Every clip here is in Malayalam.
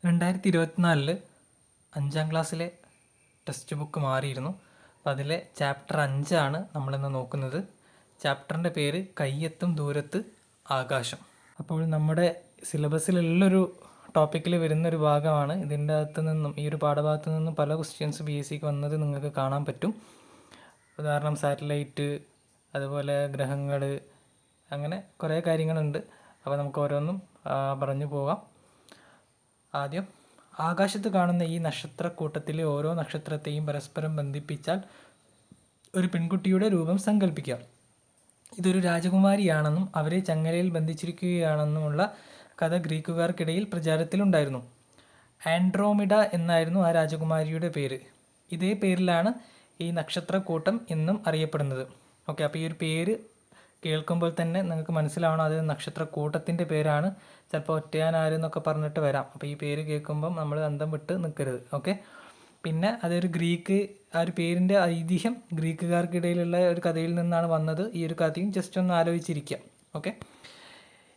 2024 5ാം ക്ലാസ്സിലെ ടെക്സ്റ്റ് ബുക്ക് മാറിയിരുന്നു. അപ്പോൾ അതിലെ ചാപ്റ്റർ 5 നമ്മളിന്ന് നോക്കുന്നത്. ചാപ്റ്ററിൻ്റെ പേര് കയ്യെത്തും ദൂരത്ത് ആകാശം. അപ്പോൾ നമ്മുടെ സിലബസിലുള്ളൊരു ടോപ്പിക്കിൽ വരുന്നൊരു ഭാഗമാണ്. ഇതിൻ്റെ അകത്ത് നിന്നും ഈ ഒരു പാഠഭാഗത്തു നിന്നും പല ക്വസ്റ്റ്യൻസ് BSc വന്നത് നിങ്ങൾക്ക് കാണാൻ പറ്റും. ഉദാഹരണം സാറ്റലൈറ്റ്, അതുപോലെ ഗ്രഹങ്ങൾ, അങ്ങനെ കുറേ കാര്യങ്ങളുണ്ട്. അപ്പോൾ നമുക്ക് ഓരോന്നും പറഞ്ഞു പോകാം. ആദ്യം, ആകാശത്ത് കാണുന്ന ഈ നക്ഷത്രക്കൂട്ടത്തിലെ ഓരോ നക്ഷത്രത്തെയും പരസ്പരം ബന്ധിപ്പിച്ചാൽ ഒരു പെൺകുട്ടിയുടെ രൂപം സങ്കല്പിക്കാം. ഇതൊരു രാജകുമാരിയാണെന്നും അവരെ ചങ്ങലയിൽ ബന്ധിച്ചിരിക്കുകയാണെന്നുമുള്ള കഥ ഗ്രീക്കുകാർക്കിടയിൽ പ്രചാരത്തിലുണ്ടായിരുന്നു. ആൻഡ്രോമിഡ എന്നായിരുന്നു ആ രാജകുമാരിയുടെ പേര്. ഇതേ പേരിലാണ് ഈ നക്ഷത്രക്കൂട്ടം എന്നും അറിയപ്പെടുന്നത്. ഓക്കെ, അപ്പോൾ ഈ ഒരു പേര് കേൾക്കുമ്പോൾ തന്നെ നിങ്ങൾക്ക് മനസ്സിലാവണം അത് നക്ഷത്രക്കൂട്ടത്തിൻ്റെ പേരാണ്. ചിലപ്പോൾ ഒറ്റയാനാര് എന്നൊക്കെ പറഞ്ഞിട്ട് വരാം. അപ്പോൾ ഈ പേര് കേൾക്കുമ്പം നമ്മൾ അന്തം വിട്ട് നിൽക്കരുത്. ഓക്കെ, പിന്നെ അതൊരു ആ ഒരു പേരിൻ്റെ ഐതിഹ്യം ഗ്രീക്കുകാർക്കിടയിലുള്ള ഒരു കഥയിൽ നിന്നാണ് വന്നത്. ഈ ഒരു കഥയും ജസ്റ്റ് ഒന്ന് ആലോചിച്ചിരിക്കുക. ഓക്കെ,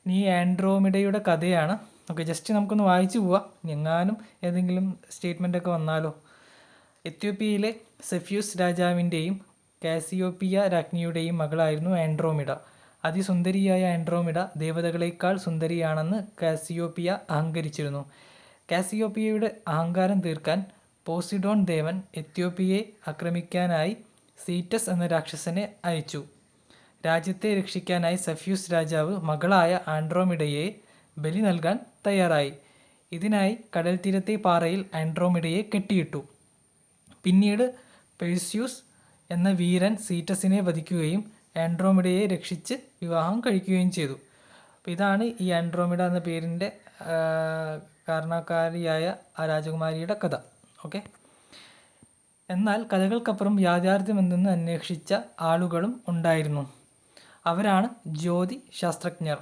ഇനി ഈ ആൻഡ്രോമിഡയുടെ കഥയാണ്. ഓക്കെ, ജസ്റ്റ് നമുക്കൊന്ന് വായിച്ചു പോവാം. എങ്ങാനും ഏതെങ്കിലും സ്റ്റേറ്റ്മെൻറ്റൊക്കെ വന്നാലോ. എത്യോപ്യയിലെ സെഫ്യൂസ് രാജാവിൻ്റെയും കാസിയോപ്പിയ രാജ്ഞിയുടെയും മകളായിരുന്നു ആൻഡ്രോമിഡ. അതിസുന്ദരിയായ ആൻഡ്രോമിഡ ദേവതകളേക്കാൾ സുന്ദരിയാണെന്ന് കാസിയോപ്പിയ അഹങ്കരിച്ചിരുന്നു. കാസിയോപ്പിയയുടെ അഹങ്കാരം തീർക്കാൻ പോസിഡോൺ ദേവൻ എത്യോപ്യയെ ആക്രമിക്കാനായി സീറ്റസ് എന്ന രാക്ഷസനെ അയച്ചു. രാജ്യത്തെ രക്ഷിക്കാനായി സെഫ്യൂസ് രാജാവ് മകളായ ആൻഡ്രോമിഡയെ ബലി നൽകാൻ തയ്യാറായി. ഇതിനായി കടൽ തീരത്തെ പാറയിൽ ആൻഡ്രോമിഡയെ കെട്ടിയിട്ടു. പിന്നീട് പെഴ്സ്യൂസ് എന്ന വീരൻ സീറ്റസിനെ വധിക്കുകയും ആൻഡ്രോമിഡയെ രക്ഷിച്ച് വിവാഹം കഴിക്കുകയും ചെയ്തു. അപ്പോൾ ഇതാണ് ഈ ആൻഡ്രോമിഡ എന്ന പേരിൻ്റെ കാരണക്കാരിയായ ആ രാജകുമാരിയുടെ കഥ. ഓക്കെ, എന്നാൽ കഥകൾക്കപ്പുറം യാഥാർത്ഥ്യമെന്തെന്ന് അന്വേഷിച്ച ആളുകളും ഉണ്ടായിരുന്നു. അവരാണ് ജ്യോതി ശാസ്ത്രജ്ഞർ.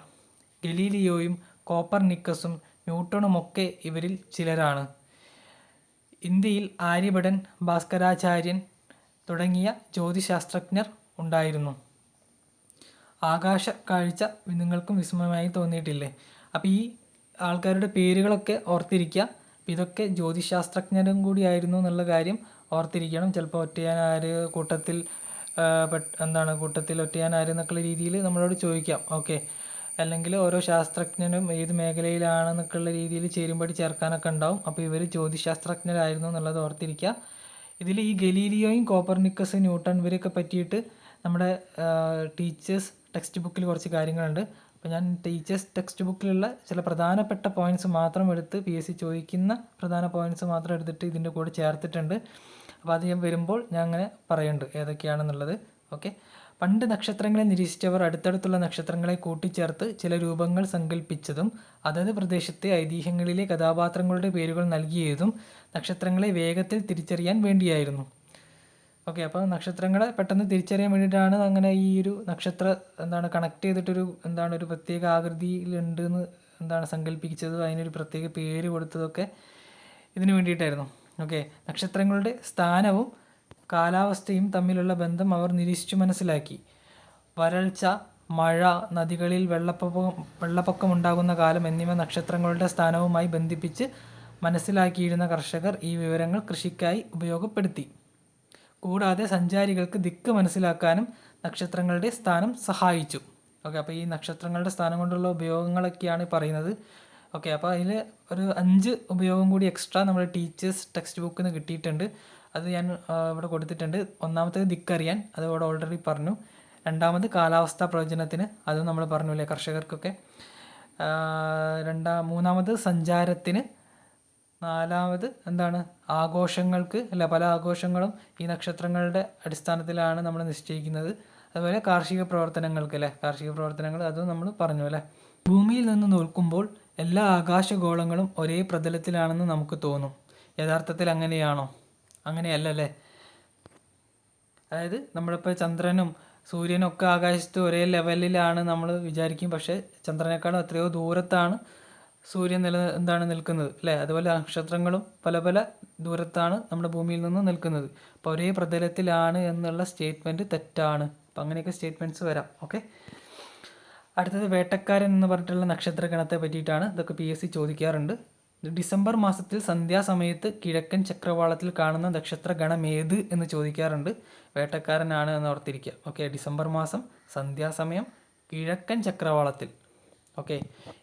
ഗലീലിയോയും കോപ്പർനിക്കസും ന്യൂട്ടണുമൊക്കെ ഇവരിൽ ചിലരാണ്. ഇന്ത്യയിൽ ആര്യഭടൻ, ഭാസ്കരാചാര്യൻ തുടങ്ങിയ ജ്യോതിശാസ്ത്രജ്ഞർ ഉണ്ടായിരുന്നു. ആകാശ കാഴ്ച നിങ്ങൾക്കും വിസ്മയമായി തോന്നിയിട്ടില്ലേ? അപ്പോൾ ഈ ആൾക്കാരുടെ പേരുകളൊക്കെ ഓർത്തിരിക്കുക. ഇതൊക്കെ ജ്യോതിശാസ്ത്രജ്ഞരും കൂടിയായിരുന്നു എന്നുള്ള കാര്യം ഓർത്തിരിക്കണം. ചിലപ്പോൾ ഒറ്റയാനാര് കൂട്ടത്തിൽ കൂട്ടത്തിൽ ഒറ്റയാനാര് എന്നൊക്കെയുള്ള രീതിയിൽ നമ്മളോട് ചോദിക്കാം. ഓക്കെ, അല്ലെങ്കിൽ ഓരോ ശാസ്ത്രജ്ഞനും ഏത് മേഖലയിലാണെന്നൊക്കെയുള്ള രീതിയിൽ ചേരുമ്പടി ചേർക്കാനൊക്കെ ഉണ്ടാവും. അപ്പോൾ ഇവർ ജ്യോതിശാസ്ത്രജ്ഞരായിരുന്നു എന്നുള്ളത് ഓർത്തിരിക്കുക. ഇതിൽ ഈ ഗലീലിയോയും കോപ്പർനിക്കസ്, ന്യൂട്ടൺ ഇവരെയൊക്കെ പറ്റിയിട്ട് നമ്മുടെ ടീച്ചേഴ്സ് ടെക്സ്റ്റ് ബുക്കിൽ കുറച്ച് കാര്യങ്ങളുണ്ട്. അപ്പോൾ ഞാൻ ടീച്ചേഴ്സ് ടെക്സ്റ്റ് ബുക്കിലുള്ള ചില പ്രധാനപ്പെട്ട പോയിൻറ്റ്സ് മാത്രം എടുത്ത് PSc ചോദിക്കുന്ന പ്രധാന പോയിൻറ്റ്സ് മാത്രം എടുത്തിട്ട് ഇതിൻ്റെ കൂടെ ചേർത്തിട്ടുണ്ട്. അപ്പോൾ അത് ഞാൻ വരുമ്പോൾ ഞാൻ അങ്ങനെ പറയുന്നുണ്ട് ഏതൊക്കെയാണെന്നുള്ളത്. ഓക്കെ, പണ്ട് നക്ഷത്രങ്ങളെ നിരീക്ഷിച്ചവർ അടുത്തടുത്തുള്ള നക്ഷത്രങ്ങളെ കൂട്ടിച്ചേർത്ത് ചില രൂപങ്ങൾ സങ്കല്പിച്ചതും അതത് പ്രദേശത്തെ ഐതിഹ്യങ്ങളിലെ കഥാപാത്രങ്ങളുടെ പേരുകൾ നൽകിയതും നക്ഷത്രങ്ങളെ വേഗത്തിൽ തിരിച്ചറിയാൻ വേണ്ടിയായിരുന്നു. ഓക്കെ, അപ്പോൾ നക്ഷത്രങ്ങളെ പെട്ടെന്ന് തിരിച്ചറിയാൻ വേണ്ടിയിട്ടാണ് അങ്ങനെ ഈ ഒരു കണക്ട് ചെയ്തിട്ടൊരു ഒരു പ്രത്യേക ആകൃതിയിലുണ്ടെന്ന് സങ്കല്പിച്ചത്, അതിനൊരു പ്രത്യേക പേര് കൊടുത്തതൊക്കെ ഇതിനു വേണ്ടിയിട്ടായിരുന്നു. ഓക്കെ, നക്ഷത്രങ്ങളുടെ സ്ഥാനവും കാലാവസ്ഥയും തമ്മിലുള്ള ബന്ധം അവർ നിരീക്ഷിച്ചു മനസ്സിലാക്കി. വരൾച്ച, മഴ, നദികളിൽ വെള്ളപ്പൊക്കമുണ്ടാകുന്ന കാലം എന്നിവ നക്ഷത്രങ്ങളുടെ സ്ഥാനവുമായി ബന്ധിപ്പിച്ച് മനസ്സിലാക്കിയിരുന്ന കർഷകർ ഈ വിവരങ്ങൾ കൃഷിക്കായി ഉപയോഗപ്പെടുത്തി. കൂടാതെ സഞ്ചാരികൾക്ക് ദിക്ക് മനസ്സിലാക്കാനും നക്ഷത്രങ്ങളുടെ സ്ഥാനം സഹായിച്ചു. ഓക്കെ, അപ്പോൾ ഈ നക്ഷത്രങ്ങളുടെ സ്ഥാനം കൊണ്ടുള്ള ഉപയോഗങ്ങളൊക്കെയാണ് പറയുന്നത്. ഓക്കെ, അപ്പോൾ അതിൽ ഒരു 5 ഉപയോഗം കൂടി എക്സ്ട്രാ നമ്മൾ ടീച്ചേഴ്സ് ടെക്സ്റ്റ് ബുക്കിൽ നിന്ന് കിട്ടിയിട്ടുണ്ട്. അത് ഞാൻ ഇവിടെ കൊടുത്തിട്ടുണ്ട്. ഒന്നാമത്തേത് ദിക്കറിയാൻ, അത് ഇവിടെ ഓൾറെഡി പറഞ്ഞു. രണ്ടാമത് കാലാവസ്ഥാ പ്രവചനത്തിന്, അതും നമ്മൾ പറഞ്ഞു അല്ലേ കർഷകർക്കൊക്കെ. മൂന്നാമത് സഞ്ചാരത്തിന്. നാലാമത് ആഘോഷങ്ങൾക്ക് അല്ല, പല ആഘോഷങ്ങളും ഈ നക്ഷത്രങ്ങളുടെ അടിസ്ഥാനത്തിലാണ് നമ്മൾ നിശ്ചയിക്കുന്നത്. അതുപോലെ കാർഷിക പ്രവർത്തനങ്ങൾക്ക് അല്ലേ, കാർഷിക പ്രവർത്തനങ്ങൾ അതും നമ്മൾ പറഞ്ഞു അല്ലേ. ഭൂമിയിൽ നിന്ന് നോക്കുമ്പോൾ എല്ലാ ആകാശഗോളങ്ങളും ഒരേ പ്രതലത്തിലാണെന്ന് നമുക്ക് തോന്നും. യഥാർത്ഥത്തിൽ അങ്ങനെയാണോ? അങ്ങനെയല്ലേ. അതായത് നമ്മളിപ്പോൾ ചന്ദ്രനും സൂര്യനും ഒക്കെ ആകാശത്ത് ഒരേ ലെവലിലാണ് നമ്മൾ വിചാരിക്കും. പക്ഷേ ചന്ദ്രനേക്കാളും എത്രയോ ദൂരത്താണ് സൂര്യൻ നിൽക്കുന്നത് അല്ലേ. അതുപോലെ നക്ഷത്രങ്ങളും പല പല ദൂരത്താണ് നമ്മുടെ ഭൂമിയിൽ നിന്ന് നിൽക്കുന്നത്. അപ്പോൾ ഒരേ പ്രതലത്തിലാണ് എന്നുള്ള സ്റ്റേറ്റ്മെൻറ്റ് തെറ്റാണ്. അപ്പോൾ അങ്ങനെയൊക്കെ സ്റ്റേറ്റ്മെൻറ്റ്സ് വരാം. ഓക്കെ, അടുത്തത് വേട്ടക്കാരൻ എന്ന് പറഞ്ഞിട്ടുള്ള നക്ഷത്രഗണത്തെ പറ്റിയിട്ടാണ്. ഇതൊക്കെ PSc ചോദിക്കാറുണ്ട്. ഡിസംബർ മാസത്തിൽ സന്ധ്യാസമയത്ത് കിഴക്കൻ ചക്രവാളത്തിൽ കാണുന്ന നക്ഷത്രഗണം ഏത് എന്ന് ചോദിക്കാറുണ്ട്. വേട്ടക്കാരനാണ് എന്ന് ഓർത്തിരിക്കുക. ഓക്കെ, ഡിസംബർ മാസം സന്ധ്യാസമയം കിഴക്കൻ ചക്രവാളത്തിൽ. ഓക്കെ,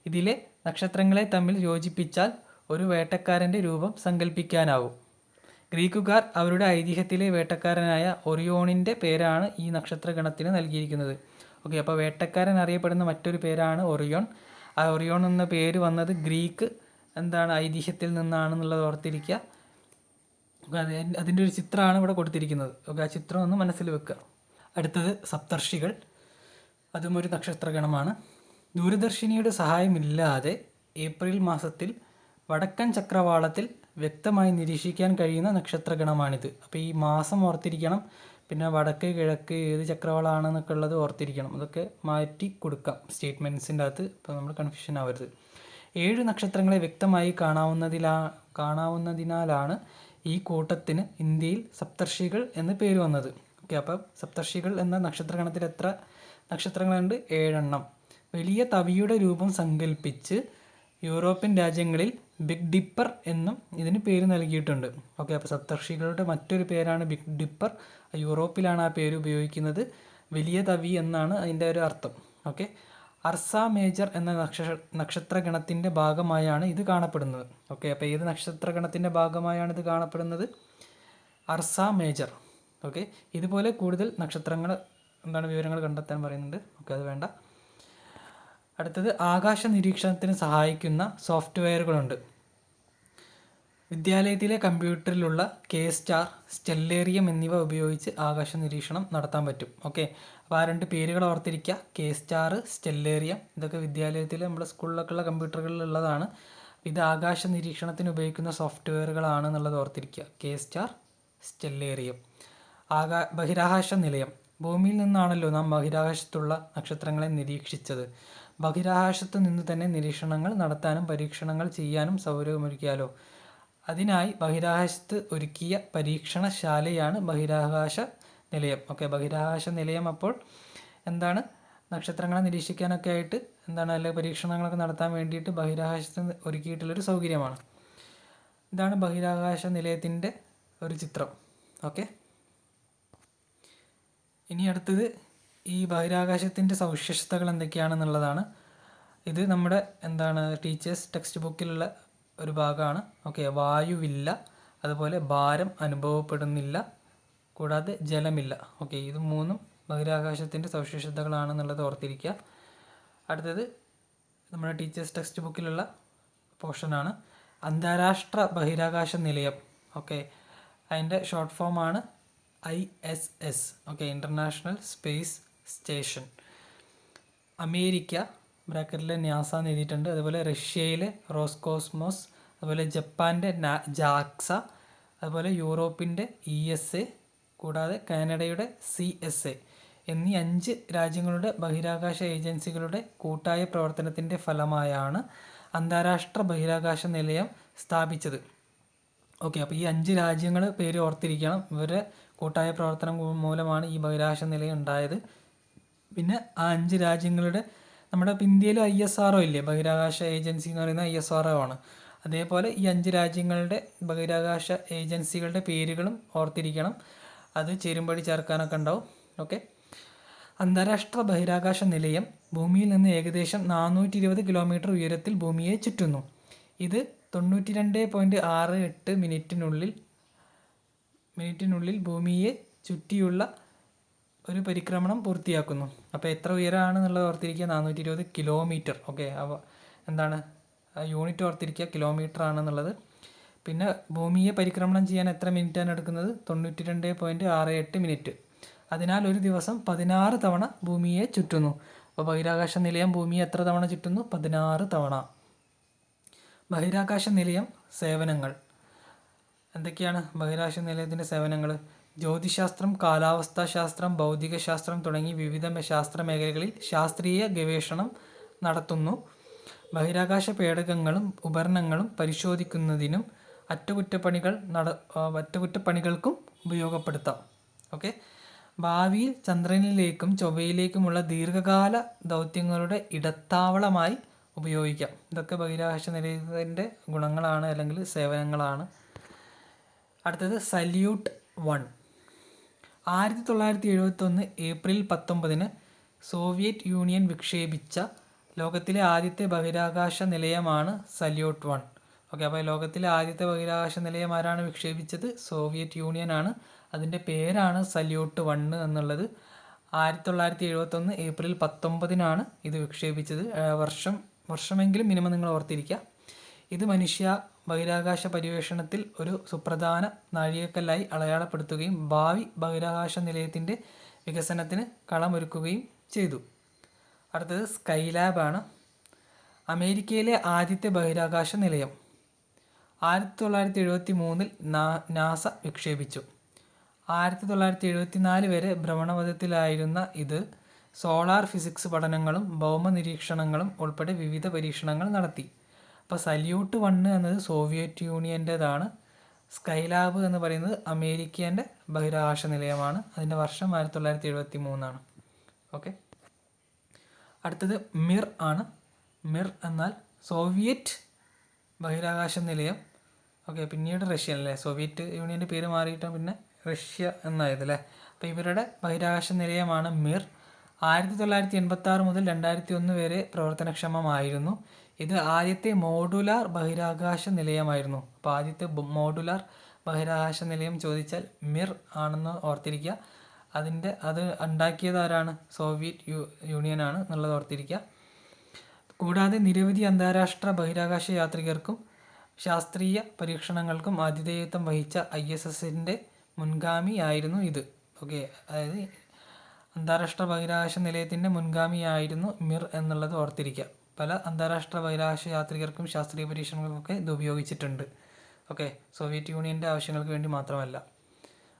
ഇതിലെ നക്ഷത്രങ്ങളെ തമ്മിൽ യോജിപ്പിച്ചാൽ ഒരു വേട്ടക്കാരൻ്റെ രൂപം സങ്കല്പിക്കാനാവും. ഗ്രീക്കുകാർ അവരുടെ ഐതിഹ്യത്തിലെ വേട്ടക്കാരനായ ഒറിയോണിൻ്റെ പേരാണ് ഈ നക്ഷത്രഗണത്തിന് നൽകിയിരിക്കുന്നത്. ഓക്കെ, അപ്പോൾ വേട്ടക്കാരൻ അറിയപ്പെടുന്ന മറ്റൊരു പേരാണ് ഒറിയോൺ. ആ ഒറിയോൺ എന്ന പേര് വന്നത് ഗ്രീക്ക് ഐതിഹ്യത്തിൽ നിന്നാണെന്നുള്ളത് ഓർത്തിരിക്കുക. അതിൻ്റെ ഒരു ചിത്രമാണ് ഇവിടെ കൊടുത്തിരിക്കുന്നത്. ഓക്കെ, ആ ചിത്രം ഒന്ന് മനസ്സിൽ വെക്കുക. അടുത്തത് സപ്തർഷികൾ. അതും ഒരു നക്ഷത്രഗണമാണ്. ദൂരദർശിനിയുടെ സഹായമില്ലാതെ ഏപ്രിൽ മാസത്തിൽ വടക്കൻ ചക്രവാളത്തിൽ വ്യക്തമായി നിരീക്ഷിക്കാൻ കഴിയുന്ന നക്ഷത്രഗണമാണിത്. അപ്പോൾ ഈ മാസം ഓർത്തിരിക്കണം, പിന്നെ വടക്ക് കിഴക്ക് ഏത് ചക്രവാളമാണെന്നൊക്കെ ഉള്ളത് ഓർത്തിരിക്കണം. അതൊക്കെ മാറ്റി കൊടുക്കാം സ്റ്റേറ്റ്മെൻറ്റ്സിൻ്റെ അകത്ത്. ഇപ്പോൾ നമ്മൾ കൺഫ്യൂഷൻ ആവരുത്. 7 നക്ഷത്രങ്ങളെ വ്യക്തമായി കാണാവുന്നതിനാലാണ് ഈ കൂട്ടത്തിന് ഇന്ത്യയിൽ സപ്തർഷികൾ എന്ന് പേര് വന്നത്. ഓക്കെ, അപ്പോൾ സപ്തർഷികൾ എന്ന നക്ഷത്രഗണത്തിൽ എത്ര നക്ഷത്രങ്ങളുണ്ട്? 7 എണ്ണം. വലിയ തവിയുടെ രൂപം സങ്കല്പിച്ച് യൂറോപ്യൻ രാജ്യങ്ങളിൽ ബിഗ് ഡിപ്പർ എന്നും ഇതിന് പേര് നൽകിയിട്ടുണ്ട്. ഓക്കെ, അപ്പോൾ സപ്തർഷികളുടെ മറ്റൊരു പേരാണ് ബിഗ് ഡിപ്പർ. യൂറോപ്പിലാണ് ആ പേര് ഉപയോഗിക്കുന്നത്. വലിയ തവി എന്നാണ് അതിൻ്റെ ഒരു അർത്ഥം. ഓക്കെ, അർസ മേജർ എന്ന നക്ഷത്രഗണത്തിൻ്റെ ഭാഗമായാണ് ഇത് കാണപ്പെടുന്നത്. ഓക്കെ, അപ്പോൾ ഏത് നക്ഷത്രഗണത്തിൻ്റെ ഭാഗമായാണ് ഇത് കാണപ്പെടുന്നത്? Ursa major. ഓക്കെ, ഇതുപോലെ കൂടുതൽ നക്ഷത്രങ്ങൾ വിവരങ്ങൾ കണ്ടെത്താൻ പറയുന്നുണ്ട്. ഓക്കെ, അത് വേണ്ട. അടുത്തത് ആകാശ നിരീക്ഷണത്തിന് സഹായിക്കുന്ന സോഫ്റ്റ്വെയറുകളുണ്ട്. വിദ്യാലയത്തിലെ കമ്പ്യൂട്ടറിലുള്ള K-STAR, സ്റ്റെല്ലേറിയം എന്നിവ ഉപയോഗിച്ച് ആകാശ നിരീക്ഷണം നടത്താൻ പറ്റും. ഓക്കെ, അപ്പോൾ ആ 2 പേരുകൾ ഓർത്തിരിക്കുക. K-STAR, Stellarium. ഇതൊക്കെ വിദ്യാലയത്തിൽ നമ്മുടെ സ്കൂളിലൊക്കെയുള്ള കമ്പ്യൂട്ടറുകളിലുള്ളതാണ്. ഇത് ആകാശ നിരീക്ഷണത്തിന് ഉപയോഗിക്കുന്ന സോഫ്റ്റ്വെയറുകളാണ് എന്നുള്ളത് ഓർത്തിരിക്കുക. K-STAR, Stellarium. ബഹിരാകാശ നിലയം. ഭൂമിയിൽ നിന്നാണല്ലോ നാം ബഹിരാകാശത്തുള്ള നക്ഷത്രങ്ങളെ നിരീക്ഷിച്ചത്. ബഹിരാകാശത്ത് നിന്ന് തന്നെ നിരീക്ഷണങ്ങൾ നടത്താനും പരീക്ഷണങ്ങൾ ചെയ്യാനും സൗകര്യമൊരുക്കിയാലോ. അതിനായി ബഹിരാകാശത്ത് ഒരുക്കിയ പരീക്ഷണശാലയാണ് ബഹിരാകാശ നിലയം. ഓക്കെ, ബഹിരാകാശ നിലയം അപ്പോൾ നക്ഷത്രങ്ങളെ നിരീക്ഷിക്കാനൊക്കെ ആയിട്ട് അല്ലെങ്കിൽ പരീക്ഷണങ്ങളൊക്കെ നടത്താൻ വേണ്ടിയിട്ട് ബഹിരാകാശത്ത് ഒരുക്കിയിട്ടുള്ളൊരു സൗകര്യമാണ്. ഇതാണ് ബഹിരാകാശ നിലയത്തിൻ്റെ ഒരു ചിത്രം. ഓക്കെ, ഇനി അടുത്തത് ഈ ബഹിരാകാശത്തിൻ്റെ സവിശേഷതകൾ എന്തൊക്കെയാണെന്നുള്ളതാണ്. ഇത് നമ്മുടെ ടീച്ചേഴ്സ് ടെക്സ്റ്റ് ബുക്കിലുള്ള ഒരു ഭാഗമാണ്. ഓക്കെ, വായുവില്ല, അതുപോലെ ഭാരം അനുഭവപ്പെടുന്നില്ല, കൂടാതെ ജലമില്ല. ഓക്കെ, ഇത് 3 ബഹിരാകാശത്തിൻ്റെ സവിശേഷതകളാണെന്നുള്ളത് ഓർത്തിരിക്കുക. അടുത്തത് നമ്മുടെ ടീച്ചേഴ്സ് ടെക്സ്റ്റ് ബുക്കിലുള്ള പോർഷനാണ്. അന്താരാഷ്ട്ര ബഹിരാകാശ നിലയം. ഓക്കെ, അതിൻ്റെ ഷോർട്ട് ഫോമാണ് ISS. Okay, international space station. America ബ്രാക്കറ്റിലെ നാസ എന്ന് എഴുതിയിട്ടുണ്ട്. അതുപോലെ റഷ്യയിലെ റോസ്കോസ്മോസ്, അതുപോലെ ജപ്പാൻ്റെ JAXA, അതുപോലെ യൂറോപ്പിൻ്റെ ESA, കൂടാതെ കാനഡയുടെ CSA എന്നീ 5 രാജ്യങ്ങളുടെ ബഹിരാകാശ ഏജൻസികളുടെ കൂട്ടായ പ്രവർത്തനത്തിൻ്റെ ഫലമായാണ് അന്താരാഷ്ട്ര ബഹിരാകാശ നിലയം സ്ഥാപിച്ചത്. ഓക്കെ, അപ്പോൾ ഈ 5 രാജ്യങ്ങൾ പേര് ഓർത്തിരിക്കണം. ഇവരുടെ കൂട്ടായ പ്രവർത്തനം മൂലമാണ് ഈ ബഹിരാകാശ നിലയം ഉണ്ടായത്. പിന്നെ ആ 5 രാജ്യങ്ങളുടെ നമ്മുടെ ഇന്ത്യയിൽ ISRO ഇല്ലേ, ബഹിരാകാശ ഏജൻസി എന്ന് പറയുന്ന ISRO ആണ്. അതേപോലെ ഈ 5 രാജ്യങ്ങളുടെ ബഹിരാകാശ ഏജൻസികളുടെ പേരുകളും ഓർത്തിരിക്കണം. അത് ചേരുംപടി ചേർക്കാനൊക്കെ ഉണ്ടാവും. ഓക്കെ, അന്താരാഷ്ട്ര ബഹിരാകാശ നിലയം ഭൂമിയിൽ നിന്ന് ഏകദേശം 420 കിലോമീറ്റർ ഉയരത്തിൽ ഭൂമിയെ ചുറ്റുന്നു. ഇത് 92.68 മിനിറ്റിനുള്ളിൽ ഭൂമിയെ ചുറ്റിയുള്ള ഒരു പരിക്രമണം പൂർത്തിയാക്കുന്നു. അപ്പോൾ എത്ര ഉയരമാണെന്നുള്ളത് ഓർത്തിരിക്കുക, 420 കിലോമീറ്റർ. ഓക്കെ, അപ്പോൾ യൂണിറ്റ് ഓർത്തിരിക്കുക, കിലോമീറ്റർ ആണെന്നുള്ളത്. പിന്നെ ഭൂമിയെ പരിക്രമണം ചെയ്യാൻ എത്ര മിനിറ്റാണ് എടുക്കുന്നത്? 92.68 മിനിറ്റ്. അതിനാൽ ഒരു ദിവസം 16 തവണ ഭൂമിയെ ചുറ്റുന്നു. അപ്പോൾ ബഹിരാകാശ നിലയം ഭൂമിയെ എത്ര തവണ ചുറ്റുന്നു? 16 തവണ. ബഹിരാകാശ നിലയം സേവനങ്ങൾ എന്തൊക്കെയാണ്? ബഹിരാകാശ നിലയത്തിൻ്റെ സേവനങ്ങൾ: ജ്യോതിശാസ്ത്രം, കാലാവസ്ഥാശാസ്ത്രം, ഭൗതികശാസ്ത്രം തുടങ്ങി വിവിധ ശാസ്ത്ര മേഖലകളിൽ ശാസ്ത്രീയ ഗവേഷണം നടത്തുന്നു. ബഹിരാകാശ പേടകങ്ങളും ഉപകരണങ്ങളും പരിശോധിക്കുന്നതിനും അറ്റകുറ്റപ്പണികൾക്കും ഉപയോഗപ്പെടുത്താം. ഓക്കെ, ഭാവിയിൽ ചന്ദ്രനിലേക്കും ചൊവ്വയിലേക്കുമുള്ള ദീർഘകാല ദൗത്യങ്ങളുടെ ഇടത്താവളമായി ഉപയോഗിക്കാം. ഇതൊക്കെ ബഹിരാകാശ നിലയത്തിൻ്റെ ഗുണങ്ങളാണ് അല്ലെങ്കിൽ സേവനങ്ങളാണ്. അടുത്തത് സല്യൂട്ട് 1. 1971 ഏപ്രിൽ 19 സോവിയറ്റ് യൂണിയൻ വിക്ഷേപിച്ച ലോകത്തിലെ ആദ്യത്തെ ബഹിരാകാശ നിലയമാണ് സല്യൂട്ട് 1. ഓക്കെ, അപ്പോൾ ലോകത്തിലെ ആദ്യത്തെ ബഹിരാകാശ നിലയം ആരാണ് വിക്ഷേപിച്ചത്? സോവിയറ്റ് യൂണിയൻ ആണ്. അതിൻ്റെ പേരാണ് സല്യൂട്ട് 1 എന്നുള്ളത്. 1971 ഏപ്രിൽ 19 ഇത് വിക്ഷേപിച്ചത്. വർഷമെങ്കിലും മിനിമം നിങ്ങൾ ഓർത്തിരിക്കുക. ഇത് മനുഷ്യ ബഹിരാകാശ പര്യവേഷണത്തിൽ ഒരു സുപ്രധാന നാഴികക്കല്ലായി അടയാളപ്പെടുത്തുകയും ഭാവി ബഹിരാകാശ നിലയത്തിൻ്റെ വികസനത്തിന് കളമൊരുക്കുകയും ചെയ്തു. അടുത്തത് സ്കൈലാബ് ആണ്. അമേരിക്കയിലെ ആദ്യത്തെ ബഹിരാകാശ നിലയം 1973 നാസ വിക്ഷേപിച്ചു. 1974 വരെ ഭ്രമണപഥത്തിലായിരുന്ന ഇത് സോളാർ ഫിസിക്സ് പഠനങ്ങളും ഭൗമ നിരീക്ഷണങ്ങളും ഉൾപ്പെടെ വിവിധ പരീക്ഷണങ്ങൾ നടത്തി. അപ്പോൾ സല്യൂട്ട് 1 എന്നത് സോവിയറ്റ് യൂണിയൻ്റേതാണ്. സ്കൈലാബ് എന്ന് പറയുന്നത് അമേരിക്കേൻ്റെ ബഹിരാകാശ നിലയമാണ്. അതിൻ്റെ വർഷം 1973 ഓക്കെ. അടുത്തത് മിർ ആണ്. മിർ എന്നാൽ സോവിയറ്റ് ബഹിരാകാശ നിലയം. ഓക്കെ, പിന്നീട് റഷ്യ അല്ലേ, സോവിയറ്റ് യൂണിയൻ്റെ പേര് മാറിയിട്ട് പിന്നെ റഷ്യ എന്നായത് അല്ലേ. അപ്പോൾ ഇവരുടെ ബഹിരാകാശ നിലയമാണ് മിർ. 1986 മുതൽ 2001 വരെ പ്രവർത്തനക്ഷമമായിരുന്നു. ഇത് ആദ്യത്തെ മോഡുലാർ ബഹിരാകാശ നിലയമായിരുന്നു. അപ്പോൾ ആദ്യത്തെ മോഡുലാർ ബഹിരാകാശ നിലയം ചോദിച്ചാൽ മിർ ആണെന്ന് ഓർത്തിരിക്കുക. അത് ഉണ്ടാക്കിയത് ആരാണ്? സോവിയറ്റ് യൂണിയനാണ് എന്നുള്ളത് ഓർത്തിരിക്കുക. കൂടാതെ നിരവധി അന്താരാഷ്ട്ര ബഹിരാകാശ യാത്രികർക്കും ശാസ്ത്രീയ പരീക്ഷണങ്ങൾക്കും ആതിഥേയത്വം വഹിച്ച ISSൻ്റെ മുൻഗാമിയായിരുന്നു ഇത്. ഓക്കെ, അതായത് അന്താരാഷ്ട്ര ബഹിരാകാശ നിലയത്തിൻ്റെ മുൻഗാമിയായിരുന്നു മിർ എന്നുള്ളത് ഓർത്തിരിക്കുക. പല അന്താരാഷ്ട്ര ബഹിരാകാശ യാത്രികർക്കും ശാസ്ത്രീയ പരീക്ഷണങ്ങൾക്കൊക്കെ ഇത് ഉപയോഗിച്ചിട്ടുണ്ട്. ഓക്കെ, സോവിയറ്റ് യൂണിയൻ്റെ ആവശ്യങ്ങൾക്ക് വേണ്ടി മാത്രമല്ല.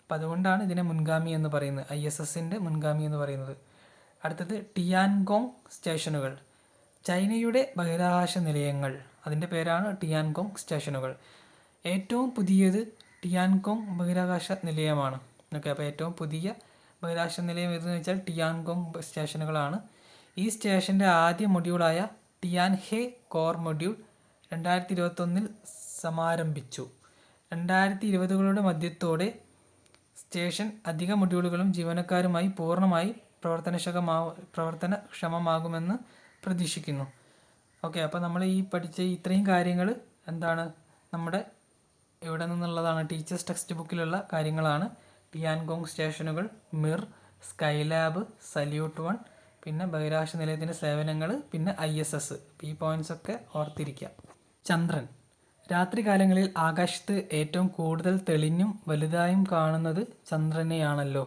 അപ്പോൾ അതുകൊണ്ടാണ് ഇതിനെ മുൻഗാമി എന്ന് പറയുന്നത്, ISSൻ്റെ മുൻഗാമി എന്ന് പറയുന്നത്. അടുത്തത് ടിയാൻഗോങ് സ്റ്റേഷനുകൾ. ചൈനയുടെ ബഹിരാകാശ നിലയങ്ങൾ, അതിൻ്റെ പേരാണ് ടിയാൻഗോങ് സ്റ്റേഷനുകൾ. ഏറ്റവും പുതിയത് ടിയാൻഗോങ് ബഹിരാകാശ നിലയമാണ്. ഓക്കെ, അപ്പോൾ ഏറ്റവും പുതിയ ബഹിരാകാശ നിലയം ഏതെന്ന് വെച്ചാൽ ടിയാൻഗോങ് സ്റ്റേഷനുകളാണ്. ഈ സ്റ്റേഷൻ്റെ ആദ്യ മൊഡ്യൂളായ ടിയാൻഹെ കോർ മൊഡ്യൂൾ 2021 സമാരംഭിച്ചു. 2020കളുടെ മധ്യത്തോടെ സ്റ്റേഷൻ അധിക മൊഡ്യൂളുകളും ജീവനക്കാരുമായി പൂർണ്ണമായി പ്രവർത്തനക്ഷമമാകുമെന്ന് പ്രതീക്ഷിക്കുന്നു. ഓക്കെ, അപ്പോൾ നമ്മൾ ഈ പഠിച്ച ഇത്രയും കാര്യങ്ങൾ എന്താണ്, നമ്മുടെ ഇവിടെ നിന്നുള്ളതാണ്, ടീച്ചേഴ്സ് ടെക്സ്റ്റ് ബുക്കിലുള്ള കാര്യങ്ങളാണ്. ടിയാൻഗോങ് സ്റ്റേഷനുകൾ, മിർ, സ്കൈലാബ്, സല്യൂട്ട് 1, പിന്നെ ബഹിരാകാശ നിലയത്തിൻ്റെ സേവനങ്ങൾ, പിന്നെ ISS. ഈ പോയിൻറ്റ്സൊക്കെ ഓർത്തിരിക്കുക. ചന്ദ്രൻ. രാത്രികാലങ്ങളിൽ ആകാശത്ത് ഏറ്റവും കൂടുതൽ തെളിഞ്ഞും വലുതായും കാണുന്നത് ചന്ദ്രനെയാണല്ലോ.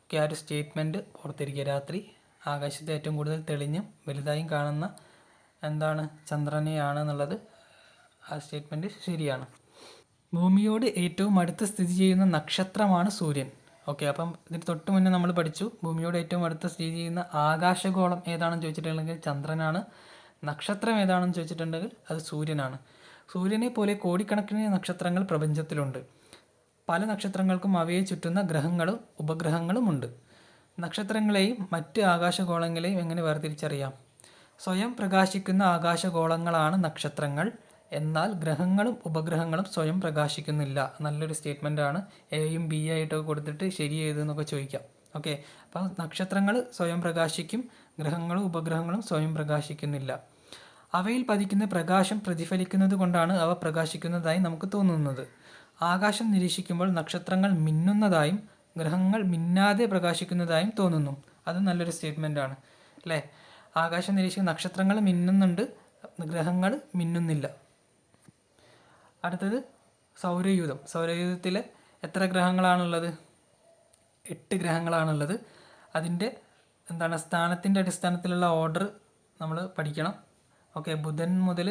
ഓക്കെ, ആ ഒരു സ്റ്റേറ്റ്മെൻറ്റ് ഓർത്തിരിക്കുക. രാത്രി ആകാശത്ത് ഏറ്റവും കൂടുതൽ തെളിഞ്ഞും വലുതായും കാണുന്ന എന്താണ്, ചന്ദ്രനെയാണ് എന്നുള്ളത്. ആ സ്റ്റേറ്റ്മെൻറ്റ് ശരിയാണ്. ഭൂമിയോട് ഏറ്റവും അടുത്ത് സ്ഥിതി ചെയ്യുന്ന നക്ഷത്രമാണ് സൂര്യൻ. ഓക്കെ, അപ്പം ഇതിന് തൊട്ട് മുന്നേ നമ്മൾ പഠിച്ചു, ഭൂമിയോട് ഏറ്റവും അടുത്ത് സ്ഥിതി ചെയ്യുന്ന ആകാശഗോളം ഏതാണെന്ന് ചോദിച്ചിട്ടുണ്ടെങ്കിൽ ചന്ദ്രനാണ്. നക്ഷത്രം ഏതാണെന്ന് ചോദിച്ചിട്ടുണ്ടെങ്കിൽ അത് സൂര്യനാണ്. സൂര്യനെ പോലെ കോടിക്കണക്കിന് നക്ഷത്രങ്ങൾ പ്രപഞ്ചത്തിലുണ്ട്. പല നക്ഷത്രങ്ങൾക്കും അവയെ ചുറ്റുന്ന ഗ്രഹങ്ങളും ഉപഗ്രഹങ്ങളുമുണ്ട്. നക്ഷത്രങ്ങളെയും മറ്റ് ആകാശഗോളങ്ങളെയും എങ്ങനെ വേർതിരിച്ചറിയാം? സ്വയം പ്രകാശിക്കുന്ന ആകാശഗോളങ്ങളാണ് നക്ഷത്രങ്ങൾ. എന്നാൽ ഗ്രഹങ്ങളും ഉപഗ്രഹങ്ങളും സ്വയം പ്രകാശിക്കുന്നില്ല. നല്ലൊരു സ്റ്റേറ്റ്മെൻറ്റാണ്. എയും ബി ആയിട്ടൊക്കെ കൊടുത്തിട്ട് ശരി ഏതെന്നൊക്കെ ചോദിക്കാം. ഓക്കെ, അപ്പോൾ നക്ഷത്രങ്ങൾ സ്വയം പ്രകാശിക്കും, ഗ്രഹങ്ങളും ഉപഗ്രഹങ്ങളും സ്വയം പ്രകാശിക്കുന്നില്ല. അവയിൽ പതിക്കുന്ന പ്രകാശം പ്രതിഫലിക്കുന്നത് കൊണ്ടാണ് അവ പ്രകാശിക്കുന്നതായി നമുക്ക് തോന്നുന്നത്. ആകാശം നിരീക്ഷിക്കുമ്പോൾ നക്ഷത്രങ്ങൾ മിന്നുന്നതായും ഗ്രഹങ്ങൾ മിന്നാതെ പ്രകാശിക്കുന്നതായും തോന്നുന്നു. അത് നല്ലൊരു സ്റ്റേറ്റ്മെൻറ്റാണ് അല്ലേ. ആകാശം നിരീക്ഷിക്കുന്ന നക്ഷത്രങ്ങൾ മിന്നുന്നുണ്ട്, ഗ്രഹങ്ങൾ മിന്നുന്നില്ല. അടുത്തത് സൗരയൂഥം. സൗരയൂഥത്തിൽ എത്ര ഗ്രഹങ്ങളാണുള്ളത്? 8 ഗ്രഹങ്ങളാണുള്ളത്. അതിൻ്റെ സ്ഥാനത്തിൻ്റെ അടിസ്ഥാനത്തിലുള്ള ഓർഡർ നമ്മൾ പഠിക്കണം. ഓക്കെ, ബുധൻ മുതൽ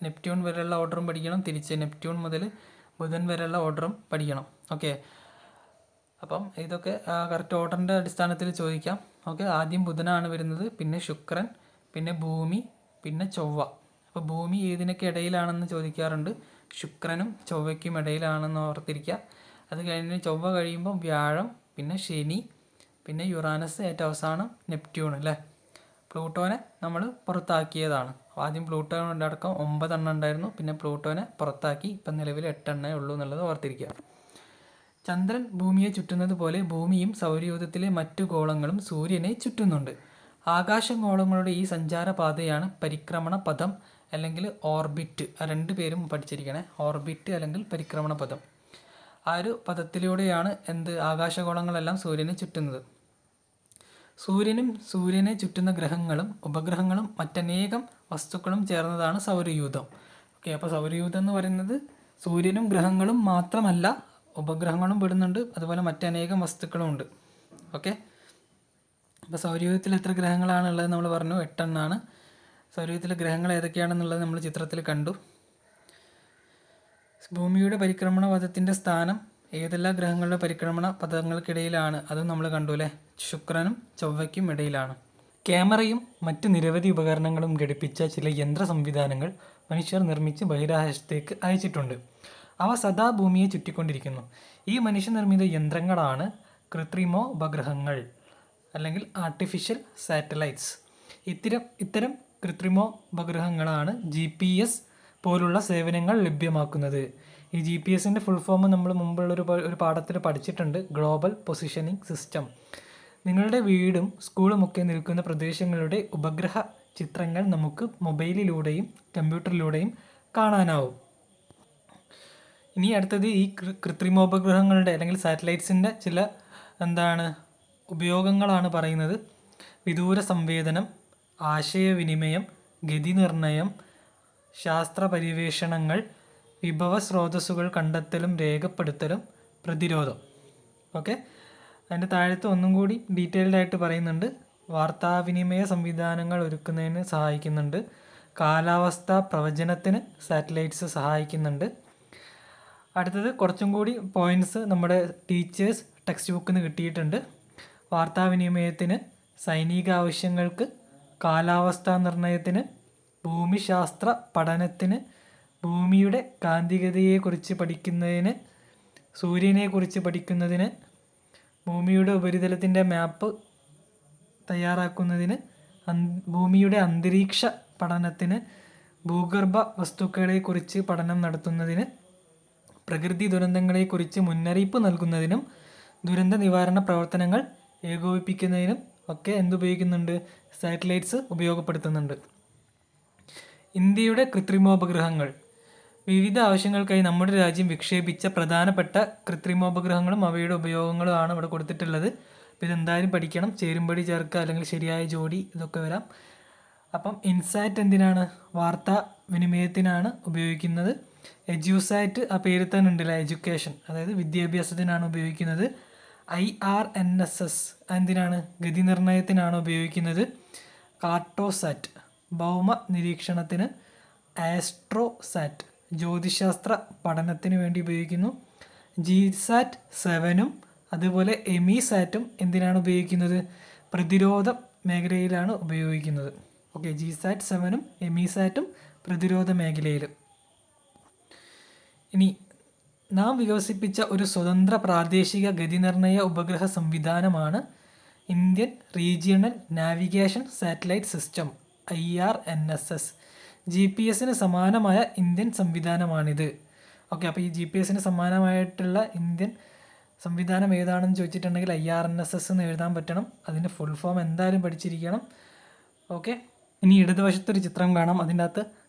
നെപ്റ്റ്യൂൺ വരെയുള്ള ഓർഡറും പഠിക്കണം, തിരിച്ച് നെപ്റ്റ്യൂൺ മുതൽ ബുധൻ വരെയുള്ള ഓർഡറും പഠിക്കണം. ഓക്കെ, അപ്പം ഇതൊക്കെ കറക്റ്റ് ഓർഡറിൻ്റെ അടിസ്ഥാനത്തിൽ ചോദിക്കാം. ഓക്കെ, ആദ്യം ബുധനാണ് വരുന്നത്, പിന്നെ ശുക്രൻ, പിന്നെ ഭൂമി, പിന്നെ ചൊവ്വ. അപ്പോൾ ഭൂമി ഏതിനൊക്കെ ഇടയിലാണെന്ന് ചോദിക്കാറുണ്ട്. ശുക്രനും ചൊവ്വയ്ക്കും ഇടയിലാണെന്ന് ഓർത്തിരിക്കുക. അത് കഴിഞ്ഞ് ചൊവ്വ കഴിയുമ്പോൾ വ്യാഴം, പിന്നെ ശനി, പിന്നെ യുറാനസ്, ഏറ്റവും അവസാനം നെപ്റ്റ്യൂൺ അല്ലേ. പ്ലൂട്ടോനെ നമ്മൾ പുറത്താക്കിയതാണ്. ആദ്യം പ്ലൂട്ടോ അടക്കം 9 എണ്ണം ഉണ്ടായിരുന്നു. പിന്നെ പ്ലൂട്ടോനെ പുറത്താക്കി. ഇപ്പം നിലവിൽ 8 എണ്ണേ ഉള്ളൂ എന്നുള്ളത് ഓർത്തിരിക്കുക. ചന്ദ്രൻ ഭൂമിയെ ചുറ്റുന്നത് പോലെ ഭൂമിയും സൗരയൂഥത്തിലെ മറ്റു ഗോളങ്ങളും സൂര്യനെ ചുറ്റുന്നുണ്ട്. ആകാശഗോളങ്ങളുടെ ഈ സഞ്ചാരപാതയാണ് പരിക്രമണ പഥം അല്ലെങ്കിൽ ഓർബിറ്റ്. ആ 2 പേരും പഠിച്ചിരിക്കണേ, ഓർബിറ്റ് അല്ലെങ്കിൽ പരിക്രമണ പഥം. ആ ഒരു പഥത്തിലൂടെയാണ് ആകാശഗോളങ്ങളെല്ലാം സൂര്യനെ ചുറ്റുന്നത്. സൂര്യനും സൂര്യനെ ചുറ്റുന്ന ഗ്രഹങ്ങളും ഉപഗ്രഹങ്ങളും മറ്റനേകം വസ്തുക്കളും ചേർന്നതാണ് സൗരയൂഥം. ഓക്കെ, അപ്പോൾ സൗരയൂഥം എന്ന് പറയുന്നത് സൂര്യനും ഗ്രഹങ്ങളും മാത്രമല്ല, ഉപഗ്രഹങ്ങളും പെടുന്നുണ്ട്, അതുപോലെ മറ്റനേകം വസ്തുക്കളും ഉണ്ട്. ഓക്കെ, അപ്പോൾ സൗരയൂഥത്തിൽ എത്ര ഗ്രഹങ്ങളാണ് ഉള്ളത് നമ്മൾ പറഞ്ഞു, 8 എണ്ണമാണ്. സൗരയൂഥത്തിലെ ഗ്രഹങ്ങൾ ഏതൊക്കെയാണെന്നുള്ളത് നമ്മൾ ചിത്രത്തിൽ കണ്ടു. ഭൂമിയുടെ പരിക്രമണ പഥത്തിൻ്റെ സ്ഥാനം ഏതെല്ലാം ഗ്രഹങ്ങളുടെ പരിക്രമണ പഥങ്ങൾക്കിടയിലാണ് അതും നമ്മൾ കണ്ടു അല്ലേ. ശുക്രനും ചൊവ്വയ്ക്കും ഇടയിലാണ്. ക്യാമറയും മറ്റ് നിരവധി ഉപകരണങ്ങളും ഘടിപ്പിച്ച ചില യന്ത്ര സംവിധാനങ്ങൾ മനുഷ്യർ നിർമ്മിച്ച് ബഹിരാകാശത്തേക്ക് അയച്ചിട്ടുണ്ട്. അവ സദാ ഭൂമിയെ ചുറ്റിക്കൊണ്ടിരിക്കുന്നു. ഈ മനുഷ്യനിർമ്മിത യന്ത്രങ്ങളാണ് കൃത്രിമോപഗ്രഹങ്ങൾ അല്ലെങ്കിൽ ആർട്ടിഫിഷ്യൽ സാറ്റലൈറ്റ്സ്. ഇത്തരം കൃത്രിമോപഗ്രഹങ്ങളാണ് GPS പോലുള്ള സേവനങ്ങൾ ലഭ്യമാക്കുന്നത്. ഈ GPS-ൻ്റെ ഫുൾ ഫോം നമ്മൾ മുമ്പുള്ള ഒരു പാഠത്തിൽ പഠിച്ചിട്ടുണ്ട്, ഗ്ലോബൽ പൊസിഷനിങ് സിസ്റ്റം. നിങ്ങളുടെ വീടും സ്കൂളും ഒക്കെ നിൽക്കുന്ന പ്രദേശങ്ങളുടെ ഉപഗ്രഹ ചിത്രങ്ങൾ നമുക്ക് മൊബൈലിലൂടെയും കമ്പ്യൂട്ടറിലൂടെയും കാണാനാവും. ഇനി അടുത്തത് ഈ കൃത്രിമോപഗ്രഹങ്ങളുടെ അല്ലെങ്കിൽ സാറ്റലൈറ്റ്സിൻ്റെ ചില ഉപയോഗങ്ങളാണ് പറയുന്നത്. വിദൂര സംവേദനം, ആശയവിനിമയം, ഗതി നിർണയം, ശാസ്ത്ര പര്യവേഷണങ്ങൾ, വിഭവ സ്രോതസ്സുകൾ കണ്ടെത്തലും രേഖപ്പെടുത്തലും, പ്രതിരോധം. ഓക്കെ, അതിൻ്റെ താഴത്ത് ഒന്നും കൂടി ഡീറ്റെയിൽഡ് ആയിട്ട് പറയുന്നുണ്ട്. വാർത്താവിനിമയ സംവിധാനങ്ങൾ ഒരുക്കുന്നതിന് സഹായിക്കുന്നുണ്ട്. കാലാവസ്ഥാ പ്രവചനത്തിന് സാറ്റലൈറ്റ്സ് സഹായിക്കുന്നുണ്ട്. അടുത്തത് കുറച്ചും കൂടി പോയിൻറ്റ്സ് നമ്മുടെ ടീച്ചേഴ്സ് ടെക്സ്റ്റ് ബുക്കിൽ നിന്ന് കിട്ടിയിട്ടുണ്ട്. വാർത്താവിനിമയത്തിന്, സൈനിക ആവശ്യങ്ങൾക്ക്, കാലാവസ്ഥാ നിർണയത്തിന്, ഭൂമിശാസ്ത്ര പഠനത്തിന്, ഭൂമിയുടെ കാന്തികതയെക്കുറിച്ച് പഠിക്കുന്നതിന്, സൂര്യനെക്കുറിച്ച് പഠിക്കുന്നതിന്, ഭൂമിയുടെ ഉപരിതലത്തിൻ്റെ മാപ്പ് തയ്യാറാക്കുന്നതിന്, ഭൂമിയുടെ അന്തരീക്ഷ പഠനത്തിന്, ഭൂഗർഭ വസ്തുക്കളെക്കുറിച്ച് പഠനം നടത്തുന്നതിന്, പ്രകൃതി ദുരന്തങ്ങളെക്കുറിച്ച് മുന്നറിയിപ്പ് നൽകുന്നതിനും ദുരന്ത നിവാരണ പ്രവർത്തനങ്ങൾ ഏകോപിപ്പിക്കുന്നതിനും ഒക്കെ എന്തുപയോഗിക്കുന്നുണ്ട്? സാറ്റലൈറ്റ്സ് ഉപയോഗപ്പെടുത്തുന്നുണ്ട്. ഇന്ത്യയുടെ കൃത്രിമോപഗ്രഹങ്ങൾ. വിവിധ ആവശ്യങ്ങൾക്കായി നമ്മുടെ രാജ്യം വിക്ഷേപിച്ച പ്രധാനപ്പെട്ട കൃത്രിമോപഗ്രഹങ്ങളും അവയുടെ ഉപയോഗങ്ങളുമാണ് ഇവിടെ കൊടുത്തിട്ടുള്ളത്. അപ്പോൾ ഇതെന്തായാലും പഠിക്കണം. ചേരുംപടി ചേർക്കുക അല്ലെങ്കിൽ ശരിയായ ജോഡി ഇതൊക്കെ വരാം. അപ്പം ഇൻസാറ്റ് എന്തിനാണ്? വാർത്താ വിനിമയത്തിനാണ് ഉപയോഗിക്കുന്നത്. എജ്യൂസാറ്റ് ആ പേര് തന്നെ ഉണ്ടല്ലോ, എഡ്യൂക്കേഷൻ, അതായത് വിദ്യാഭ്യാസത്തിനാണ് ഉപയോഗിക്കുന്നത്. IRNSS എന്തിനാണ്? ഗതി നിർണയത്തിനാണ് ഉപയോഗിക്കുന്നത്. കാർട്ടോസാറ്റ് ഭൗമ നിരീക്ഷണത്തിന്, ആസ്ട്രോസാറ്റ് ജ്യോതിശാസ്ത്ര പഠനത്തിന് വേണ്ടി ഉപയോഗിക്കുന്നു. GSAT 7ഉം അതുപോലെ എമിസാറ്റും എന്തിനാണ് ഉപയോഗിക്കുന്നത്? പ്രതിരോധ മേഖലയിലാണ് ഉപയോഗിക്കുന്നത്. ഓക്കെ, GSAT 7ഉം എമിസാറ്റും പ്രതിരോധ മേഖലയിൽ. ഇനി നാം വികസിപ്പിച്ച ഒരു സ്വതന്ത്ര പ്രാദേശിക ഗതിനിർണയ ഉപഗ്രഹ സംവിധാനമാണ് Indian regional navigation satellite system IRNSS. GPS-ന് സമാനമായ ഇന്ത്യൻ സംവിധാനമാണിത്. ഓക്കെ, അപ്പോൾ ഈ GPS-ന് സമാനമായിട്ടുള്ള ഇന്ത്യൻ സംവിധാനം ഏതാണെന്ന് ചോദിച്ചിട്ടുണ്ടെങ്കിൽ IRNSS എന്ന് എഴുതാൻ പറ്റണം. അതിൻ്റെ ഫുൾ ഫോം എന്തായാലും പഠിച്ചിരിക്കണം. ഓക്കെ, ഇനി ഇടതുവശത്തൊരു ചിത്രം കാണാം. അതിൻ്റെ അകത്ത്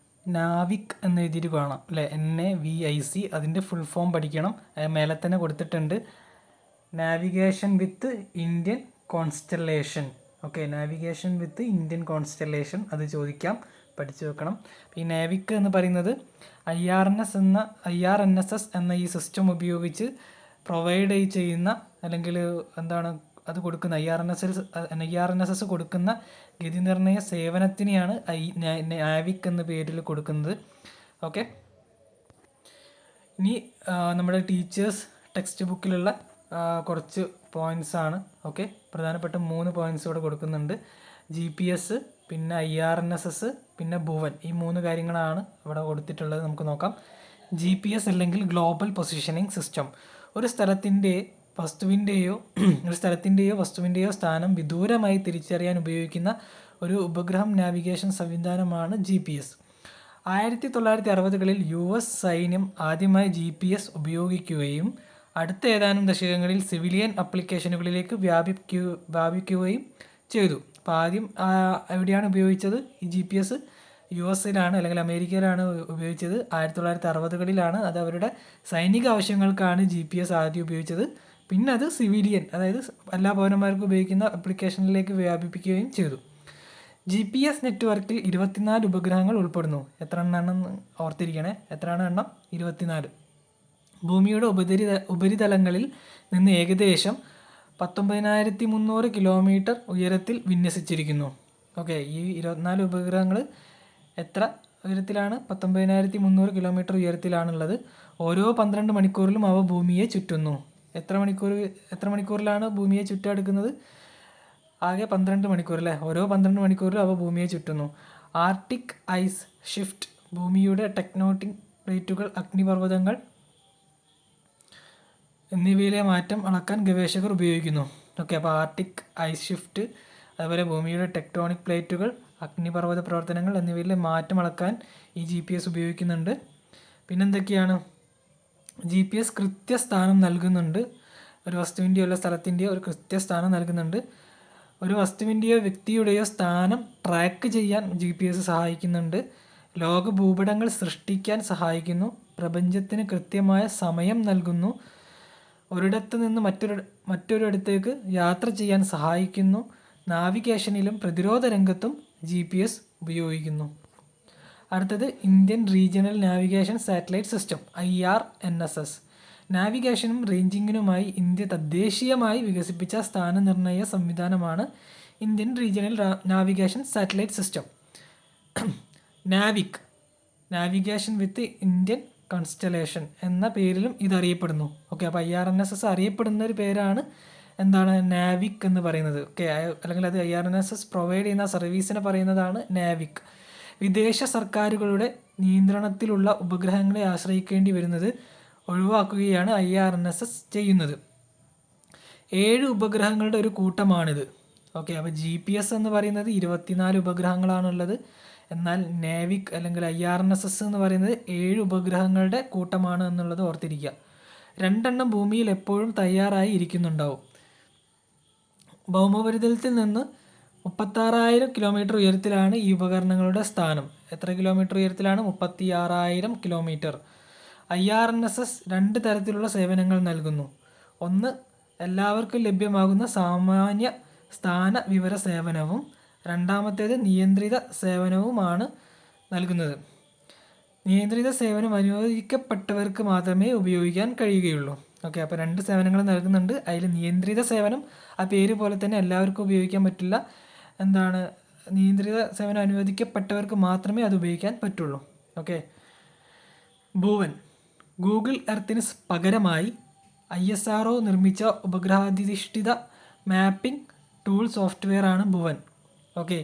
നാവിക് എന്ന് എഴുതിയിട്ട് കാണാം അല്ലേ, NAVIC. അതിൻ്റെ ഫുൾ ഫോം പഠിക്കണം. മേലെ തന്നെ കൊടുത്തിട്ടുണ്ട്, navigation with Indian constellation. Okay, navigation with Indian constellation, അത് ചോദിക്കാം, പഠിച്ചു വെക്കണം. ഈ നാവിക് എന്ന് പറയുന്നത് IRNSS എന്ന ഈ സിസ്റ്റം ഉപയോഗിച്ച് പ്രൊവൈഡ് ചെയ്യുന്ന അല്ലെങ്കിൽ അത് കൊടുക്കുന്ന IRNSS കൊടുക്കുന്ന ഗതിനിർണയ സേവനത്തിനെയാണ് നാവിക് എന്ന പേരിൽ കൊടുക്കുന്നത്. ഓക്കെ, ഇനി നമ്മുടെ ടീച്ചേഴ്സ് ടെക്സ്റ്റ് ബുക്കിലുള്ള കുറച്ച് പോയിൻറ്റ്സ് ആണ്. ഓക്കെ, പ്രധാനപ്പെട്ട 3 പോയിൻറ്റ്സ് ഇവിടെ കൊടുക്കുന്നുണ്ട്. GPS, പിന്നെ IRNSS, പിന്നെ ഭുവൻ. ഈ 3 കാര്യങ്ങളാണ് ഇവിടെ കൊടുത്തിട്ടുള്ളത്. നമുക്ക് നോക്കാം. GPS അല്ലെങ്കിൽ ഗ്ലോബൽ പൊസിഷനിങ് സിസ്റ്റം ഒരു സ്ഥലത്തിൻ്റെയോ വസ്തുവിൻ്റെയോ സ്ഥാനം വിദൂരമായി തിരിച്ചറിയാൻ ഉപയോഗിക്കുന്ന ഒരു ഉപഗ്രഹം നാവിഗേഷൻ സംവിധാനമാണ് GPS. 1960-കളിൽ US സൈന്യം ആദ്യമായി GPS ഉപയോഗിക്കുകയും അടുത്ത ഏതാനും ദശകങ്ങളിൽ സിവിലിയൻ ആപ്ലിക്കേഷനുകളിലേക്ക് വ്യാപിക്കുകയും ചെയ്തു. അപ്പോൾ ആദ്യം എവിടെയാണ് ഉപയോഗിച്ചത്? ഈ GPS US-ലാണ് അല്ലെങ്കിൽ അമേരിക്കയിലാണ് ഉപയോഗിച്ചത്. 1960-കളിലാണ്. അത് അവരുടെ സൈനിക ആവശ്യങ്ങൾക്കാണ് GPS ആദ്യം ഉപയോഗിച്ചത്. പിന്നെ അത് സിവിലിയൻ, അതായത് എല്ലാ പൗരന്മാർക്കും ഉപയോഗിക്കുന്ന ആപ്ലിക്കേഷനിലേക്ക് വ്യാപിപ്പിക്കുകയും ചെയ്തു. GPS നെറ്റ്വർക്കിൽ 24 ഉപഗ്രഹങ്ങൾ ഉൾപ്പെടുന്നു. എത്ര എണ്ണമെന്ന് ഓർത്തിരിക്കണേ. എത്രയാണ് എണ്ണം? 24. ഭൂമിയുടെ ഉപരിതലങ്ങളിൽ നിന്ന് ഏകദേശം 19,300 കിലോമീറ്റർ ഉയരത്തിൽ വിന്യസിച്ചിരിക്കുന്നു. ഓക്കെ, ഈ 24 ഉപഗ്രഹങ്ങൾ എത്ര ഉയരത്തിലാണ്? 19,300 കിലോമീറ്റർ ഉയരത്തിലാണുള്ളത്. ഓരോ 12 മണിക്കൂറിലും അവ ഭൂമിയെ ചുറ്റുന്നു. എത്ര മണിക്കൂറിലാണ് ഭൂമിയെ ചുറ്റെടുക്കുന്നത്? ആകെ 12 മണിക്കൂർ അല്ലേ? ഓരോ 12 മണിക്കൂറിലും അവ ഭൂമിയെ ചുറ്റുന്നു. ആർട്ടിക് ഐസ് ഷിഫ്റ്റ് ഭൂമിയുടെ ടെക്ടോണിക് പ്ലേറ്റുകൾ, അഗ്നിപർവ്വതങ്ങൾ എന്നിവയിലെ മാറ്റം അളക്കാൻ ഗവേഷകർ ഉപയോഗിക്കുന്നു. ഓക്കെ, അപ്പോൾ ആർട്ടിക് ഐസ് ഷിഫ്റ്റ്, അതുപോലെ ഭൂമിയുടെ ടെക്ടോണിക് പ്ലേറ്റുകൾ, അഗ്നിപർവ്വത പ്രവർത്തനങ്ങൾ എന്നിവയിലെ മാറ്റം അളക്കാൻ ഈ GPS ഉപയോഗിക്കുന്നുണ്ട്. പിന്നെന്തൊക്കെയാണ്? GPS കൃത്യസ്ഥാനം നൽകുന്നുണ്ട്. ഒരു വസ്തുവിൻ്റെയോ അല്ല സ്ഥലത്തിൻ്റെയോ ഒരു കൃത്യസ്ഥാനം നൽകുന്നുണ്ട്. ഒരു വസ്തുവിൻ്റെയോ വ്യക്തിയുടെയോ സ്ഥാനം ട്രാക്ക് ചെയ്യാൻ GPS സഹായിക്കുന്നുണ്ട്. ലോക ഭൂപടങ്ങൾ സൃഷ്ടിക്കാൻ സഹായിക്കുന്നു. പ്രപഞ്ചത്തിന് കൃത്യമായ സമയം നൽകുന്നു. ഒരിടത്ത് നിന്ന് മറ്റൊരിടത്തേക്ക് യാത്ര ചെയ്യാൻ സഹായിക്കുന്നു. നാവിഗേഷനിലും പ്രതിരോധ രംഗത്തും GPS ഉപയോഗിക്കുന്നു. അടുത്തത് Indian regional navigation satellite system, IRNSS. നാവിഗേഷനും റേഞ്ചിങ്ങിനുമായി ഇന്ത്യ തദ്ദേശീയമായി വികസിപ്പിച്ച സ്ഥാനനിർണ്ണയ സംവിധാനമാണ് Indian regional navigation satellite system. Navigation with Indian constellation എന്ന പേരിലും ഇതറിയപ്പെടുന്നു. ഓക്കെ, അപ്പോൾ IRNSS അറിയപ്പെടുന്ന ഒരു പേരാണ് എന്താണ്? നാവിക് എന്ന് പറയുന്നത്. ഓക്കെ, അല്ലെങ്കിൽ അത് IRNSS പ്രൊവൈഡ് ചെയ്യുന്ന സർവീസിനെ പറയുന്നതാണ് നാവിക്. വിദേശ സർക്കാരുകളുടെ നിയന്ത്രണത്തിലുള്ള ഉപഗ്രഹങ്ങളെ ആശ്രയിക്കേണ്ടി വരുന്നത് ഒഴിവാക്കുകയാണ് IRNSS ചെയ്യുന്നത്. 7 ഉപഗ്രഹങ്ങളുടെ ഒരു കൂട്ടമാണിത്. ഓക്കെ, അപ്പോൾ GPS എന്ന് പറയുന്നത് 24 ഉപഗ്രഹങ്ങളാണുള്ളത്. എന്നാൽ നാവിക് അല്ലെങ്കിൽ IRNSS എന്ന് പറയുന്നത് 7 ഉപഗ്രഹങ്ങളുടെ കൂട്ടമാണ് എന്നുള്ളത് ഓർത്തിരിക്കുക. 2 ഭൂമിയിൽ എപ്പോഴും തയ്യാറായി ഇരിക്കുന്നുണ്ടാവും. ഭൗമോപരിതലത്തിൽ നിന്ന് 36,000 കിലോമീറ്റർ ഉയരത്തിലാണ് ഈ ഉപകരണങ്ങളുടെ സ്ഥാനം. എത്ര കിലോമീറ്റർ ഉയരത്തിലാണ്? 36,000 കിലോമീറ്റർ. IRNSS 2 തരത്തിലുള്ള സേവനങ്ങൾ നൽകുന്നു. ഒന്ന്, എല്ലാവർക്കും ലഭ്യമാകുന്ന സാമാന്യ സ്ഥാന വിവര സേവനവും രണ്ടാമത്തേത് നിയന്ത്രിത സേവനവുമാണ് നൽകുന്നത്. നിയന്ത്രിത സേവനം അനുവദിക്കപ്പെട്ടവർക്ക് മാത്രമേ ഉപയോഗിക്കാൻ കഴിയുകയുള്ളൂ. ഓക്കെ, അപ്പോൾ 2 സേവനങ്ങൾ നൽകുന്നുണ്ട്. അതിൽ നിയന്ത്രിത സേവനം ആ പേര് പോലെ തന്നെ എല്ലാവർക്കും ഉപയോഗിക്കാൻ പറ്റില്ല. എന്താണ്? നിയന്ത്രിത സേവനം അനുവദിക്കപ്പെട്ടവർക്ക് മാത്രമേ അത് ഉപയോഗിക്കാൻ പറ്റുള്ളൂ. ഓക്കെ, ഭുവൻ. ഗൂഗിൾ എർത്തിന് പകരമായി ISRO നിർമ്മിച്ച ഉപഗ്രഹാധിഷ്ഠിത മാപ്പിംഗ് ടൂൾ സോഫ്റ്റ്വെയർ ആണ് ഭുവൻ. ഓക്കെ,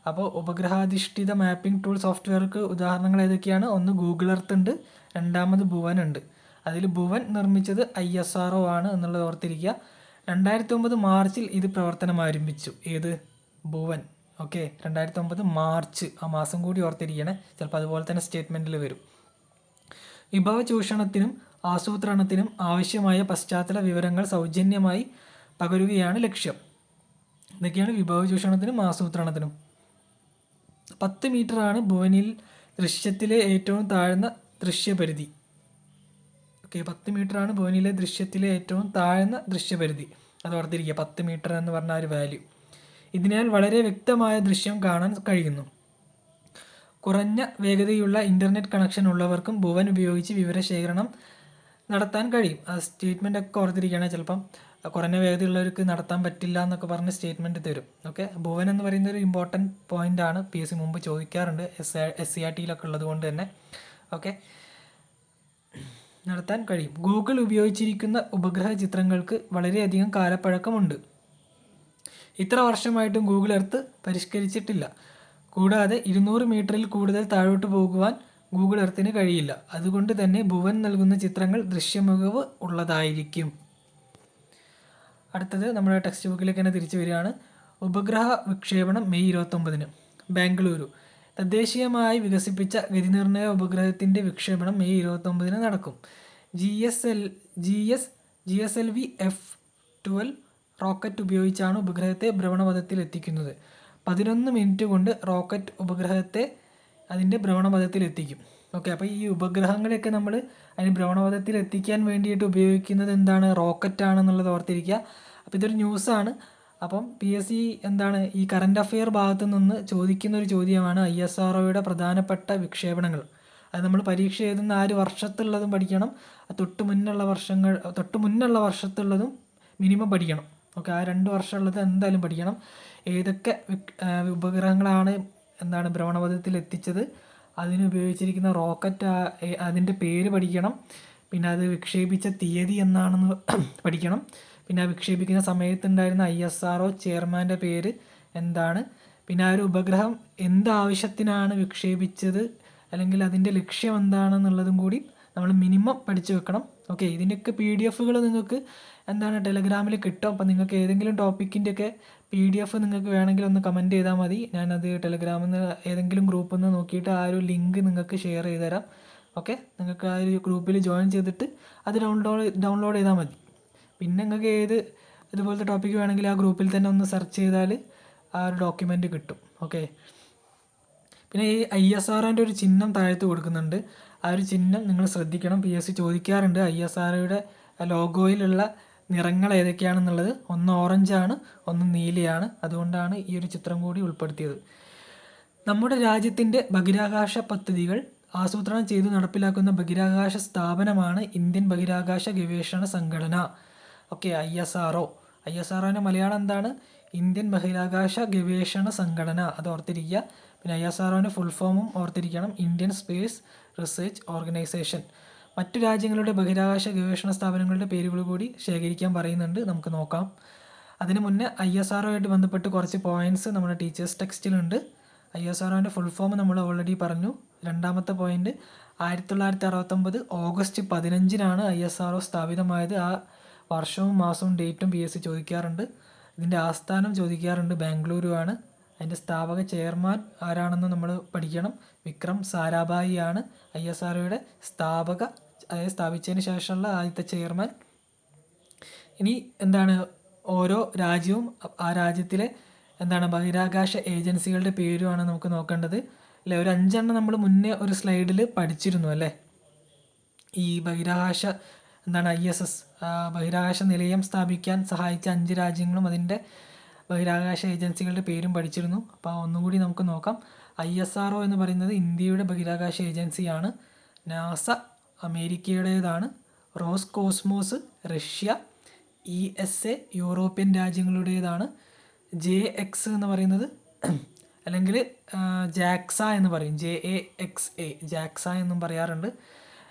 അപ്പോൾ ഉപഗ്രഹാധിഷ്ഠിത മാപ്പിംഗ് ടൂൾ സോഫ്റ്റ്വെയർക്ക് ഉദാഹരണങ്ങൾ ഏതൊക്കെയാണ്? ഒന്ന് ഗൂഗിൾ എർത്ത് ഉണ്ട്, രണ്ടാമത് ഭുവൻ ഉണ്ട്. അതിൽ ഭുവൻ നിർമ്മിച്ചത് ISRO ആണ് എന്നുള്ളത് ഓർത്തിരിക്കുക. 2009 മാർച്ചിൽ ഇത് പ്രവർത്തനം ആരംഭിച്ചു. ഏത്? ഭുവൻ. Okay, 2009 March. ആ മാസം കൂടി ഓർത്തിരിക്കണേ, ചിലപ്പോൾ അതുപോലെ തന്നെ സ്റ്റേറ്റ്മെൻറ്റിൽ വരും. വിഭവ ചൂഷണത്തിനും ആസൂത്രണത്തിനും ആവശ്യമായ പശ്ചാത്തല വിവരങ്ങൾ സൗജന്യമായി പകരുകയാണ് ലക്ഷ്യം. ഇതൊക്കെയാണ് വിഭവ ചൂഷണത്തിനും ആസൂത്രണത്തിനും. 10 മീറ്ററാണ് ഭുവനിൽ ദൃശ്യത്തിലെ ഏറ്റവും താഴ്ന്ന ദൃശ്യപരിധി. ഓക്കെ, 10 മീറ്ററാണ് ഭുവനിലെ ദൃശ്യത്തിലെ ഏറ്റവും താഴ്ന്ന ദൃശ്യപരിധി. അത് ഓർത്തിരിക്കുക, 10 മീറ്റർ എന്ന് പറഞ്ഞ ഒരു വാല്യൂ. ഇതിനാൽ വളരെ വ്യക്തമായ ദൃശ്യം കാണാൻ കഴിയുന്നു. കുറഞ്ഞ വേഗതയുള്ള ഇൻ്റർനെറ്റ് കണക്ഷൻ ഉള്ളവർക്കും ഭുവൻ ഉപയോഗിച്ച് വിവരശേഖരണം നടത്താൻ കഴിയും. ആ സ്റ്റേറ്റ്മെൻ്റ് ഒക്കെ ഓർത്തിരിക്കുകയാണ്. ചിലപ്പം കുറഞ്ഞ വേഗതയുള്ളവർക്ക് നടത്താൻ പറ്റില്ല എന്നൊക്കെ പറഞ്ഞ് സ്റ്റേറ്റ്മെൻറ്റ് തരും. ഓക്കെ, ഭുവൻ എന്ന് പറയുന്ന ഒരു ഇമ്പോർട്ടൻറ്റ് പോയിൻ്റാണ്. PSC മുമ്പ് ചോദിക്കാറുണ്ട്, SCRT-യിലൊക്കെ ഉള്ളത് കൊണ്ട് തന്നെ. ഓക്കെ, നടത്താൻ കഴിയും. ഗൂഗിൾ ഉപയോഗിച്ചിരിക്കുന്ന ഉപഗ്രഹ ചിത്രങ്ങൾക്ക് വളരെയധികം കാലപ്പഴക്കമുണ്ട്. ഇത്ര വർഷമായിട്ടും ഗൂഗിൾ എർത്ത് പരിഷ്കരിച്ചിട്ടില്ല. കൂടാതെ 200 മീറ്ററിൽ കൂടുതൽ താഴോട്ട് പോകുവാൻ ഗൂഗിൾ എർത്തിന് കഴിയില്ല. അതുകൊണ്ട് തന്നെ ഭുവൻ നൽകുന്ന ചിത്രങ്ങൾ ദൃശ്യമികവ് ഉള്ളതായിരിക്കും. അടുത്തത് നമ്മുടെ ടെക്സ്റ്റ് ബുക്കിലേക്ക് തന്നെ തിരിച്ചു വരികയാണ്. ഉപഗ്രഹ വിക്ഷേപണം മെയ് 29. ബാംഗ്ലൂരു തദ്ദേശീയമായി വികസിപ്പിച്ച ഗതിനിർണ്ണയ ഉപഗ്രഹത്തിൻ്റെ വിക്ഷേപണം മെയ് 29 നടക്കും. GSLV F-12 റോക്കറ്റ് ഉപയോഗിച്ചാണ് ഉപഗ്രഹത്തെ ഭ്രമണപഥത്തിൽ എത്തിക്കുന്നത്. 11 മിനിറ്റ് കൊണ്ട് റോക്കറ്റ് ഉപഗ്രഹത്തെ അതിൻ്റെ ഭ്രമണപഥത്തിൽ എത്തിക്കും. ഓക്കെ, അപ്പോൾ ഈ ഉപഗ്രഹങ്ങളെയൊക്കെ നമ്മൾ അതിന് ഭ്രമണപഥത്തിൽ എത്തിക്കാൻ വേണ്ടിയിട്ട് ഉപയോഗിക്കുന്നത് എന്താണ്? റോക്കറ്റാണെന്നുള്ളത് ഓർത്തിരിക്കുക. അപ്പോൾ ഇതൊരു ന്യൂസാണ്. അപ്പം PSC എന്താണ് ഈ കറണ്ട് അഫെയർ ഭാഗത്തു നിന്ന് ചോദിക്കുന്ന ഒരു ചോദ്യമാണ് ISROയുടെ പ്രധാനപ്പെട്ട വിക്ഷേപണങ്ങൾ. അത് നമ്മൾ പരീക്ഷ എഴുതുന്ന ആ ഒരു വർഷത്തുള്ളതും പഠിക്കണം, തൊട്ട് മുന്നുള്ള വർഷത്തുള്ളതും മിനിമം പഠിക്കണം. ഓക്കെ, ആ 2 വർഷമുള്ളത് എന്തായാലും പഠിക്കണം. ഏതൊക്കെ ഉപഗ്രഹങ്ങളാണ് എന്താണ് ഭ്രമണപഥത്തിൽ എത്തിച്ചത്, അതിനുപയോഗിച്ചിരിക്കുന്ന റോക്കറ്റ് അതിൻ്റെ പേര് പഠിക്കണം. പിന്നെ അത് വിക്ഷേപിച്ച തീയതി എന്നാണെന്ന് പഠിക്കണം. പിന്നെ ആ വിക്ഷേപിക്കുന്ന സമയത്തുണ്ടായിരുന്ന ISRO ചെയർമാൻ്റെ പേര് എന്താണ്, പിന്നെ ആ ഒരു ഉപഗ്രഹം എന്താവശ്യത്തിനാണ് വിക്ഷേപിച്ചത്, അല്ലെങ്കിൽ അതിൻ്റെ ലക്ഷ്യം എന്താണെന്നുള്ളതും കൂടി നമ്മൾ മിനിമം പഠിച്ചു വെക്കണം. ഓക്കെ, ഇതിൻ്റെയൊക്കെ PDF നിങ്ങൾക്ക് എന്താണ് ടെലഗ്രാമിൽ കിട്ടും. അപ്പോൾ നിങ്ങൾക്ക് ഏതെങ്കിലും ടോപ്പിക്കിൻ്റെയൊക്കെ PDF നിങ്ങൾക്ക് വേണമെങ്കിൽ ഒന്ന് കമൻറ്റ് ചെയ്താൽ മതി. ഞാനത് ടെലഗ്രാമിൽ നിന്ന് ഏതെങ്കിലും ഗ്രൂപ്പിൽ നിന്ന് നോക്കിയിട്ട് ആ ഒരു ലിങ്ക് നിങ്ങൾക്ക് ഷെയർ ചെയ്ത് തരാം. ഓക്കെ, നിങ്ങൾക്ക് ആ ഒരു ഗ്രൂപ്പിൽ ജോയിൻ ചെയ്തിട്ട് അത് ഡൗൺലോഡ് ചെയ്താൽ മതി. പിന്നെ നിങ്ങൾക്ക് ഇതുപോലത്തെ ടോപ്പിക്ക് വേണമെങ്കിൽ ആ ഗ്രൂപ്പിൽ തന്നെ ഒന്ന് സെർച്ച് ചെയ്താൽ ആ ഒരു ഡോക്യുമെൻ്റ് കിട്ടും. ഓക്കെ, പിന്നെ ഈ ISROൻ്റെ ഒരു ചിഹ്നം താഴത്ത് കൊടുക്കുന്നുണ്ട്. ആ ഒരു ചിഹ്നം നിങ്ങൾ ശ്രദ്ധിക്കണം. PSC ചോദിക്കാറുണ്ട് ISROയുടെ ലോഗോയിലുള്ള നിറങ്ങൾ ഏതൊക്കെയാണെന്നുള്ളത്. ഒന്ന് ഓറഞ്ചാണ്, ഒന്ന് നീലയാണ്. അതുകൊണ്ടാണ് ഈ ഒരു ചിത്രം കൂടി ഉൾപ്പെടുത്തിയത്. നമ്മുടെ രാജ്യത്തിൻ്റെ ബഹിരാകാശ പദ്ധതികൾ ആസൂത്രണം ചെയ്തു നടപ്പിലാക്കുന്ന ബഹിരാകാശ സ്ഥാപനമാണ് ഇന്ത്യൻ ബഹിരാകാശ ഗവേഷണ സംഘടന. ഓക്കെ, ISROൻ്റെ മലയാളം എന്താണ്? ഇന്ത്യൻ ബഹിരാകാശ ഗവേഷണ സംഘടന. അത് ഓർത്തിരിക്കുക. പിന്നെ ISROൻ്റെ ഫുൾ ഫോമും ഓർത്തിരിക്കണം, ഇന്ത്യൻ സ്പേസ് റിസർച്ച് ഓർഗനൈസേഷൻ. മറ്റു രാജ്യങ്ങളുടെ ബഹിരാകാശ ഗവേഷണ സ്ഥാപനങ്ങളുടെ പേരുകൾ കൂടി ശേഖരിക്കാൻ പറയുന്നുണ്ട്. നമുക്ക് നോക്കാം. അതിന് മുന്നേ ISROയായിട്ട് ബന്ധപ്പെട്ട് കുറച്ച് പോയിൻറ്റ്സ് നമ്മുടെ ടീച്ചേഴ്സ് ടെക്സ്റ്റിലുണ്ട്. ISROൻ്റെ ഫുൾ ഫോം നമ്മൾ ഓൾറെഡി പറഞ്ഞു. രണ്ടാമത്തെ പോയിൻ്റ്, 1969 ഓഗസ്റ്റ് 15 ISRO സ്ഥാപിതമായത്. ആ വർഷവും മാസവും ഡേറ്റും PSC ചോദിക്കാറുണ്ട്. ഇതിൻ്റെ ആസ്ഥാനം ചോദിക്കാറുണ്ട്, ബാംഗ്ലൂരു ആണ്. അതിൻ്റെ സ്ഥാപക ചെയർമാൻ ആരാണെന്ന് നമ്മൾ പഠിക്കണം. വിക്രം സാരാഭായി ആണ് ISROയുടെ അതായത് സ്ഥാപിച്ചതിന് ശേഷമുള്ള ആദ്യത്തെ ചെയർമാൻ. ഇനി എന്താണ്, ഓരോ രാജ്യവും ആ രാജ്യത്തിലെ എന്താണ് ബഹിരാകാശ ഏജൻസികളുടെ പേരുമാണ് നമുക്ക് നോക്കേണ്ടത്. അല്ലേ, ഒരു 5 എണ്ണം നമ്മൾ മുന്നേ ഒരു സ്ലൈഡിൽ പഠിച്ചിരുന്നു അല്ലേ. ഈ ബഹിരാകാശ ISS ബഹിരാകാശ നിലയം സ്ഥാപിക്കാൻ സഹായിച്ച 5 രാജ്യങ്ങളും അതിൻ്റെ ബഹിരാകാശ ഏജൻസികളുടെ പേരും പഠിച്ചിരുന്നു. അപ്പോൾ ഒന്നുകൂടി നമുക്ക് നോക്കാം. ISRO എന്ന് പറയുന്നത് ഇന്ത്യയുടെ ബഹിരാകാശ ഏജൻസിയാണ്. നാസ അമേരിക്കയുടേതാണ്. റോസ്കോസ്മോസ് റഷ്യ, ESA യൂറോപ്യൻ രാജ്യങ്ങളുടേതാണ്. JX എന്ന് പറയുന്നത് അല്ലെങ്കിൽ JAXA എന്ന് പറയും, JAXA, JAXA എന്നും പറയാറുണ്ട്,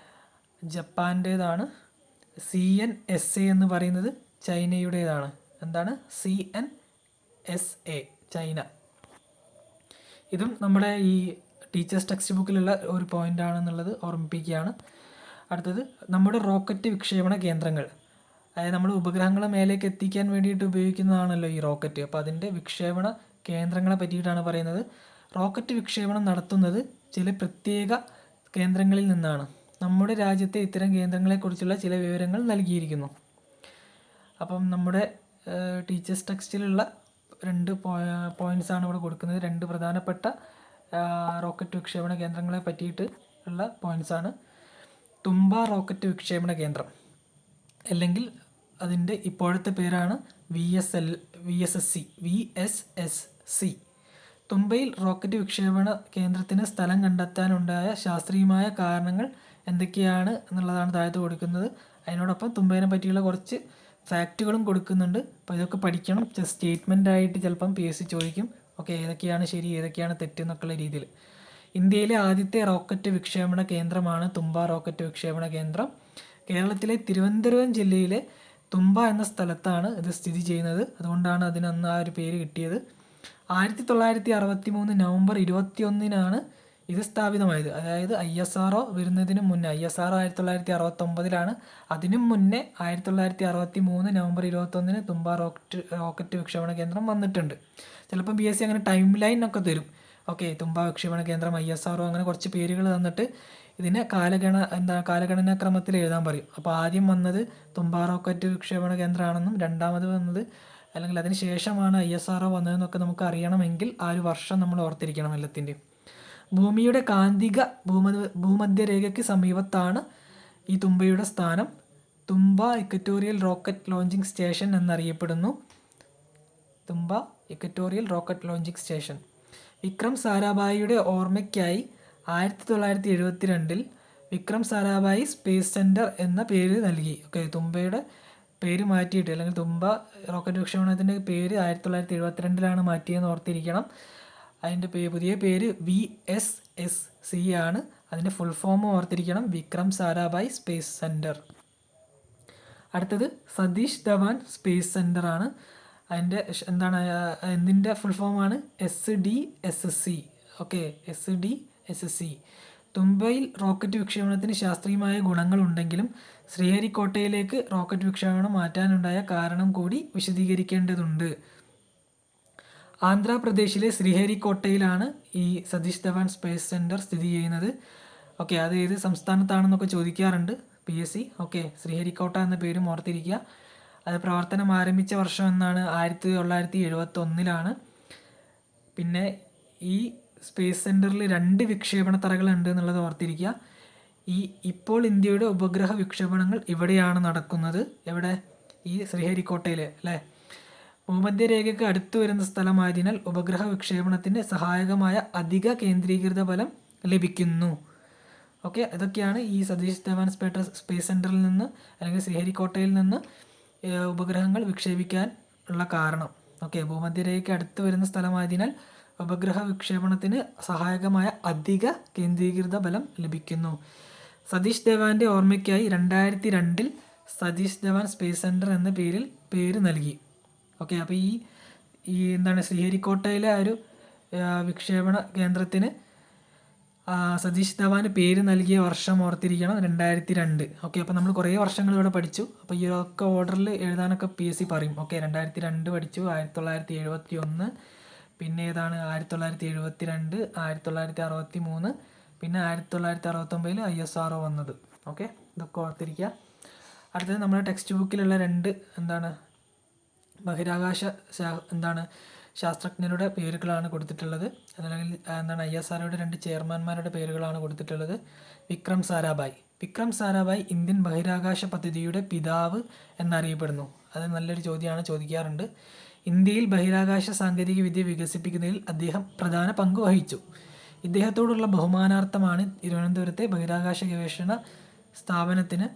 ജപ്പാൻ്റേതാണ്. CNSA എന്ന് പറയുന്നത് ചൈനയുടേതാണ്. എന്താണ് CNSA, ചൈന. ഇതും നമ്മുടെ ഈ ടീച്ചേഴ്സ് ടെക്സ്റ്റ് ബുക്കിലുള്ള ഒരു പോയിൻ്റ് ആണെന്നുള്ളത് ഓർമ്മിപ്പിക്കുകയാണ്. അടുത്തത് നമ്മുടെ റോക്കറ്റ് വിക്ഷേപണ കേന്ദ്രങ്ങൾ. അതായത് നമ്മൾ ഉപഗ്രഹങ്ങളെ മേലേക്ക് എത്തിക്കാൻ വേണ്ടിയിട്ട് ഉപയോഗിക്കുന്നതാണല്ലോ ഈ റോക്കറ്റ്. അപ്പോൾ അതിൻ്റെ വിക്ഷേപണ കേന്ദ്രങ്ങളെ പറ്റിയിട്ടാണ് പറയുന്നത്. റോക്കറ്റ് വിക്ഷേപണം നടത്തുന്നത് ചില പ്രത്യേക കേന്ദ്രങ്ങളിൽ നിന്നാണ്. നമ്മുടെ രാജ്യത്തെ ഇത്തരം കേന്ദ്രങ്ങളെക്കുറിച്ചുള്ള ചില വിവരങ്ങൾ നൽകിയിരിക്കുന്നു. അപ്പം നമ്മുടെ ടീച്ചേഴ്സ് ടെക്സ്റ്റിലുള്ള 2 പോയിൻറ്റ്സാണ് ഇവിടെ കൊടുക്കുന്നത്. 2 പ്രധാനപ്പെട്ട റോക്കറ്റ് വിക്ഷേപണ കേന്ദ്രങ്ങളെ പറ്റിയിട്ട് ഉള്ള പോയിൻറ്റ്സാണ്. തുമ്പ റോക്കറ്റ് വിക്ഷേപണ കേന്ദ്രം, അല്ലെങ്കിൽ അതിൻ്റെ ഇപ്പോഴത്തെ പേരാണ് VSSC. തുമ്പയിൽ റോക്കറ്റ് വിക്ഷേപണ കേന്ദ്രത്തിന് സ്ഥലം കണ്ടെത്താനുണ്ടായ ശാസ്ത്രീയമായ കാരണങ്ങൾ എന്തൊക്കെയാണ് എന്നുള്ളതാണ് താഴത്ത് കൊടുക്കുന്നത്. അതിനോടൊപ്പം തുമ്പയെ പറ്റിയുള്ള കുറച്ച് ഫാക്റ്റുകളും കൊടുക്കുന്നുണ്ട്. അപ്പോൾ ഇതൊക്കെ പഠിക്കണം. സ്റ്റേറ്റ്മെൻ്റ് ആയിട്ട് ചിലപ്പം PSC ചോദിക്കും. ഓക്കെ, ഏതൊക്കെയാണ് ശരി ഏതൊക്കെയാണ് തെറ്റെന്നൊക്കെയുള്ള രീതിയിൽ. ഇന്ത്യയിലെ ആദ്യത്തെ റോക്കറ്റ് വിക്ഷേപണ കേന്ദ്രമാണ് തുമ്പ റോക്കറ്റ് വിക്ഷേപണ കേന്ദ്രം. കേരളത്തിലെ തിരുവനന്തപുരം ജില്ലയിലെ തുമ്പ എന്ന സ്ഥലത്താണ് ഇത് സ്ഥിതി ചെയ്യുന്നത്. അതുകൊണ്ടാണ് അതിനന്ന് ആ ഒരു പേര് കിട്ടിയത്. 1963 നവംബർ 21 ഇത് സ്ഥാപിതമായത്. അതായത് ISRO വരുന്നതിന് മുന്നേ, ISRO 1969 അതിനും മുന്നേ 1963 നവംബർ 21 തുമ്പ റോക്കറ്റ് വിക്ഷേപണ കേന്ദ്രം വന്നിട്ടുണ്ട്. ചിലപ്പോൾ PSC അങ്ങനെ ടൈം ലൈൻ ഒക്കെ തരും. ഓക്കെ, തുമ്പ വിക്ഷേപണ കേന്ദ്രം, ISRO, അങ്ങനെ കുറച്ച് പേരുകൾ തന്നിട്ട് ഇതിനെ കാലഗണനാക്രമത്തിൽ എഴുതാൻ പറയും. അപ്പോൾ ആദ്യം വന്നത് തുമ്പ റോക്കറ്റ് വിക്ഷേപണ കേന്ദ്രമാണെന്നും രണ്ടാമത് വന്നത് അല്ലെങ്കിൽ അതിന് ശേഷമാണ് ISRO വന്നതെന്നൊക്കെ നമുക്ക് അറിയണമെങ്കിൽ ആ ഒരു വർഷം നമ്മൾ ഓർത്തിരിക്കണം എല്ലാത്തിൻ്റെയും. ഭൂമിയുടെ കാന്തിക ഭൂമധ്യരേഖയ്ക്ക് സമീപത്താണ് ഈ തുമ്പയുടെ സ്ഥാനം. Thumba equatorial rocket launching station എന്നറിയപ്പെടുന്നു. Thumba equatorial rocket launching station. Vikram സാരാഭായിയുടെ ഓർമ്മയ്ക്കായി 1972 വിക്രം സാരാഭായി സ്പേസ് സെൻറ്റർ എന്ന പേര് നൽകി. ഓക്കെ, തുമ്പയുടെ പേര് മാറ്റിയിട്ട്, അല്ലെങ്കിൽ തുമ്പ റോക്കറ്റ് വിക്ഷേപണത്തിൻ്റെ പേര് 1972 മാറ്റിയെന്ന് ഓർത്തിരിക്കണം. അതിൻ്റെ പുതിയ പേര് VSSC ആണ്. അതിൻ്റെ ഫുൾ ഫോം ഓർത്തിരിക്കണം, വിക്രം സാരാഭായ് സ്പേസ് സെൻറ്റർ. അടുത്തത് സതീഷ് ധവാൻ സ്പേസ് സെൻറ്റർ ആണ്. അതിൻ്റെ എന്തിൻ്റെ ഫുൾ ഫോമാണ്? SDSC. Okay, SDSC. തുമ്പയിൽ റോക്കറ്റ് വിക്ഷേപണത്തിന് ശാസ്ത്രീയമായ ഗുണങ്ങളുണ്ടെങ്കിലും ശ്രീഹരിക്കോട്ടയിലേക്ക് റോക്കറ്റ് വിക്ഷേപണം മാറ്റാനുണ്ടായ കാരണം കൂടി വിശദീകരിക്കേണ്ടതുണ്ട്. ആന്ധ്രാപ്രദേശിലെ ശ്രീഹരിക്കോട്ടയിലാണ് ഈ സതീഷ് ധവാൻ സ്പേസ് സെൻറ്റർ സ്ഥിതി ചെയ്യുന്നത്. ഓക്കെ, അത് ഏത് സംസ്ഥാനത്താണെന്നൊക്കെ ചോദിക്കാറുണ്ട് PSC. ഓക്കെ, ശ്രീഹരിക്കോട്ട എന്ന പേരും ഓർത്തിരിക്കുക. അത് പ്രവർത്തനം ആരംഭിച്ച വർഷം എന്നാണ് 1971. പിന്നെ ഈ സ്പേസ് സെൻറ്ററിൽ 2 വിക്ഷേപണ തറകളുണ്ട് എന്നുള്ളത് ഓർത്തിരിക്കുക. ഇപ്പോൾ ഇന്ത്യയുടെ ഉപഗ്രഹ വിക്ഷേപണങ്ങൾ ഇവിടെയാണ് നടക്കുന്നത്. എവിടെ? ഈ ശ്രീഹരിക്കോട്ടയിൽ അല്ലേ. ഭൂമധ്യരേഖയ്ക്ക് അടുത്തു വരുന്ന സ്ഥലമായതിനാൽ ഉപഗ്രഹ വിക്ഷേപണത്തിന് സഹായകമായ അധിക കേന്ദ്രീകൃത ബലം ലഭിക്കുന്നു. ഓക്കെ, ഇതൊക്കെയാണ് ഈ സതീഷ് ധവാൻ സ്പേസ് സെൻറ്ററിൽ നിന്ന് അല്ലെങ്കിൽ ശ്രീഹരിക്കോട്ടയിൽ നിന്ന് ഉപഗ്രഹങ്ങൾ വിക്ഷേപിക്കാൻ ഉള്ള കാരണം. ഓക്കെ, ഭൂമധ്യരേഖയ്ക്ക് അടുത്ത് വരുന്ന സ്ഥലമായതിനാൽ ഉപഗ്രഹ വിക്ഷേപണത്തിന് സഹായകമായ അധിക കേന്ദ്രീകൃത ബലം ലഭിക്കുന്നു. സതീഷ് ധവാന്റെ ഓർമ്മയ്ക്കായി 2002 സതീഷ് ധവാൻ സ്പേസ് സെൻറ്റർ എന്ന പേര് നൽകി. ഓക്കെ, അപ്പോൾ ഈ ശ്രീഹരിക്കോട്ടയിലെ ആ ഒരു വിക്ഷേപണ കേന്ദ്രത്തിന് സതീഷ് ധവാന് പേര് നൽകിയ വർഷം ഓർത്തിരിക്കണം, 2002. ഓക്കെ, അപ്പോൾ നമ്മൾ കുറേ വർഷങ്ങൾ ഇവിടെ പഠിച്ചു. അപ്പോൾ ഈ ഒക്കെ ഓർഡറിൽ എഴുതാനൊക്കെ PSC പറയും. ഓക്കെ, 2002 പഠിച്ചു, 1971, പിന്നെ ഏതാണ് 1972, 1963, പിന്നെ 1969 ISRO വന്നത്. ഓക്കെ, ഇതൊക്കെ ഓർത്തിരിക്കുക. അടുത്തത് നമ്മുടെ ടെക്സ്റ്റ് ബുക്കിലുള്ള 2 ബഹിരാകാശ ശാസ്ത്രജ്ഞരുടെ പേരുകളാണ് കൊടുത്തിട്ടുള്ളത്. അല്ലെങ്കിൽ ISROയുടെ 2 ചെയർമാൻമാരുടെ പേരുകളാണ് കൊടുത്തിട്ടുള്ളത്. വിക്രം സാരാഭായ്. വിക്രം സാരാഭായ് ഇന്ത്യൻ ബഹിരാകാശ പദ്ധതിയുടെ പിതാവ് എന്നറിയപ്പെടുന്നു. അത് നല്ലൊരു ചോദ്യമാണ്, ചോദിക്കാറുണ്ട്. ഇന്ത്യയിൽ ബഹിരാകാശ സാങ്കേതിക വിദ്യ വികസിപ്പിക്കുന്നതിൽ അദ്ദേഹം പ്രധാന പങ്ക് വഹിച്ചു. ഇദ്ദേഹത്തോടുള്ള ബഹുമാനാർത്ഥമാണ് തിരുവനന്തപുരത്തെ ബഹിരാകാശ ഗവേഷണ സ്ഥാപനത്തിന്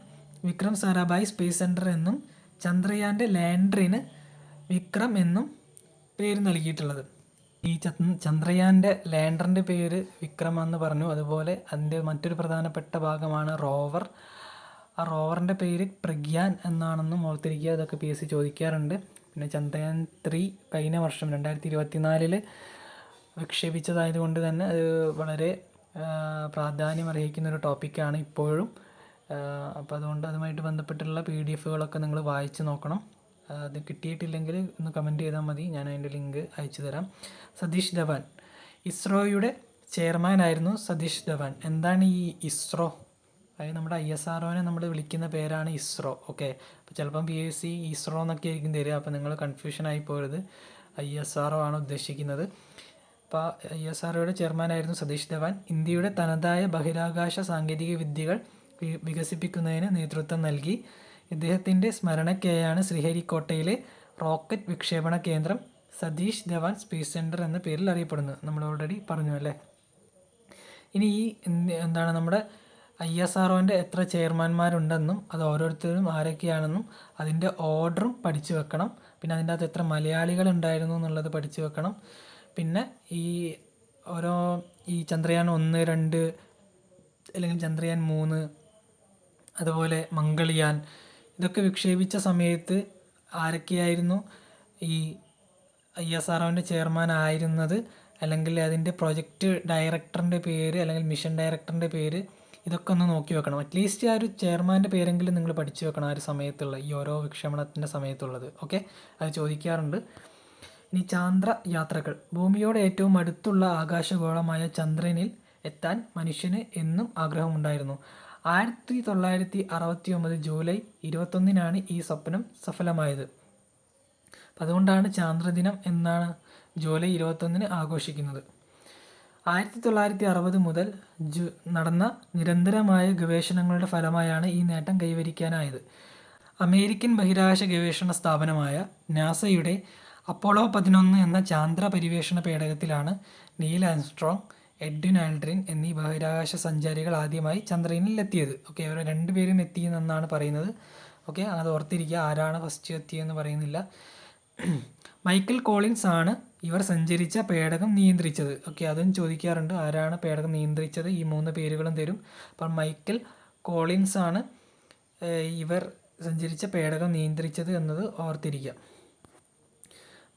വിക്രം സാരാഭായ് സ്പേസ് സെൻറ്റർ എന്നും ചന്ദ്രയാൻ്റെ ലാൻഡറിന് വിക്രം എന്നും പേര് നൽകിയിട്ടുള്ളത്. ഈ ചന്ദ്രയാൻ്റെ ലാൻഡറിൻ്റെ പേര് വിക്രം എന്ന് പറഞ്ഞു. അതുപോലെ അതിൻ്റെ മറ്റൊരു പ്രധാനപ്പെട്ട ഭാഗമാണ് റോവർ. ആ റോവറിൻ്റെ പേര് പ്രഗ്യാൻ എന്നാണെന്നും ഓർത്തിരിക്കുക. അതൊക്കെ PSC ചോദിക്കാറുണ്ട്. പിന്നെ ചന്ദ്രയാൻ 3 കഴിഞ്ഞ വർഷം 2024 വിക്ഷേപിച്ചതായതുകൊണ്ട് തന്നെ അത് വളരെ പ്രാധാന്യമർഹിക്കുന്നൊരു ടോപ്പിക്കാണ് ഇപ്പോഴും. അപ്പോൾ അതുകൊണ്ട് അതുമായിട്ട് ബന്ധപ്പെട്ടുള്ള PDFകളൊക്കെ നിങ്ങൾ വായിച്ച് നോക്കണം. അത് കിട്ടിയിട്ടില്ലെങ്കിൽ ഒന്ന് കമൻറ്റ് ചെയ്താൽ മതി, ഞാൻ അതിൻ്റെ ലിങ്ക് അയച്ചു തരാം. സതീഷ് ധവാൻ ഇസ്രോയുടെ ചെയർമാനായിരുന്നു. സതീഷ് ധവാൻ. എന്താണ് ഈ ഇസ്രോ? അതായത് നമ്മുടെ ISROനെ നമ്മൾ വിളിക്കുന്ന പേരാണ് ഇസ്രോ. ഓക്കെ, അപ്പോൾ ചിലപ്പം PSC ഇസ്രോ എന്നൊക്കെ ആയിരിക്കും തരിക. അപ്പോൾ നിങ്ങൾ കൺഫ്യൂഷനായി പോകരുത്, ISRO ആണ് ഉദ്ദേശിക്കുന്നത്. അപ്പോൾ ISROയുടെ ചെയർമാനായിരുന്നു സതീഷ് ധവാൻ. ഇന്ത്യയുടെ തനതായ ബഹിരാകാശ സാങ്കേതിക വിദ്യകൾ വികസിപ്പിക്കുന്നതിന് നേതൃത്വം നൽകി. ഇദ്ദേഹത്തിൻ്റെ സ്മരണയ്ക്കായാണ് ശ്രീഹരിക്കോട്ടയിലെ റോക്കറ്റ് വിക്ഷേപണ കേന്ദ്രം സതീഷ് ധവാൻ സ്പേസ് സെൻറ്റർ എന്ന പേരിൽ അറിയപ്പെടുന്നത്. നമ്മൾ ഓൾറെഡി പറഞ്ഞു അല്ലേ. ഇനി നമ്മുടെ ISROൻ്റെ എത്ര ചെയർമാൻമാരുണ്ടെന്നും അത് ഓരോരുത്തരും ആരൊക്കെയാണെന്നും അതിൻ്റെ ഓർഡറും പഠിച്ചു വെക്കണം. പിന്നെ അതിൻ്റെ അകത്ത് എത്ര മലയാളികൾ ഉണ്ടായിരുന്നു എന്നുള്ളത് പഠിച്ചു വെക്കണം. പിന്നെ ഈ ചന്ദ്രയാൻ 1, 2 അല്ലെങ്കിൽ ചന്ദ്രയാൻ 3, അതുപോലെ മംഗൾയാൻ, ഇതൊക്കെ വിക്ഷേപിച്ച സമയത്ത് ആരൊക്കെയായിരുന്നു ഈ ISROൻ്റെ ചെയർമാൻ ആയിരുന്നത് അല്ലെങ്കിൽ അതിൻ്റെ പ്രൊജക്റ്റ് ഡയറക്ടറിൻ്റെ പേര് അല്ലെങ്കിൽ മിഷൻ ഡയറക്ടറിൻ്റെ പേര്, ഇതൊക്കെ ഒന്ന് നോക്കി വെക്കണം. അറ്റ്ലീസ്റ്റ് ആ ഒരു ചെയർമാൻ്റെ പേരെങ്കിലും നിങ്ങൾ പഠിച്ചു വെക്കണം ആ ഒരു സമയത്തുള്ള, ഈ ഓരോ വിക്ഷേപണത്തിൻ്റെ സമയത്തുള്ളത്. ഓക്കെ, അത് ചോദിക്കാറുണ്ട്. ഇനി ചാന്ദ്ര യാത്രകൾ. ഭൂമിയോട് ഏറ്റവും അടുത്തുള്ള ആകാശഗോളമായ ചന്ദ്രനിൽ എത്താൻ മനുഷ്യന് എന്നും ആഗ്രഹമുണ്ടായിരുന്നു. 1969 ജൂലൈ 21 ഈ സ്വപ്നം സഫലമായത്. അപ്പം അതുകൊണ്ടാണ് ചാന്ദ്രദിനം എന്നാണ് ജൂലൈ 21 ആഘോഷിക്കുന്നത്. 1960 മുതൽ നടന്ന നിരന്തരമായ ഗവേഷണങ്ങളുടെ ഫലമായാണ് ഈ നേട്ടം കൈവരിക്കാനായത്. അമേരിക്കൻ ബഹിരാകാശ ഗവേഷണ സ്ഥാപനമായ നാസയുടെ അപ്പോളോ 11 എന്ന ചാന്ദ്ര പരിവേഷണ പേടകത്തിലാണ് നീൽ ആംസ്ട്രോങ്, എഡ്വിൻ ആൽഡ്രിൻ എന്നീ ബഹിരാകാശ സഞ്ചാരികൾ ആദ്യമായി ചന്ദ്രനിൽ എത്തിയത്. ഓക്കെ, അവർ രണ്ടുപേരും എത്തിയെന്നാണ് പറയുന്നത്. ഓക്കെ, അത് ഓർത്തിരിക്കുക, ആരാണ് ഫസ്റ്റ് എത്തിയെന്ന് പറയുന്നില്ല. മൈക്കൽ കോളിൻസ് ആണ് ഇവർ സഞ്ചരിച്ച പേടകം നിയന്ത്രിച്ചത്. ഓക്കെ, അതും ചോദിക്കാറുണ്ട്, ആരാണ് പേടകം നിയന്ത്രിച്ചത്? ഈ 3 പേരുകളും തരും. അപ്പം മൈക്കൽ കോളിൻസ് ആണ് ഇവർ സഞ്ചരിച്ച പേടകം നിയന്ത്രിച്ചത് എന്നത് ഓർത്തിരിക്കുക.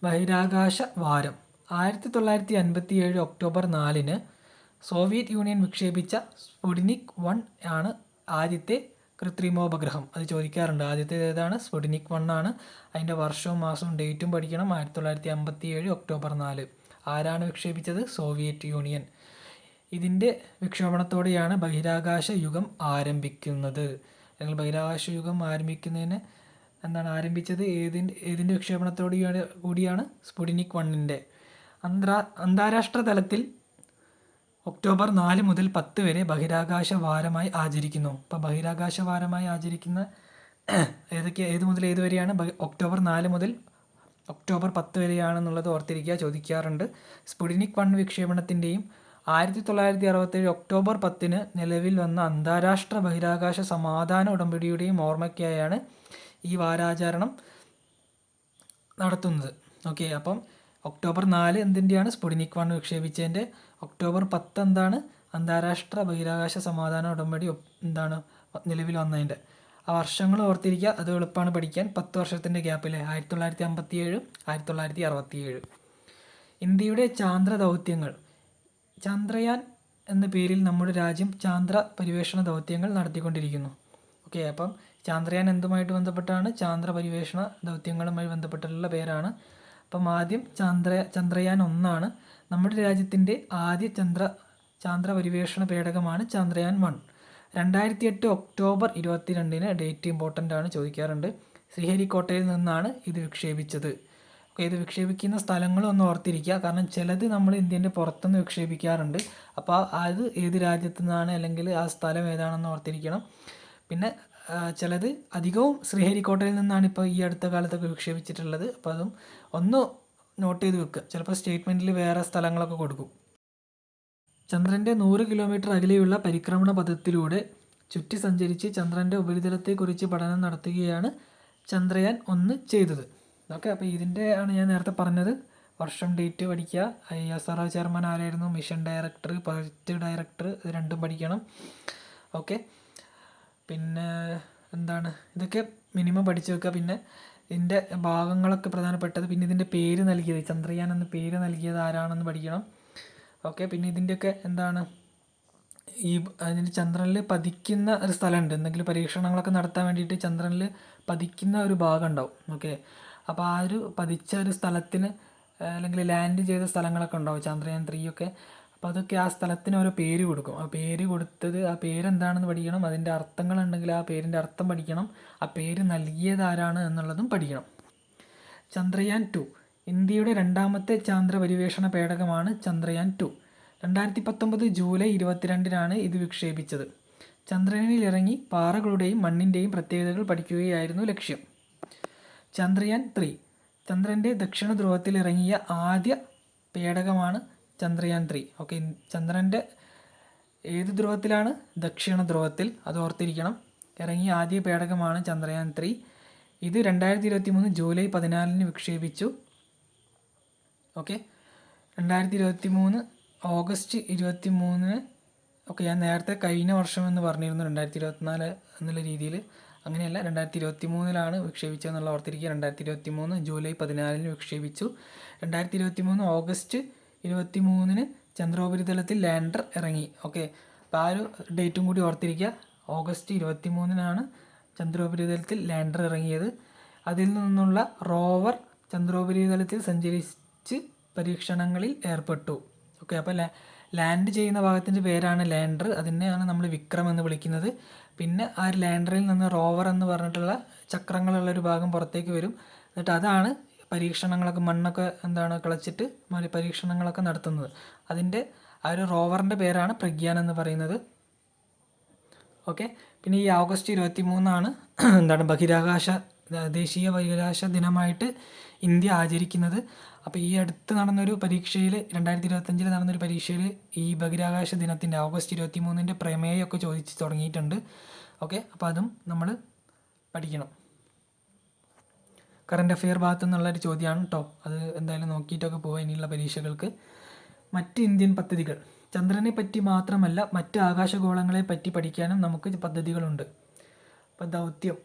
ബഹിരാകാശ വാരം. 1957 ഒക്ടോബർ 4 സോവിയറ്റ് യൂണിയൻ വിക്ഷേപിച്ച സ്പുട്നിക് 1 ആണ് ആദ്യത്തെ കൃത്രിമോപഗ്രഹം. അത് ചോദിക്കാറുണ്ട്, ആദ്യത്തേത് ഏതാണ്? സ്പുട്നിക് 1 ആണ്. അതിൻ്റെ വർഷവും മാസവും ഡേറ്റും പഠിക്കണം. 1957 ഒക്ടോബർ 4. ആരാണ് വിക്ഷേപിച്ചത്? Soviet union. ഇതിൻ്റെ വിക്ഷേപണത്തോടെയാണ് ബഹിരാകാശ യുഗം ആരംഭിക്കുന്നത്. അല്ലെങ്കിൽ ബഹിരാകാശ യുഗം ആരംഭിക്കുന്നതിന് ആരംഭിച്ചത് ഏതിൻ്റെ വിക്ഷേപണത്തോടു കൂടിയാണ്? സ്പുട്നിക് 1ൻ്റെ. അന്താരാഷ്ട്ര തലത്തിൽ ഒക്ടോബർ 4 മുതൽ 10 വരെ ബഹിരാകാശ വാരമായി ആചരിക്കുന്നു. ഇപ്പോൾ ബഹിരാകാശ വാരമായി ആചരിക്കുന്ന ഏത് മുതൽ ഏത് വരെയാണ്? ഒക്ടോബർ 4 മുതൽ ഒക്ടോബർ 10 വരെയാണെന്നുള്ളത് ഓർത്തിരിക്കുക, ചോദിക്കാറുണ്ട്. സ്പുട്നിക് 1 വിക്ഷേപണത്തിൻ്റെയും 1967 ഒക്ടോബർ 10 നിലവിൽ വന്ന അന്താരാഷ്ട്ര ബഹിരാകാശ സമാധാന ഉടമ്പടിയുടെയും ഓർമ്മയ്ക്കായാണ് ഈ വാരാചരണം നടത്തുന്നത്. ഓക്കെ, അപ്പം ഒക്ടോബർ 4 എന്തിൻ്റെയാണ്? സ്പുട്നിക് 1 വിക്ഷേപിച്ചതിൻ്റെ. ഒക്ടോബർ 10 എന്താണ്? അന്താരാഷ്ട്ര ബഹിരാകാശ സമാധാന ഉടമ്പടി നിലവിൽ വന്നതിൻ്റെ. ആ വർഷങ്ങൾ ഓർത്തിരിക്കുക, അത് എളുപ്പമാണ് പഠിക്കാൻ. 10 വർഷത്തിൻ്റെ ഗ്യാപ്പിൽ 1957, 1967. ഇന്ത്യയുടെ ചാന്ദ്ര ദൗത്യങ്ങൾ. ചന്ദ്രയാൻ എന്ന പേരിൽ നമ്മുടെ രാജ്യം ചാന്ദ്ര പരിവേഷണ ദൗത്യങ്ങൾ നടത്തിക്കൊണ്ടിരിക്കുന്നു. ഓക്കെ, അപ്പം ചാന്ദ്രയാൻ എന്തുമായിട്ട് ബന്ധപ്പെട്ടാണ്? ചാന്ദ്ര പരിവേഷണ ദൗത്യങ്ങളുമായി ബന്ധപ്പെട്ടുള്ള പേരാണ്. അപ്പം ആദ്യം ചന്ദ്രയാൻ 1 നമ്മുടെ രാജ്യത്തിൻ്റെ ആദ്യ ചാന്ദ്ര പരിവേഷണ പേടകമാണ് ചന്ദ്രയാൻ 1. 2008 ഒക്ടോബർ 22 ഡേറ്റ് ഇമ്പോർട്ടൻ്റ് ആണ്, ചോദിക്കാറുണ്ട്. ശ്രീഹരിക്കോട്ടയിൽ നിന്നാണ് ഇത് വിക്ഷേപിച്ചത്. ഓക്കെ, ഇത് വിക്ഷേപിക്കുന്ന സ്ഥലങ്ങളൊന്ന് ഓർത്തിരിക്കുക, കാരണം ചിലത് നമ്മൾ ഇന്ത്യൻ്റെ പുറത്തുനിന്ന് വിക്ഷേപിക്കാറുണ്ട്. അപ്പോൾ അത് ഏത് രാജ്യത്തു നിന്നാണ് അല്ലെങ്കിൽ ആ സ്ഥലം ഏതാണെന്ന് ഓർത്തിരിക്കണം. പിന്നെ ചിലത് അധികവും ശ്രീഹരിക്കോട്ടയിൽ നിന്നാണ് ഇപ്പോൾ ഈ അടുത്ത കാലത്തൊക്കെ വിക്ഷേപിച്ചിട്ടുള്ളത്. അപ്പോൾ അതും ഒന്ന് നോട്ട് ചെയ്ത് വെക്കുക, ചിലപ്പോൾ സ്റ്റേറ്റ്മെൻറ്റിൽ വേറെ സ്ഥലങ്ങളൊക്കെ കൊടുക്കും. ചന്ദ്രൻ്റെ 100 കിലോമീറ്റർ അകലെയുള്ള പരിക്രമണ പഥത്തിലൂടെ ചുറ്റി സഞ്ചരിച്ച് ചന്ദ്രൻ്റെ ഉപരിതലത്തെക്കുറിച്ച് പഠനം നടത്തുകയാണ് ചന്ദ്രയാൻ 1 ചെയ്തത്. ഓക്കെ, അപ്പോൾ ഇതിൻ്റെ ആണ് ഞാൻ നേരത്തെ പറഞ്ഞത്. വർഷം, ഡേറ്റ് പഠിക്കുക. ISRO ചെയർമാൻ ആരായിരുന്നു? മിഷൻ ഡയറക്ടർ, പ്രൊജക്റ്റ് ഡയറക്ടർ, ഇത് രണ്ടും പഠിക്കണം. ഓക്കെ, പിന്നെ ഇതൊക്കെ മിനിമം പഠിച്ചു വെക്കുക. പിന്നെ ഇതിൻ്റെ ഭാഗങ്ങളൊക്കെ പ്രധാനപ്പെട്ടത്, പിന്നെ ഇതിൻ്റെ പേര് നൽകിയത്, ചന്ദ്രയാൻ എന്ന പേര് നൽകിയത് ആരാണെന്ന് പഠിക്കണം. ഓക്കെ, പിന്നെ ഇതിൻ്റെയൊക്കെ അതിന് ചന്ദ്രനിൽ പതിക്കുന്ന ഒരു സ്ഥലമുണ്ട്. എന്തെങ്കിലും പരീക്ഷണങ്ങളൊക്കെ നടത്താൻ വേണ്ടിയിട്ട് ചന്ദ്രനിൽ പതിക്കുന്ന ഒരു ഭാഗം ഉണ്ടാവും. ഓക്കെ, അപ്പോൾ ആ ഒരു പതിച്ച ഒരു സ്ഥലത്തിന് അല്ലെങ്കിൽ ലാൻഡ് ചെയ്ത സ്ഥലങ്ങളൊക്കെ ഉണ്ടാവും ചന്ദ്രയാൻ 3 ഒക്കെ. അപ്പോൾ അതൊക്കെ ആ സ്ഥലത്തിന് ഓരോ പേര് കൊടുക്കും. ആ പേര് കൊടുത്തത്, ആ പേരെന്താണെന്ന് പഠിക്കണം. അതിൻ്റെ അർത്ഥങ്ങളുണ്ടെങ്കിൽ ആ പേരിൻ്റെ അർത്ഥം പഠിക്കണം. ആ പേര് നൽകിയത് ആരാണ് എന്നുള്ളതും പഠിക്കണം. ചന്ദ്രയാൻ 2 ഇന്ത്യയുടെ 2ാമത്തെ ചാന്ദ്ര പരിവേഷണ പേടകമാണ് ചന്ദ്രയാൻ 2. 2019 ജൂലൈ 22 ഇത് വിക്ഷേപിച്ചത്. ചന്ദ്രനിൽ ഇറങ്ങി പാറകളുടെയും മണ്ണിൻ്റെയും പ്രത്യേകതകൾ പഠിക്കുകയായിരുന്നു ലക്ഷ്യം. ചന്ദ്രയാൻ 3 ചന്ദ്രൻ്റെ ദക്ഷിണ ധ്രുവത്തിൽ ഇറങ്ങിയ ആദ്യ പേടകമാണ് ചന്ദ്രയാൻ 3. ഓക്കെ, ചന്ദ്രൻ്റെ ഏത് ധ്രുവത്തിലാണ്? ദക്ഷിണ ധ്രുവത്തിൽ, അത് ഓർത്തിരിക്കണം. ഇറങ്ങിയ ആദ്യ പേടകമാണ് ചന്ദ്രയാൻ 3. ഇത് 2023 ജൂലൈ 14 വിക്ഷേപിച്ചു. Okay, 2023 August 23. ഓക്കെ, ഞാൻ നേരത്തെ കഴിഞ്ഞ വർഷം എന്ന് പറഞ്ഞിരുന്നു 2024 എന്നുള്ള രീതിയിൽ. അങ്ങനെയല്ല, 2023 വിക്ഷേപിച്ചതെന്നുള്ള ഓർത്തിരിക്കുക. 2023 ജൂലൈ 14 വിക്ഷേപിച്ചു. 2023 ഓഗസ്റ്റ് 23 ചന്ദ്രോപരിതലത്തിൽ ലാൻഡർ ഇറങ്ങി. ഓക്കെ, അപ്പോൾ ആ ഒരു ഡേറ്റും കൂടി ഓർത്തിരിക്കുക. ഓഗസ്റ്റ് 23 ചന്ദ്രോപരിതലത്തിൽ ലാൻഡർ ഇറങ്ങിയത്. അതിൽ നിന്നുള്ള റോവർ ചന്ദ്രോപരിതലത്തിൽ സഞ്ചരിച്ച് പരീക്ഷണങ്ങളിൽ ഏർപ്പെട്ടു. ഓക്കെ, അപ്പോൾ ലാൻഡ് ചെയ്യുന്ന ഭാഗത്തിൻ്റെ പേരാണ് ലാൻഡർ. അതിനെയാണ് നമ്മൾ വിക്രം എന്ന് വിളിക്കുന്നത്. പിന്നെ ആ ഒരു ലാൻഡറിൽ നിന്ന് റോവർ എന്ന് പറഞ്ഞിട്ടുള്ള ചക്രങ്ങളുള്ളൊരു ഭാഗം പുറത്തേക്ക് വരും. എന്നിട്ട് അതാണ് പരീക്ഷണങ്ങളൊക്കെ മണ്ണൊക്കെ കിളച്ചിട്ട് പരീക്ഷണങ്ങളൊക്കെ നടത്തുന്നത്. അതിൻ്റെ ആ ഒരു റോവറിൻ്റെ പേരാണ് പ്രഗ്യാൻ എന്ന് പറയുന്നത്. ഓക്കെ, പിന്നെ ഈ ഓഗസ്റ്റ് 23 ബഹിരാകാശ ദേശീയ ബഹിരാകാശ ദിനമായിട്ട് ഇന്ത്യ ആചരിക്കുന്നത്. അപ്പോൾ ഈ അടുത്ത് നടന്നൊരു പരീക്ഷയിൽ 2025 നടന്നൊരു പരീക്ഷയിൽ ഈ ബഹിരാകാശ ദിനത്തിൻ്റെ ഓഗസ്റ്റ് 23 പ്രമേയമൊക്കെ ചോദിച്ച് തുടങ്ങിയിട്ടുണ്ട്. ഓക്കെ, അപ്പോൾ അതും നമ്മൾ പഠിക്കണം. കറണ്ട് അഫെയർ ഭാഗത്തു നിന്നുള്ളൊരു ചോദ്യമാണ് കേട്ടോ. അത് എന്തായാലും നോക്കിയിട്ടൊക്കെ പോകാം ഇനിയുള്ള പരീക്ഷകൾക്ക്. മറ്റ് ഇന്ത്യൻ പദ്ധതികൾ. ചന്ദ്രനെ പറ്റി മാത്രമല്ല മറ്റ് ആകാശഗോളങ്ങളെ പറ്റി പഠിക്കാനും നമുക്ക് പദ്ധതികളുണ്ട്. അപ്പോൾ ദൗത്യം,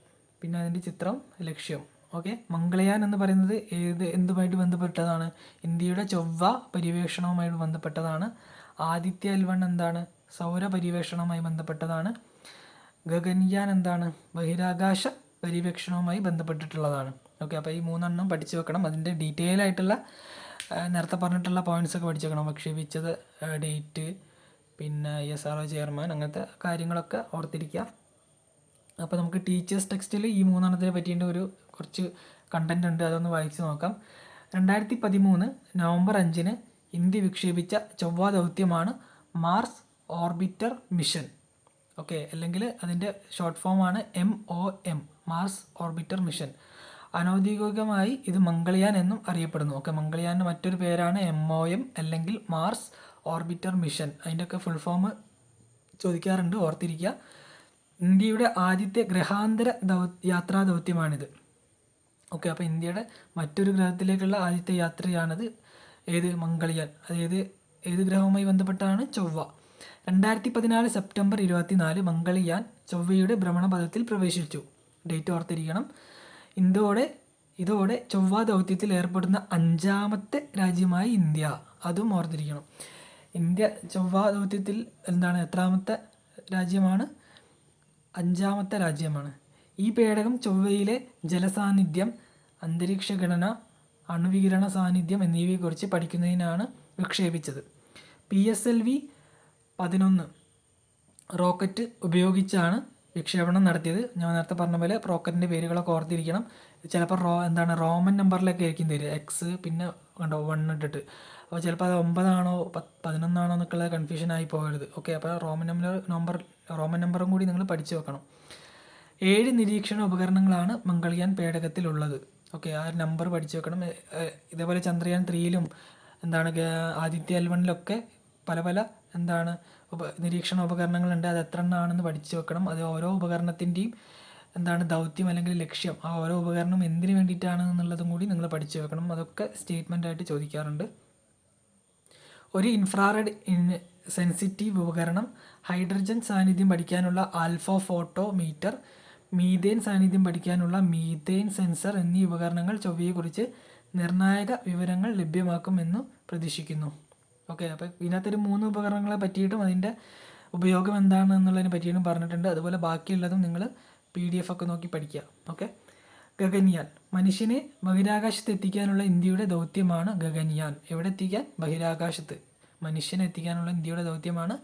പിന്നെ അതിൻ്റെ ചിത്രം, ലക്ഷ്യം. ഓക്കെ, മംഗളയാൻ എന്ന് പറയുന്നത് എന്തുമായിട്ട് ബന്ധപ്പെട്ടതാണ്? ഇന്ത്യയുടെ ചൊവ്വ പര്യവേഷണവുമായി ബന്ധപ്പെട്ടതാണ്. ആദിത്യ L1 സൗര പര്യവേഷണവുമായി ബന്ധപ്പെട്ടതാണ്. ഗഗൻയാൻ ബഹിരാകാശ പര്യവേക്ഷണവുമായി ബന്ധപ്പെട്ടിട്ടുള്ളതാണ്. ഓക്കെ, അപ്പോൾ ഈ 3 പഠിച്ചു വെക്കണം. അതിൻ്റെ ഡീറ്റെയിൽ ആയിട്ടുള്ള നേരത്തെ പറഞ്ഞിട്ടുള്ള പോയിൻറ്റ്സൊക്കെ പഠിച്ചു വെക്കണം. വിക്ഷേപിച്ചത്, ഡേറ്റ്, പിന്നെ ISRO ചെയർമാൻ, അങ്ങനത്തെ കാര്യങ്ങളൊക്കെ ഓർത്തിരിക്കുക. അപ്പോൾ നമുക്ക് ടീച്ചേഴ്സ് ടെക്സ്റ്റിൽ ഈ 3 പറ്റിയിട്ട് കുറച്ച് കണ്ടൻറ് ഉണ്ട്. അതൊന്ന് വായിച്ച് നോക്കാം. 2013 നവംബർ 5 ഇന്ത്യ വിക്ഷേപിച്ച ചൊവ്വ ദൗത്യമാണ് മാർസ് ഓർബിറ്റർ മിഷൻ. ഓക്കെ, അല്ലെങ്കിൽ അതിൻ്റെ ഷോർട്ട് ഫോമാണ് MOM, മാർസ് ഓർബിറ്റർ മിഷൻ. അനൗദ്യോഗികമായി ഇത് മംഗൾയാൻ എന്നും അറിയപ്പെടുന്നു. ഓക്കെ, മംഗൾയാൻ്റെ മറ്റൊരു പേരാണ് MOM അല്ലെങ്കിൽ മാർസ് ഓർബിറ്റർ മിഷൻ. അതിൻ്റെയൊക്കെ ഫുൾ ഫോം ചോദിക്കാറുണ്ട്, ഓർത്തിരിക്കുക. ഇന്ത്യയുടെ ആദ്യത്തെ ഗ്രഹാന്തര യാത്രാ ദൗത്യമാണിത്. ഓക്കെ, അപ്പോൾ ഇന്ത്യയുടെ മറ്റൊരു ഗ്രഹത്തിലേക്കുള്ള ആദ്യത്തെ യാത്രയാണിത്. ഏത്? മംഗൾയാൻ. അത് ഏത് ഗ്രഹവുമായി ബന്ധപ്പെട്ടാണ്? ചൊവ്വ. 2014 സെപ്റ്റംബർ 24 മംഗൾയാൻ ചൊവ്വയുടെ ഭ്രമണപഥത്തിൽ പ്രവേശിച്ചു. ഡേറ്റ് ഓർത്തിരിക്കണം. ഇതോടെ ചൊവ്വ ദൗത്യത്തിൽ ഏർപ്പെടുന്ന 5ാമത്തെ രാജ്യമായി ഇന്ത്യ. അതും ഓർത്തിരിക്കണം. ഇന്ത്യ ചൊവ്വ ദൗത്യത്തിൽ എത്രാമത്തെ രാജ്യമാണ്? 5ാമത്തെ രാജ്യമാണ്. ഈ പേടകം ചൊവ്വയിലെ ജലസാന്നിധ്യം, അന്തരീക്ഷ ഘടന, അണുവികിരണ സാന്നിധ്യം എന്നിവയെക്കുറിച്ച് പഠിക്കുന്നതിനാണ് വിക്ഷേപിച്ചത്. PSLV-11 റോക്കറ്റ് ഉപയോഗിച്ചാണ് വിക്ഷേപണം നടത്തിയത്. ഞാൻ നേരത്തെ പറഞ്ഞ പോലെ റോക്കറ്റിൻ്റെ പേരുകളൊക്കെ ഓർത്തിരിക്കണം. ചിലപ്പോൾ റോമൻ നമ്പറിലൊക്കെ ആയിരിക്കും തരിക, X പിന്നെ 1 ഇട്ടിട്ട്. അപ്പോൾ ചിലപ്പോൾ അത് 9 11 എന്നൊക്കെയുള്ള കൺഫ്യൂഷൻ ആയി പോകരുത്. ഓക്കെ, അപ്പോൾ റോമൻ നമ്പറും കൂടി നിങ്ങൾ പഠിച്ചു വെക്കണം. 7 നിരീക്ഷണ ഉപകരണങ്ങളാണ് മംഗൾയാൻ പേടകത്തിലുള്ളത്. ഓക്കെ, ആ ഒരു നമ്പർ പഠിച്ചു വെക്കണം. ഇതേപോലെ ചന്ദ്രയാൻ 3ലും ആദിത്യ L1 പല നിരീക്ഷണ ഉപകരണങ്ങളുണ്ട്. അത് എത്ര എണ്ണമാണെന്ന് പഠിച്ചു വെക്കണം. അത് ഓരോ ഉപകരണത്തിൻ്റെയും ദൗത്യം അല്ലെങ്കിൽ ലക്ഷ്യം, ആ ഓരോ ഉപകരണം എന്തിനു വേണ്ടിയിട്ടാണ് എന്നുള്ളതും കൂടി നിങ്ങൾ പഠിച്ചു വെക്കണം. അതൊക്കെ സ്റ്റേറ്റ്മെൻ്റായിട്ട് ചോദിക്കാറുണ്ട്. ഒരു ഇൻഫ്രാറെഡ് സെൻസിറ്റീവ് ഉപകരണം, ഹൈഡ്രജൻ സാന്നിധ്യം പഠിക്കാനുള്ള ആൽഫ ഫോട്ടോമീറ്റർ, മീഥേൻ സാന്നിധ്യം പഠിക്കാനുള്ള മീഥേൻ സെൻസർ എന്നീ ഉപകരണങ്ങൾ ചൊവ്വയെക്കുറിച്ച് നിർണായക വിവരങ്ങൾ ലഭ്യമാക്കുമെന്ന് പ്രതീക്ഷിക്കുന്നു. ഓക്കെ, അപ്പോൾ ഇതിനകത്തൊരു 3 ഉപകരണങ്ങളെ പറ്റിയിട്ടും അതിൻ്റെ ഉപയോഗം എന്താണെന്നുള്ളതിനെ പറ്റിയിട്ടും പറഞ്ഞിട്ടുണ്ട്. അതുപോലെ ബാക്കിയുള്ളതും നിങ്ങൾ PDF ഒക്കെ നോക്കി പഠിക്കുക. ഓക്കെ, ഗഗൻയാൻ മനുഷ്യനെ ബഹിരാകാശത്ത് എത്തിക്കാനുള്ള ഇന്ത്യയുടെ ദൗത്യമാണ് ഗഗൻയാൻ. എവിടെ എത്തിക്കാൻ? ബഹിരാകാശത്ത് മനുഷ്യനെ എത്തിക്കാനുള്ള ഇന്ത്യയുടെ ദൗത്യമാണ്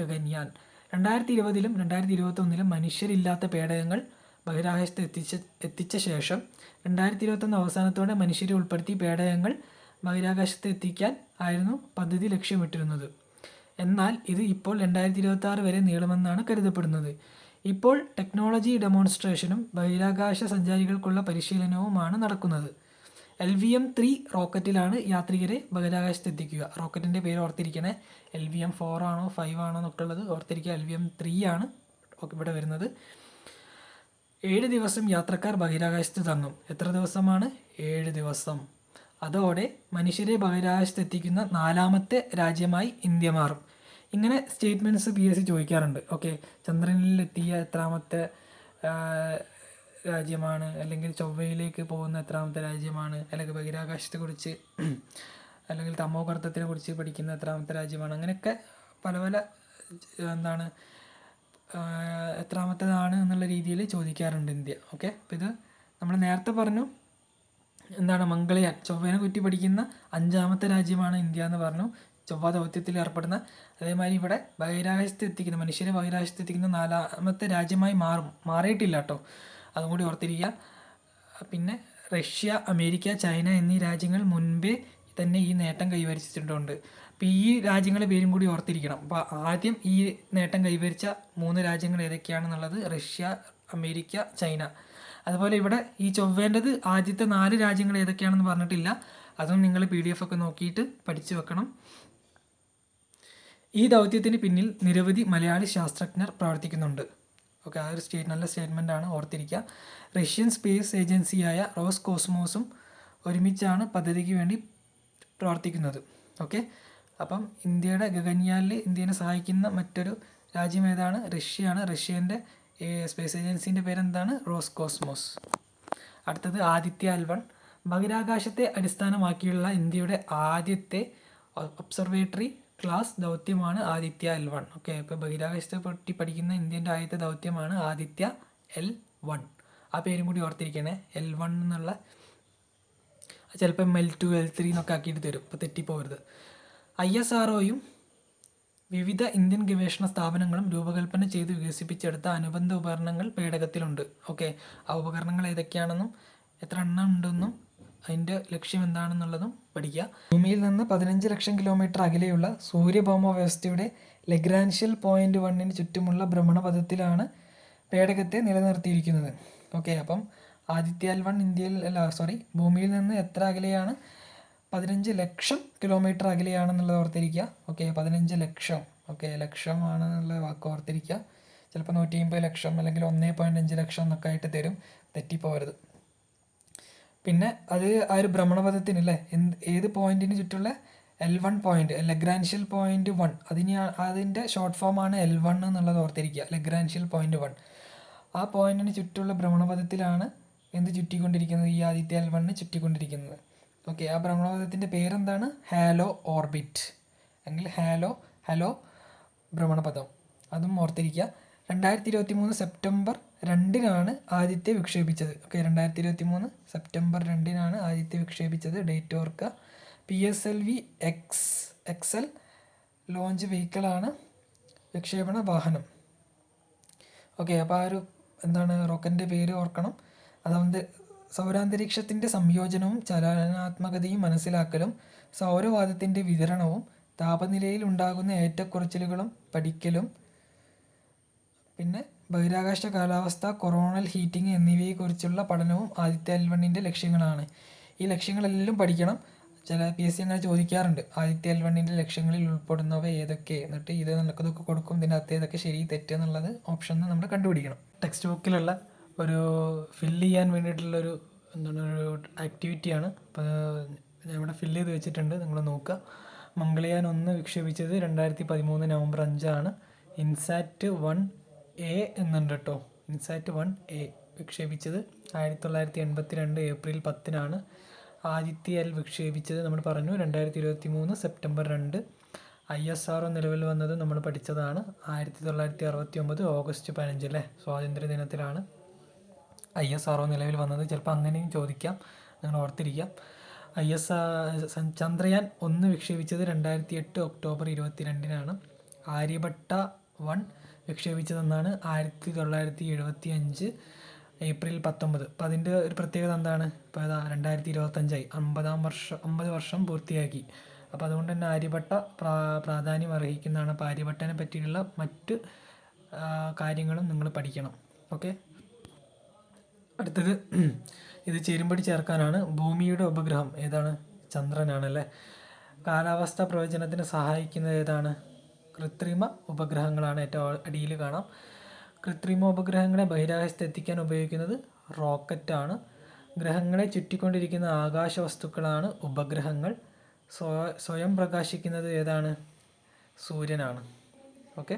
ഗഗൻയാൻ. 2020ലും 2021ലും മനുഷ്യരില്ലാത്ത പേടകങ്ങൾ ബഹിരാകാശത്ത് എത്തിച്ച ശേഷം 2021 അവസാനത്തോടെ മനുഷ്യരെ ഉൾപ്പെടുത്തി പേടകങ്ങൾ ബഹിരാകാശത്ത് എത്തിക്കാൻ ആയിരുന്നു പദ്ധതി ലക്ഷ്യമിട്ടിരുന്നത്. എന്നാൽ ഇത് ഇപ്പോൾ 2026 വരെ നീളുമെന്നാണ് കരുതപ്പെടുന്നത്. ഇപ്പോൾ ടെക്നോളജി ഡെമോൺസ്ട്രേഷനും ബഹിരാകാശ സഞ്ചാരികൾക്കുള്ള പരിശീലനവുമാണ് നടക്കുന്നത്. LVM-3 റോക്കറ്റിലാണ് യാത്രികരെ ബഹിരാകാശത്ത് എത്തിക്കുക. റോക്കറ്റിൻ്റെ പേര് ഓർത്തിരിക്കണേ. LVM-4 ആണോ 5 ആണോ എന്നൊക്കെ ഉള്ളത് ഓർത്തിരിക്കുക. LVM-3 ആണ് ഇവിടെ വരുന്നത്. 7 ദിവസം യാത്രക്കാർ ബഹിരാകാശത്ത് തങ്ങും. എത്ര ദിവസമാണ്? 7 ദിവസം. അതോടെ മനുഷ്യരെ ബഹിരാകാശത്ത് എത്തിക്കുന്ന 4ാമത്തെ രാജ്യമായി ഇന്ത്യ മാറും. ഇങ്ങനെ സ്റ്റേറ്റ്മെൻറ്റ്സ് PSC ചോദിക്കാറുണ്ട്. ഓക്കെ, ചന്ദ്രനിൽ എത്തിയ എത്രാമത്തെ രാജ്യമാണ്, അല്ലെങ്കിൽ ചൊവ്വയിലേക്ക് പോകുന്ന എത്രാമത്തെ രാജ്യമാണ്, അല്ലെങ്കിൽ ബഹിരാകാശത്തെക്കുറിച്ച് അല്ലെങ്കിൽ തമോഗർത്തത്തിനെ കുറിച്ച് പഠിക്കുന്ന എത്രാമത്തെ രാജ്യമാണ്, അങ്ങനെയൊക്കെ പല പല എന്താണ് എത്രാമത്തേതാണ് എന്നുള്ള രീതിയിൽ ചോദിക്കാറുണ്ട് ഇന്ത്യ. ഓക്കെ, അപ്പോൾ ഇത് നമ്മൾ നേരത്തെ പറഞ്ഞു എന്താണ് മംഗളയാൻ ചൊവ്വേനെ കുറ്റി പഠിക്കുന്ന 5ാമത്തെ രാജ്യമാണ് ഇന്ത്യ എന്ന് പറഞ്ഞു, ചൊവ്വ ദൗത്യത്തിൽ ഏർപ്പെടുന്ന. അതേമാതിരി ഇവിടെ ബഹിരാകാശത്ത് എത്തിക്കുന്ന മനുഷ്യരെ ബഹിരാകാശത്ത് എത്തിക്കുന്ന 4ാമത്തെ രാജ്യമായി മാറിയിട്ടില്ല കേട്ടോ, അതും കൂടി ഓർത്തിരിക്കുക. പിന്നെ റഷ്യ, അമേരിക്ക, ചൈന എന്നീ രാജ്യങ്ങൾ മുൻപേ തന്നെ ഈ നേട്ടം കൈവരിച്ചിട്ടുണ്ട്. അപ്പോൾ ഈ രാജ്യങ്ങളുടെ പേരും കൂടി ഓർത്തിരിക്കണം. അപ്പോൾ ആദ്യം ഈ നേട്ടം കൈവരിച്ച 3 രാജ്യങ്ങൾ ഏതൊക്കെയാണെന്നുള്ളത് റഷ്യ, അമേരിക്ക, ചൈന. അതുപോലെ ഇവിടെ ഈ ചൊവ്വേൻ്റെത് ആദ്യത്തെ 4 രാജ്യങ്ങൾ ഏതൊക്കെയാണെന്ന് പറഞ്ഞിട്ടില്ല, അതും നിങ്ങൾ PDF ഒക്കെ നോക്കിയിട്ട് പഠിച്ചു വെക്കണം. ഈ ദൗത്യത്തിന് പിന്നിൽ നിരവധി മലയാളി ശാസ്ത്രജ്ഞർ പ്രവർത്തിക്കുന്നുണ്ട്. ഓക്കെ, ആ ഒരു നല്ല സ്റ്റേറ്റ്മെൻ്റ് ആണ്, ഓർത്തിരിക്കുക. റഷ്യൻ സ്പേസ് ഏജൻസിയായ റോസ്കോസ്മോസും ഒരുമിച്ചാണ് പദ്ധതിക്ക് വേണ്ടി പ്രവർത്തിക്കുന്നത്. ഓക്കെ, അപ്പം ഇന്ത്യയുടെ ഗഗൻയാനിൽ ഇന്ത്യനെ സഹായിക്കുന്ന മറ്റൊരു രാജ്യം ഏതാണ്? റഷ്യയാണ്. റഷ്യൻ്റെ സ്പേസ് ഏജൻസിൻ്റെ പേരെന്താണ്? റോസ്കോസ്മോസ്. അടുത്തത് ആദിത്യ-L1. ബഹിരാകാശത്തെ അടിസ്ഥാനമാക്കിയുള്ള ഇന്ത്യയുടെ ആദ്യത്തെ ഒബ്സർവേറ്ററി ക്ലാസ് ദൗത്യമാണ് ആദിത്യ-L1. ഓക്കെ, ഇപ്പോൾ ബഹിരാകാശത്തെ പറ്റി പഠിക്കുന്ന ഇന്ത്യൻ്റെ ആദ്യത്തെ ദൗത്യമാണ് ആദിത്യ-L1. ആ പേരും കൂടി ഓർത്തിരിക്കണേ, L1 എന്നുള്ള. ചിലപ്പോൾ L2 L3 എന്നൊക്കെ ആക്കിയിട്ട് തരും, അപ്പോൾ തെറ്റിപ്പോകരുത്. ISROയും വിവിധ ഇന്ത്യൻ ഗവേഷണ സ്ഥാപനങ്ങളും രൂപകൽപ്പന ചെയ്ത് വികസിപ്പിച്ചെടുത്ത അനുബന്ധ ഉപകരണങ്ങൾ പേടകത്തിലുണ്ട്. ഓക്കെ, ആ ഉപകരണങ്ങൾ ഏതൊക്കെയാണെന്നും എത്ര എണ്ണം ഉണ്ടെന്നും അതിൻ്റെ ലക്ഷ്യം എന്താണെന്നുള്ളതും പഠിക്കുക. ഭൂമിയിൽ നിന്ന് 15 ലക്ഷം കിലോമീറ്റർ അകലെയുള്ള സൂര്യഭൗമ വ്യവസ്ഥയുടെ ലഗ്രാൻഷ്യൽ പോയിന്റ് 1ന് ചുറ്റുമുള്ള ഭ്രമണപഥത്തിലാണ് പേടകത്തെ നിലനിർത്തിയിരിക്കുന്നത്. ഓക്കെ, അപ്പം ആദിത്യ-L1 ഭൂമിയിൽ നിന്ന് എത്ര അകലെയാണ്? 15 ലക്ഷം കിലോമീറ്റർ അകലെയാണെന്നുള്ളത് ഓർത്തിരിക്കുക. ഓക്കെ, 15 ലക്ഷം. ഓക്കെ, ലക്ഷമാണെന്നുള്ള വാക്ക് ഓർത്തിരിക്കുക. ചിലപ്പോൾ 150 ലക്ഷം അല്ലെങ്കിൽ 1.5 ലക്ഷം എന്നൊക്കെ ആയിട്ട് തരും, തെറ്റിപ്പോകരുത്. പിന്നെ അത് ആ ഒരു ഭ്രമണപഥത്തിന് അല്ലേ ഏത് പോയിന്റിന് ചുറ്റുള്ള L1 പോയിന്റ്, ലഗ്രാൻഷ്യൽ പോയിന്റ് 1, അതിൻ്റെ ഷോർട്ട് ഫോമാണ് L1 എന്നുള്ളത് ഓർത്തിരിക്കുക. ലഗ്രാൻഷ്യൽ പോയിന്റ് 1 ആ പോയിന്റിന് ചുറ്റുള്ള ഭ്രമണപഥത്തിലാണ് എന്ത് ചുറ്റിക്കൊണ്ടിരിക്കുന്നത്? ഈ ആദിത്യ-L1 ചുറ്റിക്കൊണ്ടിരിക്കുന്നത്. ഓക്കെ, ആ ഭ്രമണപഥത്തിൻ്റെ പേരെന്താണ്? ഹാലോ ഓർബിറ്റ് അല്ലെങ്കിൽ ഹാലോ ഭ്രമണപഥം, അതും ഓർത്തിരിക്കുക. 2023 സെപ്റ്റംബർ 2-നാണ് ആദിത്യ വിക്ഷേപിച്ചത്. ഓക്കെ, 2023 സെപ്റ്റംബർ 2-നാണ് ആദിത്യ വിക്ഷേപിച്ചത്. ഡേറ്റ് ഓർക്കുക. PSLV XL ലോഞ്ച് വെഹിക്കിളാണ് വിക്ഷേപണ വാഹനം. ഓക്കെ, അപ്പോൾ ആ ഒരു റോക്കറ്റിൻ്റെ പേര് ഓർക്കണം. അതായത് സൗരാന്തരീക്ഷത്തിൻ്റെ സംയോജനവും ചലനാത്മകതയും മനസ്സിലാക്കലും സൗരവാതത്തിൻ്റെ വിതരണവും താപനിലയിൽ ഉണ്ടാകുന്ന ഏറ്റക്കുറച്ചിലുകളും പഠിക്കലും പിന്നെ ബഹിരാകാശ കാലാവസ്ഥ, കൊറോണൽ ഹീറ്റിംഗ് എന്നിവയെക്കുറിച്ചുള്ള പഠനവും ആദിത്യ-L1 ലക്ഷ്യങ്ങളാണ്. ഈ ലക്ഷ്യങ്ങളെല്ലാം പഠിക്കണം. ചില PSC അങ്ങനെ ചോദിക്കാറുണ്ട്, ആദിത്യ-L1 ലക്ഷ്യങ്ങളിൽ ഉൾപ്പെടുന്നവ ഏതൊക്കെ, എന്നിട്ട് ഇത് നിനക്കതൊക്കെ കൊടുക്കും, ഇതിൻ്റെ അകത്ത് ഏതൊക്കെ ശരി തെറ്റ് എന്നുള്ളത് ഓപ്ഷൻ നമ്മൾ കണ്ടുപിടിക്കണം. ടെക്സ്റ്റ് ബുക്കിലുള്ള ഒരു ഫില്ല് ചെയ്യാൻ വേണ്ടിയിട്ടുള്ളൊരു ഒരു ആക്ടിവിറ്റിയാണ്. അപ്പോൾ ഞാൻ ഇവിടെ ഫില്ല് ചെയ്ത് വെച്ചിട്ടുണ്ട്, നിങ്ങൾ നോക്കുക. മംഗളയാൻ 1 വിക്ഷേപിച്ചത് 2013 നവംബർ 5-ആണ്. ഇൻസാറ്റ് 1A എന്നുണ്ട് കേട്ടോ. INSAT 1A വിക്ഷേപിച്ചത് 1982 April 10-നാണ്. ആദിത്യ-L വിക്ഷേപിച്ചത് നമ്മൾ പറഞ്ഞു 2023 സെപ്റ്റംബർ 2. ISRO നിലവിൽ വന്നത് നമ്മൾ പഠിച്ചതാണ് 1969 ഓഗസ്റ്റ് 15 അല്ലേ, സ്വാതന്ത്ര്യ ദിനത്തിലാണ് ISRO നിലവിൽ വന്നത്. ചിലപ്പോൾ അങ്ങനെയും ചോദിക്കാം, നിങ്ങൾ ഓർത്തിരിക്കാം. ചന്ദ്രയാൻ 1 വിക്ഷേപിച്ചത് 2008 ഒക്ടോബർ 22-നാണ്. ആര്യഭട്ട 1 വിക്ഷേപിച്ചതെന്നാണ് 1975 ഏപ്രിൽ 19. അപ്പോൾ അതിൻ്റെ ഒരു പ്രത്യേകത എന്താണ്? ഇപ്പോൾ 2025 50 വർഷം പൂർത്തിയാക്കി. അപ്പോൾ അതുകൊണ്ട് തന്നെ ആര്യഭട്ട പ്രാധാന്യം അർഹിക്കുന്നതാണ്. അപ്പോൾ ആര്യഭട്ടനെ പറ്റിയുള്ള മറ്റ് കാര്യങ്ങളും നിങ്ങൾ പഠിക്കണം. ഓക്കെ, അടുത്തത് ഇത് ചേരുംപടി ചേർക്കാനാണ്. ഭൂമിയുടെ ഉപഗ്രഹം ഏതാണ്? ചന്ദ്രനാണല്ലേ. കാലാവസ്ഥാ പ്രവചനത്തിന് സഹായിക്കുന്നത് ഏതാണ്? കൃത്രിമ ഉപഗ്രഹങ്ങളാണ്. ഏറ്റവും അടിയിൽ കാണാം. കൃത്രിമ ഉപഗ്രഹങ്ങളെ ബഹിരാകാശത്ത് എത്തിക്കാൻ ഉപയോഗിക്കുന്നത് റോക്കറ്റാണ്. ഗ്രഹങ്ങളെ ചുറ്റിക്കൊണ്ടിരിക്കുന്ന ആകാശ വസ്തുക്കളാണ് ഉപഗ്രഹങ്ങൾ. സ്വയം പ്രകാശിക്കുന്നത് ഏതാണ്? സൂര്യനാണ്. ഓക്കെ,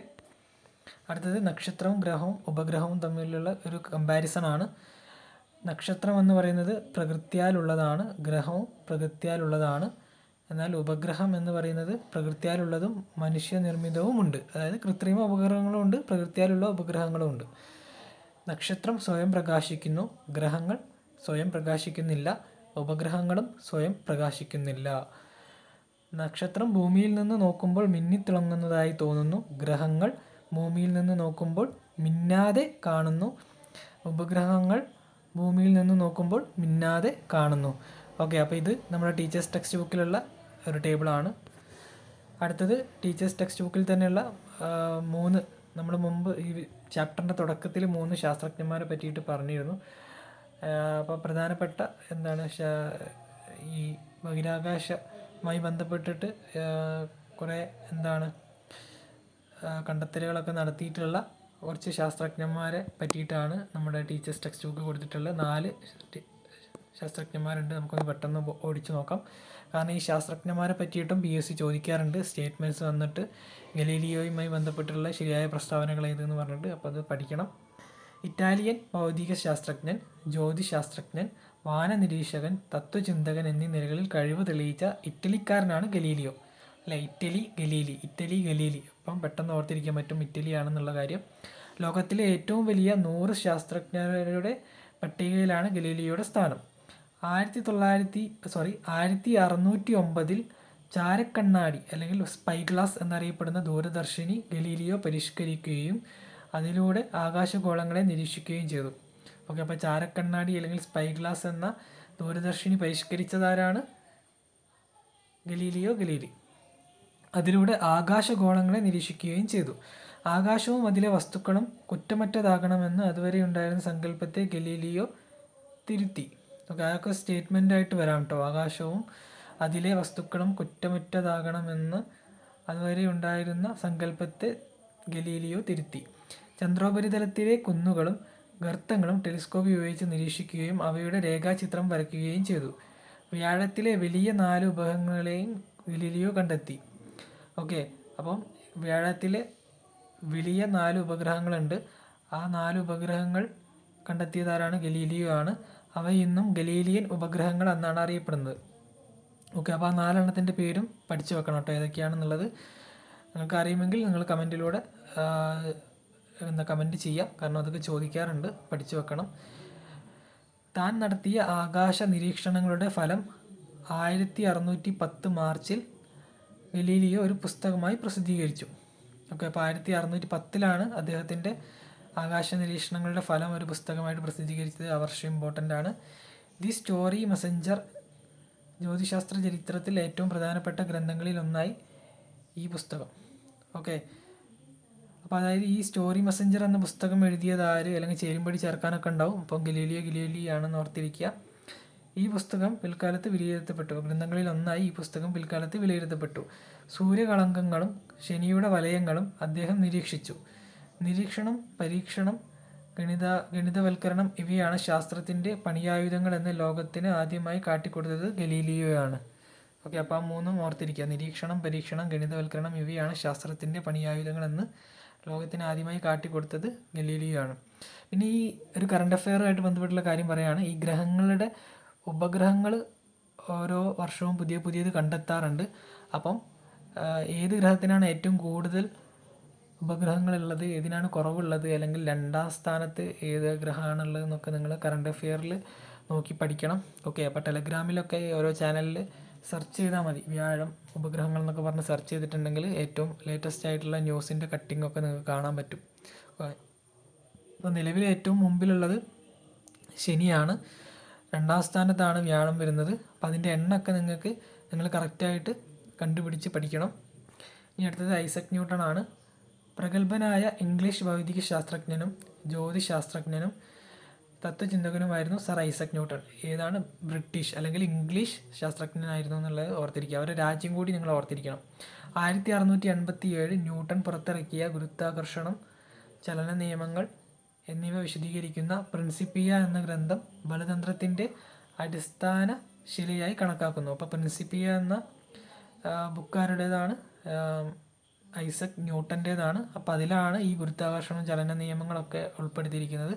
അടുത്തത് നക്ഷത്രവും ഗ്രഹവും ഉപഗ്രഹവും തമ്മിലുള്ള ഒരു കമ്പാരിസണാണ്. നക്ഷത്രം എന്ന് പറയുന്നത് പ്രകൃത്യാലുള്ളതാണ്, ഗ്രഹവും പ്രകൃത്യാലുള്ളതാണ്. എന്നാൽ ഉപഗ്രഹം എന്ന് പറയുന്നത് പ്രകൃത്യാലുള്ളതും മനുഷ്യനിർമ്മിതവുമുണ്ട്. അതായത് കൃത്രിമ ഉപഗ്രഹങ്ങളുമുണ്ട്, പ്രകൃത്യാലുള്ള ഉപഗ്രഹങ്ങളുമുണ്ട്. നക്ഷത്രം സ്വയം പ്രകാശിക്കുന്നു, ഗ്രഹങ്ങൾ സ്വയം പ്രകാശിക്കുന്നില്ല, ഉപഗ്രഹങ്ങളും സ്വയം പ്രകാശിക്കുന്നില്ല. നക്ഷത്രം ഭൂമിയിൽ നിന്ന് നോക്കുമ്പോൾ മിന്നിത്തിളങ്ങുന്നതായി തോന്നുന്നു, ഗ്രഹങ്ങൾ ഭൂമിയിൽ നിന്ന് നോക്കുമ്പോൾ മിന്നാതെ കാണുന്നു, ഉപഗ്രഹങ്ങൾ ഭൂമിയിൽ നിന്ന് നോക്കുമ്പോൾ മിന്നാതെ കാണുന്നു. ഓക്കെ, അപ്പോൾ ഇത് നമ്മുടെ ടീച്ചേഴ്സ് ടെക്സ്റ്റ് ബുക്കിലുള്ള ഒരു ടേബിളാണ്. അടുത്തത് ടീച്ചേഴ്സ് ടെക്സ്റ്റ് ബുക്കിൽ തന്നെയുള്ള 3 നമ്മൾ മുമ്പ് ഈ ചാപ്റ്ററിൻ്റെ തുടക്കത്തിൽ 3 ശാസ്ത്രജ്ഞന്മാരെ പറ്റിയിട്ട് പറഞ്ഞിരുന്നു. അപ്പോൾ പ്രധാനപ്പെട്ട എന്താണ് ഈ ബഹിരാകാശവുമായി ബന്ധപ്പെട്ടിട്ട് കുറേ എന്താണ് കണ്ടെത്തലുകളൊക്കെ നടത്തിയിട്ടുള്ള കുറച്ച് ശാസ്ത്രജ്ഞന്മാരെ പറ്റിയിട്ടാണ് നമ്മുടെ ടീച്ചേഴ്സ് ടെക്സ്റ്റ് ബുക്ക് കൊടുത്തിട്ടുള്ള 4 ശാസ്ത്രജ്ഞന്മാരുണ്ട്. നമുക്കൊന്ന് പെട്ടെന്ന് ഓടിച്ചു നോക്കാം. കാരണം ഈ ശാസ്ത്രജ്ഞന്മാരെ പറ്റിയിട്ടും PSC ചോദിക്കാറുണ്ട്. സ്റ്റേറ്റ്മെൻറ്റ്സ് വന്നിട്ട് ഗലീലിയോയുമായി ബന്ധപ്പെട്ടുള്ള ശരിയായ പ്രസ്താവനകൾ ഏതെന്ന് പറഞ്ഞിട്ട്, അപ്പോൾ അത് പഠിക്കണം. ഇറ്റാലിയൻ ഭൗതിക ശാസ്ത്രജ്ഞൻ, ജ്യോതിശാസ്ത്രജ്ഞൻ, വാനനിരീക്ഷകൻ, തത്വചിന്തകൻ എന്നീ നിലകളിൽ കഴിവ് തെളിയിച്ച ഇറ്റലിക്കാരനാണ് ഗലീലിയോ. അല്ല, ഇറ്റലി ഗലീലി. അപ്പം പെട്ടെന്ന് ഓർത്തിരിക്കാൻ പറ്റും ഇറ്റലിയാണെന്നുള്ള കാര്യം. ലോകത്തിലെ ഏറ്റവും വലിയ 100 ശാസ്ത്രജ്ഞരുടെ പട്ടികയിലാണ് ഗലീലിയോയുടെ സ്ഥാനം. 1609 ചാരക്കണ്ണാടി അല്ലെങ്കിൽ സ്പൈ ഗ്ലാസ് എന്നറിയപ്പെടുന്ന ദൂരദർശിനി ഗലീലിയോ പരിഷ്കരിക്കുകയും അതിലൂടെ ആകാശഗോളങ്ങളെ നിരീക്ഷിക്കുകയും ചെയ്തു. ഓക്കെ, അപ്പോൾ ചാരക്കണ്ണാടി അല്ലെങ്കിൽ സ്പൈ ഗ്ലാസ് എന്ന ദൂരദർശിനി പരിഷ്കരിച്ചതാരാണ്? Galileo Galilei. അതിലൂടെ ആകാശഗോളങ്ങളെ നിരീക്ഷിക്കുകയും ചെയ്തു. ആകാശവും അതിലെ വസ്തുക്കളും കുറ്റമറ്റതാകണമെന്ന് അതുവരെ ഉണ്ടായിരുന്ന സങ്കല്പത്തെ ഗലീലിയോ തിരുത്തി. ഓക്കെ, അതൊക്കെ സ്റ്റേറ്റ്മെൻ്റ് ആയിട്ട് വരാം കേട്ടോ. ആകാശവും അതിലെ വസ്തുക്കളും കുറ്റമറ്റതാകണമെന്ന് അതുവരെ ഉണ്ടായിരുന്ന സങ്കല്പത്തെ ഗലീലിയോ തിരുത്തി. ചന്ദ്രോപരിതലത്തിലെ കുന്നുകളും ഗർത്തങ്ങളും ടെലിസ്കോപ്പ് ഉപയോഗിച്ച് നിരീക്ഷിക്കുകയും അവയുടെ രേഖാചിത്രം വരയ്ക്കുകയും ചെയ്തു. വ്യാഴത്തിലെ വലിയ 4 ഉപഗ്രഹങ്ങളെയും ഗലീലിയോ കണ്ടെത്തി. ഓക്കെ, അപ്പം വ്യാഴത്തിലെ വലിയ 4 ഉപഗ്രഹങ്ങളുണ്ട്. ആ 4 ഉപഗ്രഹങ്ങൾ കണ്ടെത്തിയതാരാണ്? ഗലീലിയോ ആണ്. അവ ഇന്നും ഗലീലിയൻ ഉപഗ്രഹങ്ങൾ എന്നാണ് അറിയപ്പെടുന്നത്. ഓക്കെ, അപ്പോൾ ആ 4 എണ്ണത്തിൻ്റെ പേരും പഠിച്ചു വെക്കണം കേട്ടോ, ഏതൊക്കെയാണെന്നുള്ളത്. നിങ്ങൾക്ക് അറിയുമെങ്കിൽ നിങ്ങൾ കമൻറ്റിലൂടെ കമൻറ്റ് ചെയ്യാം, കാരണം അതൊക്കെ ചോദിക്കാറുണ്ട്, പഠിച്ചു വെക്കണം. താൻ നടത്തിയ ആകാശ നിരീക്ഷണങ്ങളുടെ ഫലം 1610 മാർച്ചിൽ ഗലീലിയോ ഒരു പുസ്തകമായി പ്രസിദ്ധീകരിച്ചു. ഓക്കെ, അപ്പോൾ 1610 അദ്ദേഹത്തിൻ്റെ ആകാശ നിരീക്ഷണങ്ങളുടെ ഫലം ഒരു പുസ്തകമായിട്ട് പ്രസിദ്ധീകരിച്ചത്. ആ വർഷം ഇമ്പോർട്ടൻ്റ് ആണ്. ദി സ്റ്റോറി മെസഞ്ചർ ജ്യോതിശാസ്ത്ര ചരിത്രത്തിൽ ഏറ്റവും പ്രധാനപ്പെട്ട ഗ്രന്ഥങ്ങളിൽ ഒന്നായി ഈ പുസ്തകം. ഓക്കെ, അപ്പോൾ അതായത് ഈ സ്റ്റോറി മെസഞ്ചർ എന്ന പുസ്തകം എഴുതിയത് ആര്, അല്ലെങ്കിൽ ചേരുംപടി ചേർക്കാനൊക്കെ ഉണ്ടാവും. അപ്പം ഗലീലി ആണെന്ന് ഓർത്തിരിക്കുക. ഈ പുസ്തകം പിൽക്കാലത്ത് വിലയിരുത്തപ്പെട്ടു. ഗ്രന്ഥങ്ങളിൽ ഒന്നായി ഈ പുസ്തകം പിൽക്കാലത്ത് വിലയിരുത്തപ്പെട്ടു. സൂര്യകളങ്കങ്ങളും ശനിയുടെ വലയങ്ങളും അദ്ദേഹം നിരീക്ഷിച്ചു. നിരീക്ഷണം, പരീക്ഷണം, ഗണിതവൽക്കരണം ഇവയാണ് ശാസ്ത്രത്തിൻ്റെ പണിയായുധങ്ങൾ എന്ന് ലോകത്തിന് ആദ്യമായി കാട്ടിക്കൊടുത്തത് ഗലീലിയോയാണ്. ഓക്കെ, അപ്പോൾ ആ 3 ഓർത്തിരിക്കുക. നിരീക്ഷണം, പരീക്ഷണം, ഗണിതവൽക്കരണം ഇവയാണ് ശാസ്ത്രത്തിൻ്റെ പണിയായുധങ്ങൾ എന്ന് ലോകത്തിന് ആദ്യമായി കാട്ടിക്കൊടുത്തത് ഗലീലിയോ ആണ്. പിന്നെ ഈ ഒരു കറണ്ട് അഫെയറുമായിട്ട് ബന്ധപ്പെട്ടുള്ള കാര്യം പറയുകയാണ്. ഈ ഉപഗ്രഹങ്ങൾ ഓരോ വർഷവും പുതിയത് കണ്ടെത്താറുണ്ട്. അപ്പം ഏത് ഗ്രഹത്തിനാണ് ഏറ്റവും കൂടുതൽ ഉപഗ്രഹങ്ങളുള്ളത്, ഏതിനാണ് കുറവുള്ളത്, അല്ലെങ്കിൽ 2ാം സ്ഥാനത്ത് ഏത് ഗ്രഹമാണുള്ളത് എന്നൊക്കെ നിങ്ങൾ കറണ്ട് അഫെയറിൽ നോക്കി പഠിക്കണം. ഓക്കെ, അപ്പോൾ ടെലഗ്രാമിലൊക്കെ ഓരോ ചാനലിൽ സെർച്ച് ചെയ്താൽ മതി. വ്യാഴം ഉപഗ്രഹങ്ങൾ എന്നൊക്കെ പറഞ്ഞ് സെർച്ച് ചെയ്തിട്ടുണ്ടെങ്കിൽ ഏറ്റവും ലേറ്റസ്റ്റ് ആയിട്ടുള്ള ന്യൂസിൻ്റെ കട്ടിങ്ങൊക്കെ നിങ്ങൾക്ക് കാണാൻ പറ്റും. അപ്പോൾ നിലവിൽ ഏറ്റവും മുമ്പിലുള്ളത് ശനിയാണ്, 2ാം സ്ഥാനത്താണ് വ്യാഴം വരുന്നത്. അപ്പോൾ അതിൻ്റെ എണ്ണമൊക്കെ നിങ്ങൾ കറക്റ്റായിട്ട് കണ്ടുപിടിച്ച് പഠിക്കണം. ഇനി അടുത്തത് ഐസക് ന്യൂട്ടൺ ആണ്. പ്രഗത്ഭനായ ഇംഗ്ലീഷ് ഭൗതിക ശാസ്ത്രജ്ഞനും ജ്യോതിശാസ്ത്രജ്ഞനും തത്വചിന്തകനുമായിരുന്നു സർ ഐസക് ന്യൂട്ടൺ. ഏതാണ്? ബ്രിട്ടീഷ് അല്ലെങ്കിൽ ഇംഗ്ലീഷ് ശാസ്ത്രജ്ഞനായിരുന്നു എന്നുള്ളത് ഓർത്തിരിക്കുക. അവരുടെ രാജ്യം കൂടി നിങ്ങൾ ഓർത്തിരിക്കണം. 1687 ന്യൂട്ടൺ പുറത്തിറക്കിയ ഗുരുത്വാകർഷണം, ചലന നിയമങ്ങൾ എന്നിവ വിശദീകരിക്കുന്ന പ്രിൻസിപ്പിയ എന്ന ഗ്രന്ഥം ബലതന്ത്രത്തിൻ്റെ അടിസ്ഥാന ശിലയായി കണക്കാക്കുന്നു. അപ്പോൾ പ്രിൻസിപ്പിയ എന്ന ബുക്കാരുടേതാണ്? ഐസക് ന്യൂട്ടൻ്റേതാണ്. അപ്പോൾ അതിലാണ് ഈ ഗുരുത്വാകർഷണം, ചലന നിയമങ്ങളൊക്കെ ഉൾപ്പെടുത്തിയിരിക്കുന്നത്.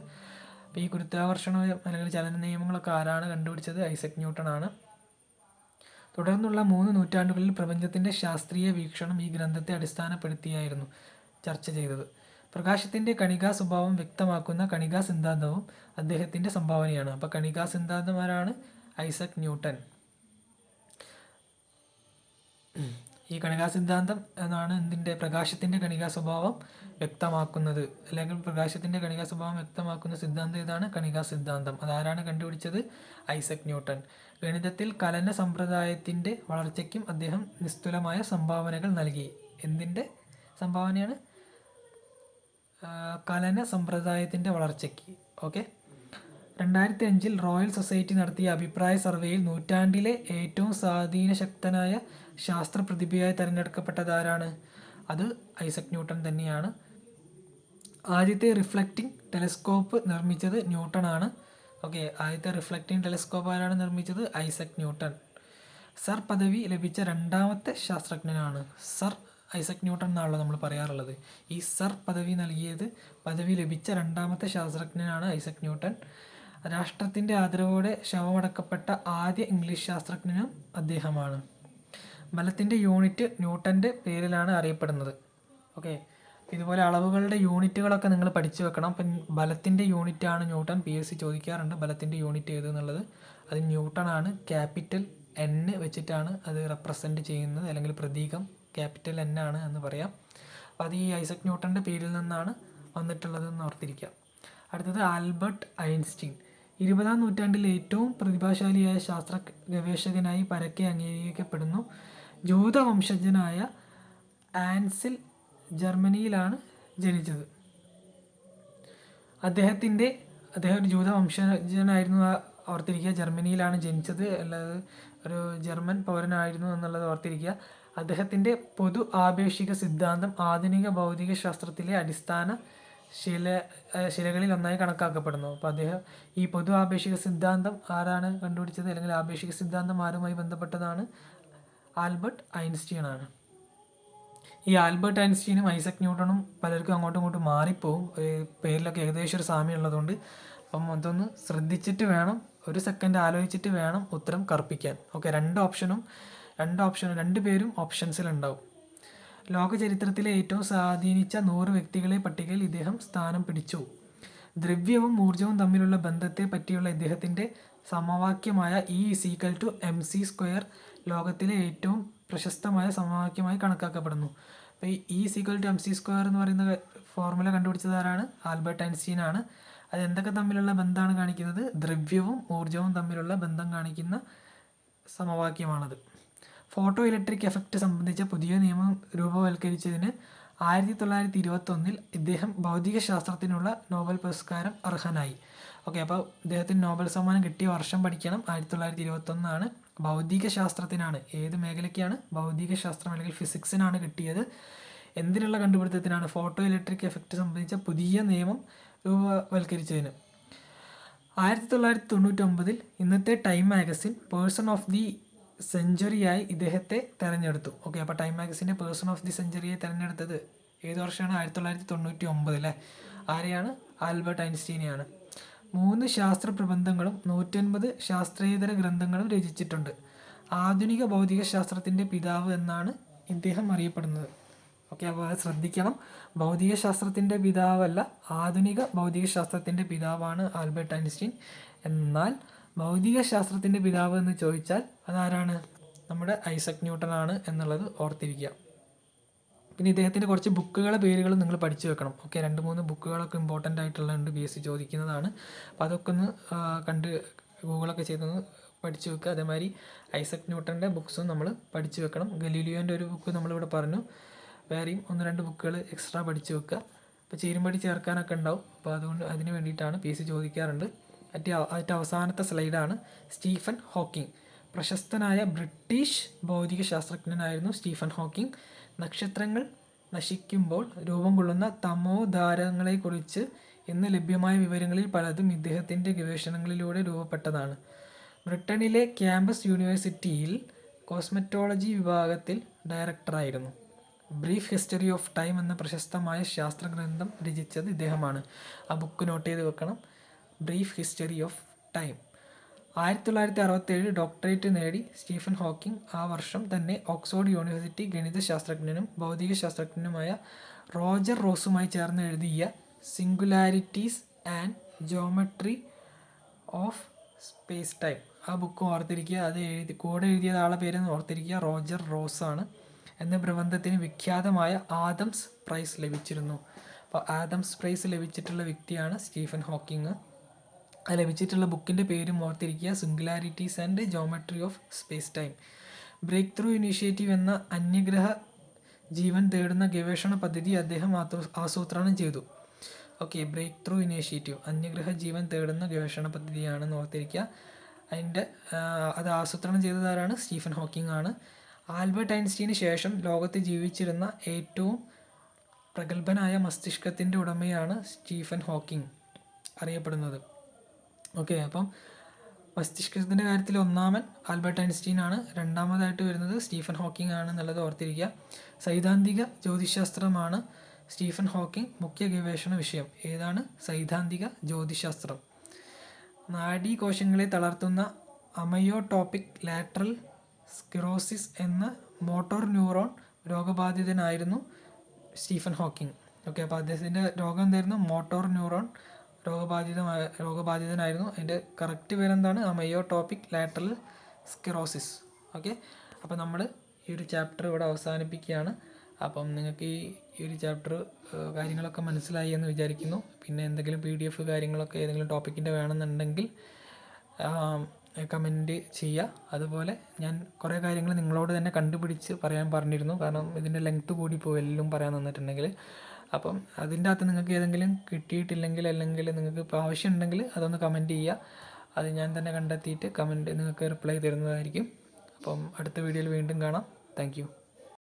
അപ്പോൾ ഈ ഗുരുത്വാകർഷണം അല്ലെങ്കിൽ ചലന നിയമങ്ങളൊക്കെ ആരാണ് കണ്ടുപിടിച്ചത്? ഐസക് ന്യൂട്ടൺ ആണ്. തുടർന്നുള്ള 3 നൂറ്റാണ്ടുകളിൽ പ്രപഞ്ചത്തിൻ്റെ ശാസ്ത്രീയ വീക്ഷണം ഈ ഗ്രന്ഥത്തെ അടിസ്ഥാനപ്പെടുത്തിയായിരുന്നു ചർച്ച ചെയ്തത്. പ്രകാശത്തിൻ്റെ കണികാ സ്വഭാവം വ്യക്തമാക്കുന്ന കണികാ സിദ്ധാന്തവും അദ്ദേഹത്തിൻ്റെ സംഭാവനയാണ്. അപ്പോൾ കണികാ സിദ്ധാന്തം ആരാണ്? Isaac Newton. ഈ കണികാ സിദ്ധാന്തം എന്നാണ് എന്തിൻ്റെ പ്രകാശത്തിൻ്റെ കണികാ സ്വഭാവം വ്യക്തമാക്കുന്നത്, അല്ലെങ്കിൽ പ്രകാശത്തിൻ്റെ കണികാ സ്വഭാവം വ്യക്തമാക്കുന്ന സിദ്ധാന്തം ഏതാണ്? കണികാ സിദ്ധാന്തം. അതാരാണ് കണ്ടുപിടിച്ചത്? Isaac Newton. ഗണിതത്തിൽ കലന സമ്പ്രദായത്തിൻ്റെ വളർച്ചയ്ക്കും അദ്ദേഹം നിസ്തുലമായ സംഭാവനകൾ നൽകി. എന്തിൻ്റെ സംഭാവനയാണ്? കലന സമ്പ്രദായത്തിൻ്റെ വളർച്ചയ്ക്ക്. ഓക്കെ. 2005 റോയൽ സൊസൈറ്റി നടത്തിയ അഭിപ്രായ സർവേയിൽ നൂറ്റാണ്ടിലെ ഏറ്റവും സ്വാധീനശക്തനായ ശാസ്ത്ര പ്രതിഭയായി തിരഞ്ഞെടുക്കപ്പെട്ടത് ആരാണ്? അത് ഐസക് ന്യൂട്ടൻ തന്നെയാണ്. ആദ്യത്തെ റിഫ്ലക്റ്റിംഗ് ടെലസ്കോപ്പ് നിർമ്മിച്ചത് ന്യൂട്ടൺ ആണ്. ഓക്കെ, ആദ്യത്തെ റിഫ്ലക്റ്റിംഗ് ടെലസ്കോപ്പ് ആരാണ് നിർമ്മിച്ചത്? Isaac Newton. സർ പദവി ലഭിച്ച രണ്ടാമത്തെ ശാസ്ത്രജ്ഞനാണ്. സർ ഐസക് ന്യൂട്ടൺ എന്നാണല്ലോ നമ്മൾ പറയാറുള്ളത്. ഈ സർ പദവി ലഭിച്ച രണ്ടാമത്തെ ശാസ്ത്രജ്ഞനാണ് ഐസക് ന്യൂട്ടൻ. രാഷ്ട്രത്തിൻ്റെ ആദരവോടെ ശവമടക്കപ്പെട്ട ആദ്യ ഇംഗ്ലീഷ് ശാസ്ത്രജ്ഞനും അദ്ദേഹമാണ്. ബലത്തിൻ്റെ യൂണിറ്റ് ന്യൂട്ടൻ്റെ പേരിലാണ് അറിയപ്പെടുന്നത്. ഓക്കെ, ഇതുപോലെ അളവുകളുടെ യൂണിറ്റുകളൊക്കെ നിങ്ങൾ പഠിച്ചു വെക്കണം. അപ്പം ബലത്തിൻ്റെ യൂണിറ്റാണ് ന്യൂട്ടൺ. PSC ചോദിക്കാറുണ്ട് ബലത്തിൻ്റെ യൂണിറ്റ് ഏത് എന്നുള്ളത്. അത് ന്യൂട്ടൺ ആണ്. ക്യാപിറ്റൽ N വെച്ചിട്ടാണ് അത് റെപ്രസെൻറ്റ് ചെയ്യുന്നത്, അല്ലെങ്കിൽ പ്രതീകം ക്യാപിറ്റൽ N ആണ് എന്ന് പറയാം. അപ്പോൾ അത് ഈ ഐസക് ന്യൂട്ടൻ്റെ പേരിൽ നിന്നാണ് വന്നിട്ടുള്ളതെന്ന് ഓർത്തിരിക്കാം. അടുത്തത് ആൽബർട്ട് ഐൻസ്റ്റീൻ. 20-ാം നൂറ്റാണ്ടിൽ ഏറ്റവും പ്രതിഭാശാലിയായ ശാസ്ത്ര ഗവേഷകനായി പരക്കെ അംഗീകരിക്കപ്പെടുന്നു. ജൂതവംശജനായ ആൻസിൽ ജർമ്മനിയിലാണ് ജനിച്ചത്. അദ്ദേഹം ഒരു ജൂതവംശജനായിരുന്നു. ഓർത്തിരിക്കുക, ജർമ്മനിയിലാണ് ജനിച്ചത്, അല്ലാതെ ഒരു ജർമ്മൻ പൗരനായിരുന്നു എന്നുള്ളത് ഓർത്തിരിക്കുക. അദ്ദേഹത്തിൻ്റെ പൊതു ആപേക്ഷിക സിദ്ധാന്തം ആധുനിക ഭൗതിക ശാസ്ത്രത്തിലെ അടിസ്ഥാന ശിലകളിൽ ഒന്നായി കണക്കാക്കപ്പെടുന്നു. അപ്പോൾ ഈ പൊതു ആപേക്ഷിക സിദ്ധാന്തം ആരാണ് കണ്ടുപിടിച്ചത്, അല്ലെങ്കിൽ ആപേക്ഷിക സിദ്ധാന്തം ആരുമായി ബന്ധപ്പെട്ടതാണ്? ആൽബർട്ട് ഐൻസ്റ്റീൻ ആണ്. ഈ ആൽബർട്ട് ഐൻസ്റ്റീനും ഐസക് ന്യൂട്ടണും പലർക്കും അങ്ങോട്ടും ഇങ്ങോട്ടും മാറിപ്പോവും, പേരിലൊക്കെ ഏകദേശം ഒരു സാമ്യം ഉള്ളതുകൊണ്ട്. അപ്പം അതൊന്ന് ശ്രദ്ധിച്ചിട്ട് വേണം, ഒരു സെക്കൻഡ് ആലോചിച്ചിട്ട് വേണം ഉത്തരം കർപ്പിക്കാൻ. ഓക്കെ, രണ്ട് പേരും ഓപ്ഷൻസിലുണ്ടാവും. ലോക ചരിത്രത്തിലെ ഏറ്റവും സ്വാധീനിച്ച 100 വ്യക്തികളെ പട്ടികയിൽ ഇദ്ദേഹം സ്ഥാനം പിടിച്ചു. ദ്രവ്യവും ഊർജവും തമ്മിലുള്ള ബന്ധത്തെ പറ്റിയുള്ള ഇദ്ദേഹത്തിൻ്റെ സമവാക്യമായ E=mc² ലോകത്തിലെ ഏറ്റവും പ്രശസ്തമായ സമവാക്യമായി കണക്കാക്കപ്പെടുന്നു. അപ്പോൾ ഈ E=mc² എന്ന് പറയുന്ന ഫോർമുല കണ്ടുപിടിച്ചത് ആരാണ്? ആൽബർട്ട് ഐൻസ്റ്റീൻ ആണ്. അത് എന്തൊക്കെ തമ്മിലുള്ള ബന്ധമാണ് കാണിക്കുന്നത്? ദ്രവ്യവും ഊർജവും തമ്മിലുള്ള ബന്ധം കാണിക്കുന്ന സമവാക്യമാണത്. ഫോട്ടോ ഇലക്ട്രിക് എഫക്റ്റ് സംബന്ധിച്ച പുതിയ നിയമം രൂപവൽക്കരിച്ചതിന് 1921 ഇദ്ദേഹം ഭൗതികശാസ്ത്രത്തിനുള്ള നോബൽ പുരസ്കാരം അർഹനായി. ഓക്കെ, അപ്പോൾ ഇദ്ദേഹത്തിന് നോബൽ സമ്മാനം കിട്ടിയ വർഷം പഠിക്കണം. 1921 ആണ്. ഭൗതികശാസ്ത്രത്തിനാണ്. ഏത് മേഖലയ്ക്കാണ്? ഭൗതികശാസ്ത്രം അല്ലെങ്കിൽ ഫിസിക്സിനാണ് കിട്ടിയത്. എന്തിനുള്ള കണ്ടുപിടുത്തത്തിനാണ്? ഫോട്ടോ ഇലക്ട്രിക് എഫക്റ്റ് സംബന്ധിച്ച പുതിയ നിയമം രൂപവൽക്കരിച്ചതിന്. 1999 ഇന്നത്തെ Time magazine person of the സെഞ്ച്വറിയായി ഇദ്ദേഹത്തെ തിരഞ്ഞെടുത്തു. ഓക്കെ, അപ്പോൾ ടൈം മാഗസിൻ്റെ പേഴ്സൺ ഓഫ് ദി സെഞ്ച്വറിയെ തിരഞ്ഞെടുത്തത് ഏത് വർഷമാണ്? 1999 അല്ലേ. ആരെയാണ്? ആൽബർട്ട് ഐൻസ്റ്റീനെയാണ്. 3 ശാസ്ത്ര പ്രബന്ധങ്ങളും 150 ശാസ്ത്രേതര ഗ്രന്ഥങ്ങളും രചിച്ചിട്ടുണ്ട്. ആധുനിക ഭൗതികശാസ്ത്രത്തിൻ്റെ പിതാവ് എന്നാണ് ഇദ്ദേഹം അറിയപ്പെടുന്നത്. ഓക്കെ, അപ്പോൾ അത് ശ്രദ്ധിക്കണം. ഭൗതികശാസ്ത്രത്തിൻ്റെ പിതാവല്ല, ആധുനിക ഭൗതികശാസ്ത്രത്തിൻ്റെ പിതാവാണ് ആൽബർട്ട് ഐൻസ്റ്റീൻ. എന്നാൽ ഭൗതികശാസ്ത്രത്തിൻ്റെ പിതാവ് എന്ന് ചോദിച്ചാൽ അതാരാണ്? നമ്മുടെ ഐസക് ന്യൂട്ടൺ ആണ് എന്നുള്ളത് ഓർത്തിരിക്കുക. പിന്നെ ഇദ്ദേഹത്തിൻ്റെ കുറച്ച് ബുക്കുകളുടെ പേരുകൾ നിങ്ങൾ പഠിച്ചു വെക്കണം. ഓക്കെ, 2-3 ബുക്കുകളൊക്കെ ഇമ്പോർട്ടൻ്റ് ആയിട്ടുള്ളതുണ്ട്, PSC ചോദിക്കുന്നതാണ്. അപ്പോൾ അതൊക്കെ ഒന്ന് ഗൂഗിളൊക്കെ ചെയ്തൊന്ന് പഠിച്ചു വെക്കുക. അതേമാതിരി ഐസക് ന്യൂട്ടൻ്റെ ബുക്സും നമ്മൾ പഠിച്ചു വെക്കണം. ഗലീലിയോൻ്റെ ഒരു ബുക്ക് നമ്മളിവിടെ പറഞ്ഞു. വേറെയും 1-2 ബുക്കുകൾ എക്സ്ട്രാ പഠിച്ചു വെക്കുക. അപ്പോൾ ചേരുംപടി ചേർക്കാനൊക്കെ ഉണ്ടാവും. അപ്പോൾ അതിന് വേണ്ടിയിട്ടാണ് PSC ചോദിക്കാറുണ്ട്. ഏറ്റവും അവസാനത്തെ സ്ലൈഡാണ്. Stephen Hawking. പ്രശസ്തനായ ബ്രിട്ടീഷ് ഭൗതിക ശാസ്ത്രജ്ഞനായിരുന്നു സ്റ്റീഫൻ ഹോക്കിംഗ്. നക്ഷത്രങ്ങൾ നശിക്കുമ്പോൾ രൂപം കൊള്ളുന്ന തമോധാരങ്ങളെക്കുറിച്ച് ഇന്ന് ലഭ്യമായ വിവരങ്ങളിൽ പലതും ഇദ്ദേഹത്തിൻ്റെ ഗവേഷണങ്ങളിലൂടെ രൂപപ്പെട്ടതാണ്. ബ്രിട്ടനിലെ ക്യാമ്പസ് യൂണിവേഴ്സിറ്റിയിൽ കോസ്മെറ്റോളജി വിഭാഗത്തിൽ ഡയറക്ടറായിരുന്നു. ബ്രീഫ് ഹിസ്റ്ററി ഓഫ് ടൈം എന്ന പ്രശസ്തമായ ശാസ്ത്രഗ്രന്ഥം രചിച്ചത് ഇദ്ദേഹമാണ്. ആ ബുക്ക് നോട്ട് ചെയ്ത് വെക്കണം. Brief history of time. 1967 doctorate നേടി സ്റ്റീഫൻ ഹോക്കിംഗ് ആ വർഷം തന്നെ ഓക്സ്ഫോർഡ് യൂണിവേഴ്സിറ്റി ഗണിതശാസ്ത്രജ്ഞനും ഭൗതികശാസ്ത്രജ്ഞനുമായ റോജർ റോസുമായി ചേർന്ന് എഴുതിയ singularities and geometry of space time, ആ ബുക്ക് ഓർത്തിരിക്കുക. അത് കൂടെ എഴുതിയ ആളെ പേരെന്ന് ഓർത്തിരിക്കുക, റോജർ റോസ് ആണ്. എന്ന പ്രബന്ധത്തിന് വിഖ്യാതമായ ആദംസ് പ്രൈസ് ലഭിച്ചിരുന്നു. അപ്പോൾ ആദംസ് പ്രൈസ് ലഭിച്ചിട്ടുള്ള വ്യക്തിയാണ് സ്റ്റീഫൻ ഹോക്കിംഗ്. അത് ലഭിച്ചിട്ടുള്ള ബുക്കിൻ്റെ പേരും ഓർത്തിരിക്കുക, singularities and geometry of space time. Breakthrough initiative എന്ന അന്യഗ്രഹ ജീവൻ തേടുന്ന ഗവേഷണ പദ്ധതി അദ്ദേഹം ആസൂത്രണം ചെയ്തു. ഓക്കെ, ബ്രേക്ക് ത്രൂ ഇനീഷ്യേറ്റീവ് അന്യഗ്രഹ ജീവൻ തേടുന്ന ഗവേഷണ പദ്ധതിയാണെന്ന് ഓർത്തിരിക്കുക. അത് ആസൂത്രണം ചെയ്തതാരാണ്? സ്റ്റീഫൻ ഹോക്കിംഗ് ആണ്. ആൽബർട്ട് ഐൻസ്റ്റീന് ശേഷം ലോകത്ത് ജീവിച്ചിരുന്ന ഏറ്റവും പ്രഗത്ഭനായ മസ്തിഷ്കത്തിൻ്റെ ഉടമയാണ് സ്റ്റീഫൻ ഹോക്കിംഗ് അറിയപ്പെടുന്നത്. ഓക്കെ, അപ്പം മസ്തിഷ്കത്തിൻ്റെ കാര്യത്തിൽ ഒന്നാമൻ ആൽബർട്ട് ഐൻസ്റ്റീൻ ആണ്. രണ്ടാമതായിട്ട് വരുന്നത് സ്റ്റീഫൻ ഹോക്കിംഗ് ആണ് എന്നുള്ളത് ഓർത്തിരിക്കുക. സൈദ്ധാന്തിക ജ്യോതിശാസ്ത്രമാണ് സ്റ്റീഫൻ ഹോക്കിംഗ് മുഖ്യ ഗവേഷണ വിഷയം. ഏതാണ്? സൈദ്ധാന്തിക ജ്യോതിശാസ്ത്രം. നാഡീകോശങ്ങളെ തളർത്തുന്ന അമയോടോപ്പിക് ലാറ്ററൽ സ്ക്ലെറോസിസ് എന്ന മോട്ടോർ ന്യൂറോൺ രോഗബാധിതനായിരുന്നു സ്റ്റീഫൻ ഹോക്കിംഗ്. ഓക്കെ, അപ്പോൾ അദ്ദേഹത്തിൻ്റെ രോഗം എന്തായിരുന്നു? മോട്ടോർ ന്യൂറോൺ രോഗബാധിതനായിരുന്നു. അതിൻ്റെ കറക്റ്റ് പേരെന്താണ്? അമയോടോപ്പിക് ലാറ്ററൽ സ്ക്ലെറോസിസ്. ഓക്കെ, അപ്പോൾ നമ്മൾ ഈ ഒരു ചാപ്റ്റർ ഇവിടെ അവസാനിപ്പിക്കുകയാണ്. അപ്പം നിങ്ങൾക്ക് ഈ ഒരു ചാപ്റ്റർ കാര്യങ്ങളൊക്കെ മനസ്സിലായി എന്ന് വിചാരിക്കുന്നു. പിന്നെ എന്തെങ്കിലും PDF കാര്യങ്ങളൊക്കെ ഏതെങ്കിലും ടോപ്പിക്കിൻ്റെ വേണമെന്നുണ്ടെങ്കിൽ കമൻറ്റ് ചെയ്യുക. അതുപോലെ ഞാൻ കുറേ കാര്യങ്ങൾ നിങ്ങളോട് തന്നെ കണ്ടുപിടിച്ച് പറയാൻ പറഞ്ഞിരുന്നു, കാരണം ഇതിൻ്റെ ലെങ്ത്ത് കൂടി ഇപ്പോൾ എല്ലാം പറയാൻ തന്നിട്ടുണ്ടെങ്കിൽ. അപ്പം അതിൻ്റെ അകത്ത് നിങ്ങൾക്ക് ഏതെങ്കിലും കിട്ടിയിട്ടില്ലെങ്കിൽ അല്ലെങ്കിൽ നിങ്ങൾക്ക് ഇപ്പോൾ ആവശ്യമുണ്ടെങ്കിൽ അതൊന്ന് കമൻറ്റ് ചെയ്യുക. അത് ഞാൻ തന്നെ കണ്ടെത്തിയിട്ട് നിങ്ങൾക്ക് റിപ്ലൈ തരുന്നതായിരിക്കും. അപ്പം അടുത്ത വീഡിയോയിൽ വീണ്ടും കാണാം. താങ്ക്